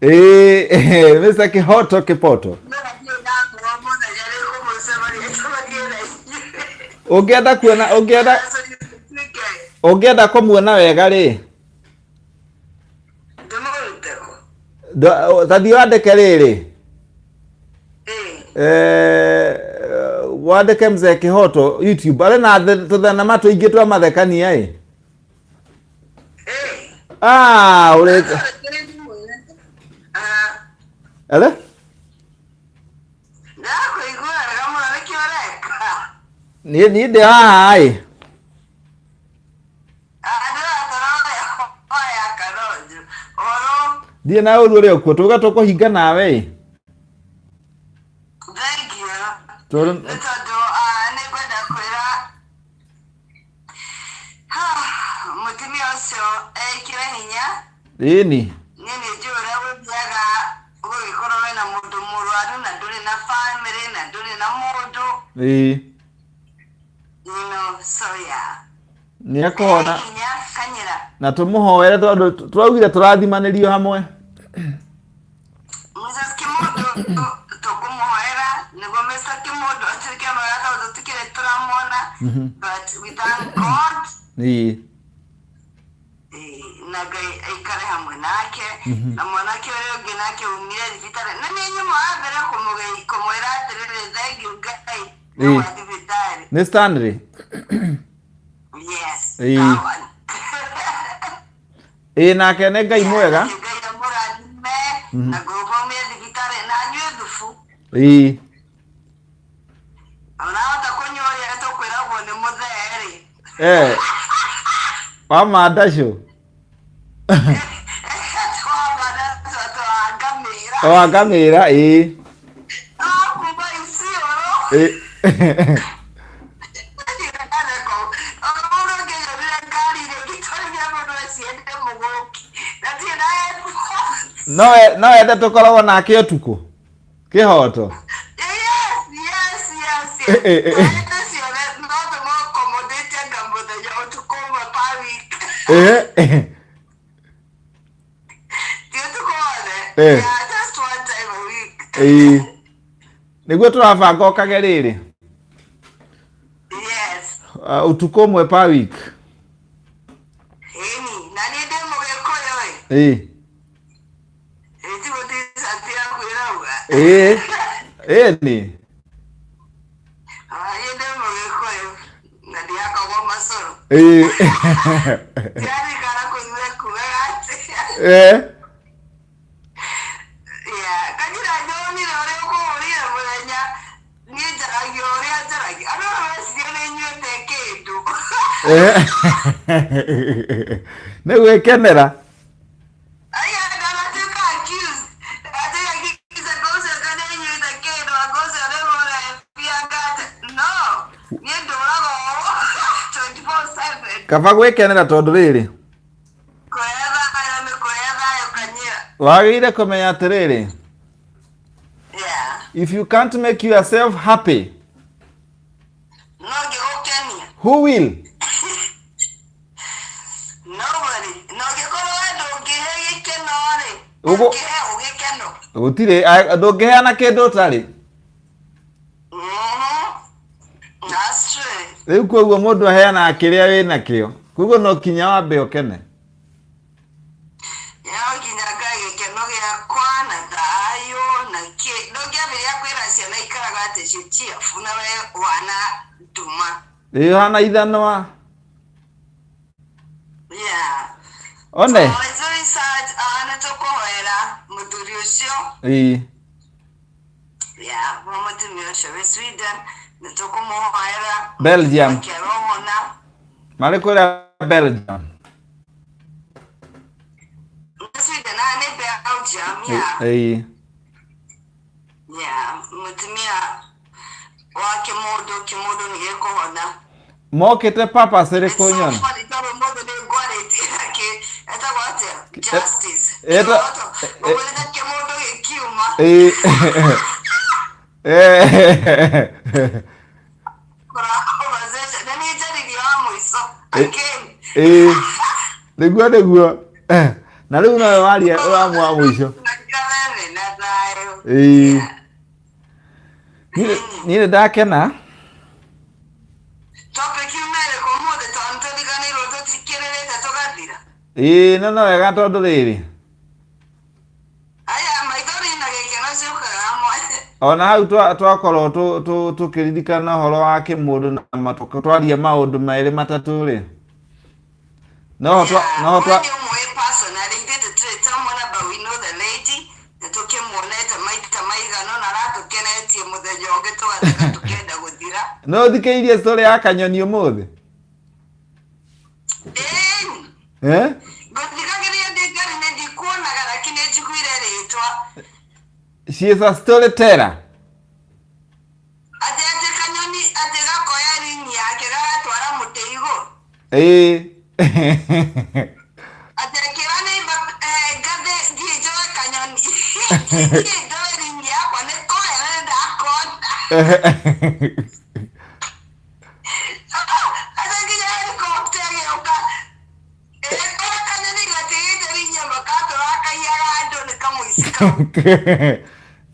Mr. Kihoto Kipoto. Ongeda kumuona wega ri. Thathi wandike riri. Wandike Mzee Kihoto YouTube. Ari na tuthana matu ingi twa mathekania ureka. Ele? Ni de ai. Dia na uru ri okuo tuga tukuhinga nawe. Thank you. Toro ni gwenda kwira mutumia ucio ekire hinya. Ini. Nini njura guthiaga gugikorwo wina mundu murwaru na nduri na family na nduri na mundu. So yeah. Ni akuhona. Na tumuhoere turaugire turathimanĩrio hamwe. Mrs. Kimodo tukumuhoera niguo Mr. Kimodo atuike mwega tutikire turamwona but we thank God. Na Ngai aikare hamwe nake na mwanake uria ungi nake umire thibitari na ni nyuma ambere kumwira atiriri thank you Ngai wa thibitari ni Stanley. Yes. Nake nĩ Ngai mwega. Na gugo me thibitari na nyue thufu. Ona Wama dasho. Wakamera no enda tukoragwo nake utuku kihoto. Niguo turabanga ukagerire utuku umwe per week. Ni Nigwikenera kaba gwikenera tondu riri wagire kumenya atiriri, if you can't make yourself happy, who will? Gutire ndungiheana kindu utari riu koguo mundu aheana kiria wina kio koguo no kinya wambe ukene hana ithanwa one Belgium mari kuria Belgium mokite papa siri kunyona niguo na riu nawe waria uramwa mwisho ni ndakena no wega tondu riri ona hau twakorwo tukiririkana horo wa kimundu na matuka twaria maundu mairi matatu ri no no thikeirie story ya kanyoni umuthi she is a storyteller.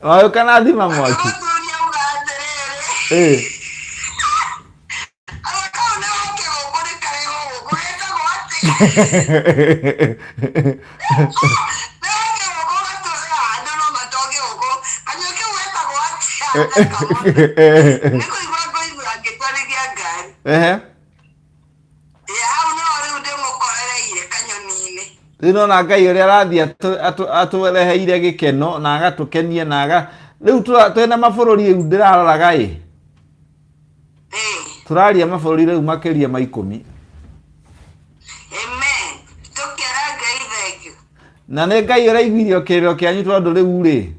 Wayo kana thima mwaki Rino na Ngai uria arathi atureheire gikeno na agatukenie na riu twena mabururi ndirarora gai turaria mabururi riu makiria ma 10 na nä Ngai å raiguire kä rä o kä anyu tondå rä u rä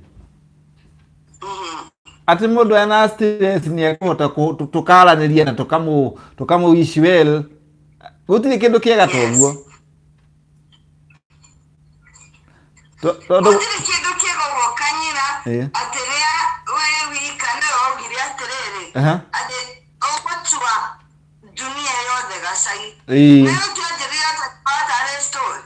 atä må ndå ena nä ekåhota tå karanä ria na tå kamå wiswell gå tirä kä ndå kä ega toguo tondå kindu kigogo kanyira atiria we wika ndio ogire atiriri ati ogotwa dunia yothe gacagi ndio kianjiria ta story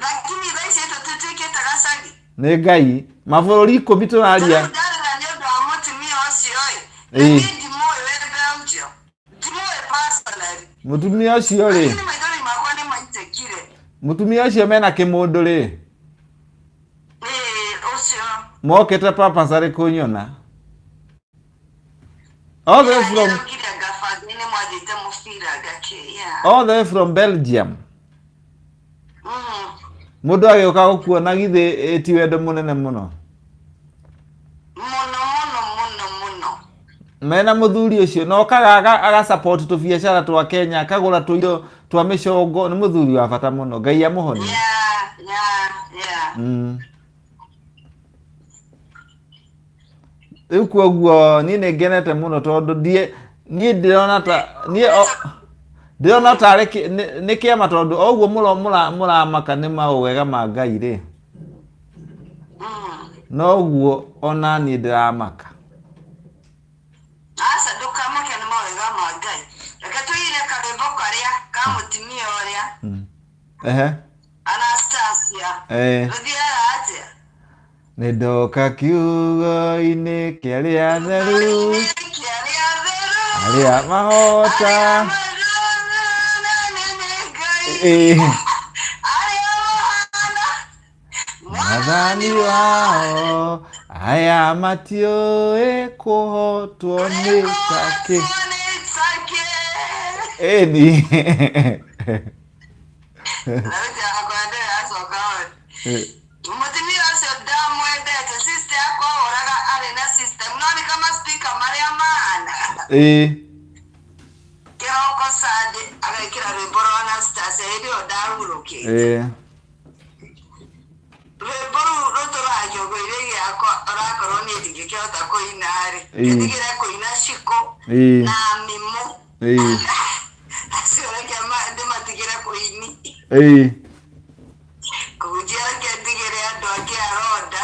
lakini thaisi tutikite gacagi nä Ngai mabũrũri 10 tũraria mũtumia ũcio rĩ mutumia ũcio mena kĩmũndũ rĩ mokĩte papa sarĩ kũnyona all the way from Belgium mũndũ agĩũka gũkuona githĩ ti wendo mũnene mũno mena mũthuri ũcio no kaga aga support tu biacara twa Kenya kagũra tuindo twa mĩcongo nĩ mũthuri wa bata mũno Ngai amũhonie rĩu kwoguo niĩ nĩ ngenete mũno tondũ niĩ ndĩrona tarĩ nĩ kĩama tondũ o ũguo mũramaka nĩ maũwega ma Ngai rĩ no ũguo ona niĩ ndĩramaka asa ndukamake nĩ maũwega ma Ngai reke tũine karwĩmbo karĩa ka mũtumia ũrĩa Anastasia rũthiaga atĩa nĩ ndoka kiugo-inĩ kĩarĩa theru arĩa mahota mwathani wao aya matiũĩ kũhotwo nĩ take eni mutumia ũcio ndamwendete sister yakwa ũraga arĩ na system no nĩ kama speaker marĩa mahana kĩroko sande agekĩra rwĩmbo rwa Anastasia hĩndĩ ĩyo ndahurũkĩte rwĩmbo rũu rũtũragio gwĩrĩ gĩakwa ũrakorwo niĩ ndingĩkĩhota kũina-rĩ ngĩtigĩre kũina ciko na mimo acio reke ndĩmatigĩre kũini kũhunjia reke ndigĩre andũ angĩ aronda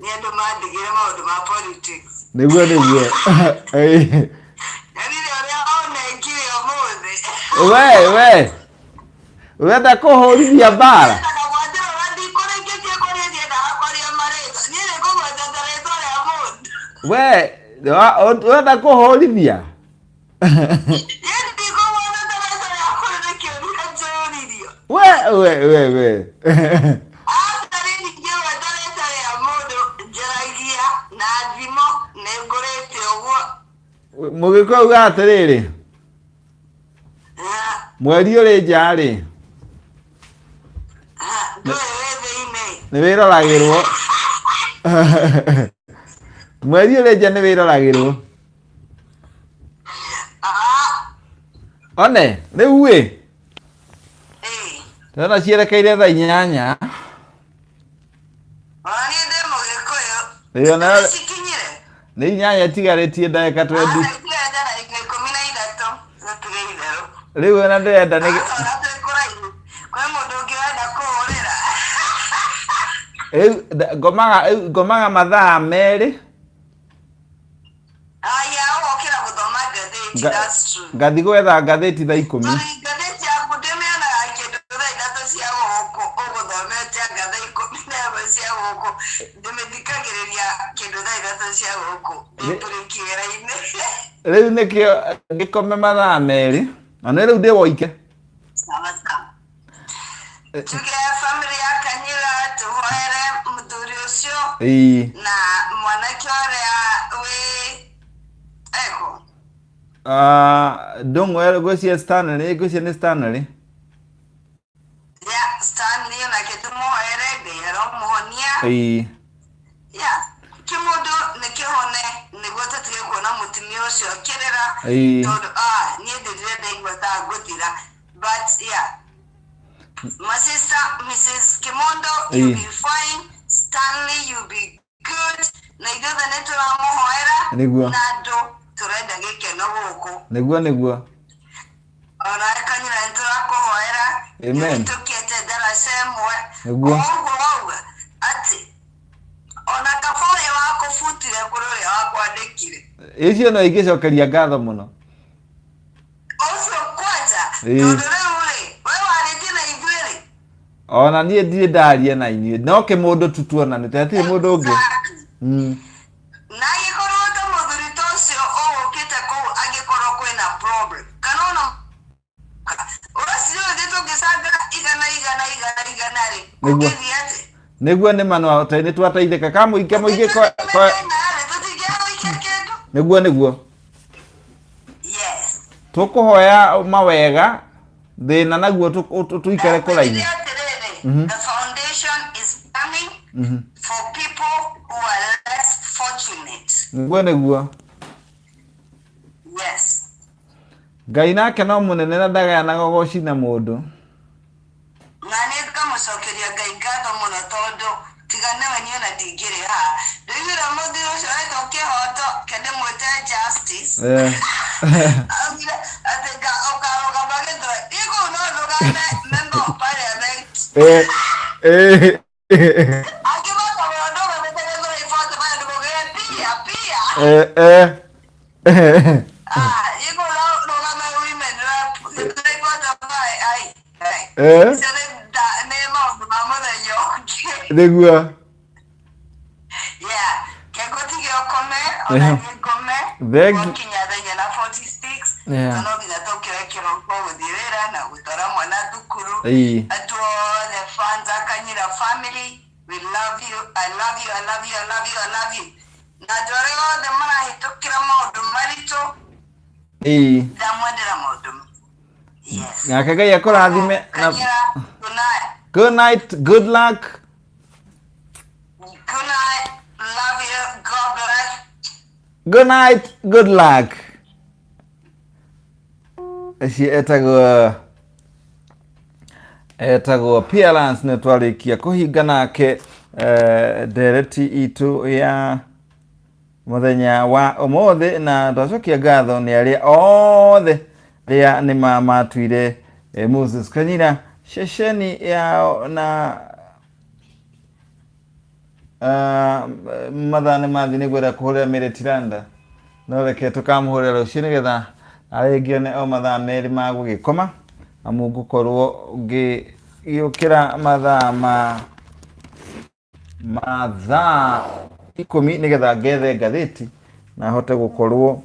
nĩ andũ mandigĩre maũndũ ma politics nĩguo yanire ũrĩa onekire ũmũthĩ urenda kũhũrithia mbara urenda kũhũrithia mũgĩkũyũ uga atĩrĩrĩ mweri ũrĩ nja rĩ nĩ wĩroragĩrwo mweri ũrĩ nja nĩ wĩroragĩrwo one rĩu ĩ tena cierekeire thaa 8 nĩ 8 tigarĩtie ndagĩka 20 rĩu ona ndĩrenda ngomaga mathaa merĩ ngathi gwetha ngathĩti thaa 10 rĩu nĩkĩo ngĩkome mathaa merĩ na nĩ rĩu ndĩ woike tuge family ya Kanyira tuhoere mũthuri ũcio na mwanake ũrĩa wĩ eko ndũng'we gwĩcia Stanley nĩ Stanley Stanley onake tũmũhoere Ngai aromũhonia kĩmũndũ nĩkĩhone nĩguo tũtige kuona mũtumia ũcio akĩrĩra tondũ niĩ ndĩrire ndaigua ta ngũthira but My sister, Mrs. Kimondo, you'll be fine. Stanley, you'll be good. Naigo the netura mohoera. Nigua. Nado, turenda gike no woko. Nigua. Ona kanyira netura kohoera. Amen. Yito kete dara semwe. Nigua. Ogo, ati. Ona kafore wako futire kurore wako adekire. Icio no igicokeria ngatho muno. Oso kwacha. Ona niĩ ndirĩ ndaria na inyuĩ no kä må ndå tutuonanĩte hatirĩ må ndå ũngĩ. Na agĩkorwo ta mũthuri ta ũcio ũgũkĩte kũu angĩkorwo kwĩna problem kana ona ũracio thĩ tũngĩcanga igana rĩ ũngĩthiĩ atĩ nĩguo nĩ manũ nĩ twateithĩka ka mũingĩ nĩguo tũkũhoya mawega thĩna naguo tũikare kũraihu. The foundation is coming for people who are less fortunate. Nĩguo. Yes. Ngai nake no mũnene na ndagayanaga ũgoci na mũndũ. Na nĩ tũkamũcokeria Ngai ngatho mũno tondũ tigana we niĩ ona ndingĩrĩ haha. Ndĩgĩra mũthuri ũcio aretwo kĩhoto kĩndĩ mwĩte justice. Atĩ ũkarũgama gĩthũe. Igũ no ndũgame member of parliament. Akĩbota mũndũ ũgamĩte gĩthũe ibote baya ndũgũgĩre pia. Igũ no ndũgame women rep. Gĩthũe ibote baya ai. Nĩ maũndũ ma mũthenya ũngĩ. Nĩguo. Yeah. Kĩngũtigio kome, ona niĩ ngome. Gũkinya thenya na 46. No nginya tũkĩre kĩroko gũthiĩ wĩra na gũtwara mwana thukuru. Andũ othe fans a Kanyira family, we love you. I love you. Na andũ arĩa othe marahĩtũkĩra maũndũ maritũ. Ndamwendera maũndũ. Yes. Nake Ngai akũrathime. Kanyira, good night. Good night. Good luck. Good night. Love you. God bless. Good night. Good luck. Eci etagwo appearance nĩ twarĩkia kũhinga nake ndereti itũ ya mũthenya wa ũmũthĩ na twacokia ngatho nĩ arĩa othe rĩa nĩ matuire Moses Kanyira ceceni yao na mathaa nĩ mathiĩ nĩ gwĩra kũhũrĩra Mary Tiranda no reke tũkamũhũrĩra rũciũ nĩgetha arĩngĩone o mathaa merĩ ma gũgĩkoma amu ngũkorwo ngĩũkĩra mathaa 10 nĩgetha ngethe ngathĩti na hote gũkorwo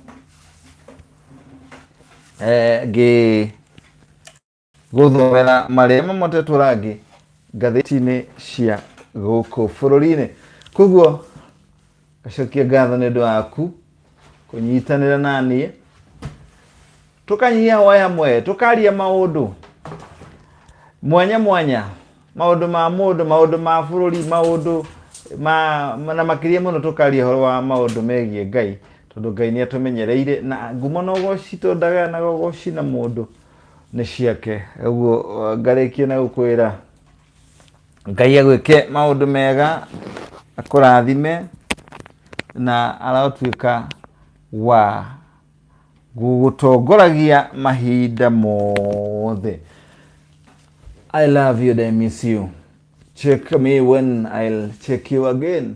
gũthomera marĩa mamotetwo rangi ngathĩti-inĩ cia gũkũ bũrũri-inĩ. Koguo gacokia ngatho nĩ ũndũ waku kũnyitanĩra na niĩ tũkanyihia hoya hamwe tũkaria maũndũ mwanya maũndũ ma mũndũ, maũndũ ma bũrũri, maũndũ na makĩria mũno tũkaria ũhoro wa maũndũ megiĩ Ngai tondũ Ngai nĩ atũmenyereire na ngumo na ũgoci tondagayanaga ũgoci na mũndũ nĩ ciake. Ũguo ngarĩkia na gũkwĩra Ngai agwĩke maũndũ mega akũrathime na aratuĩka wa gũgũtongoragia mahinda mothe. I love you and I miss you. Check me when I'll check you again.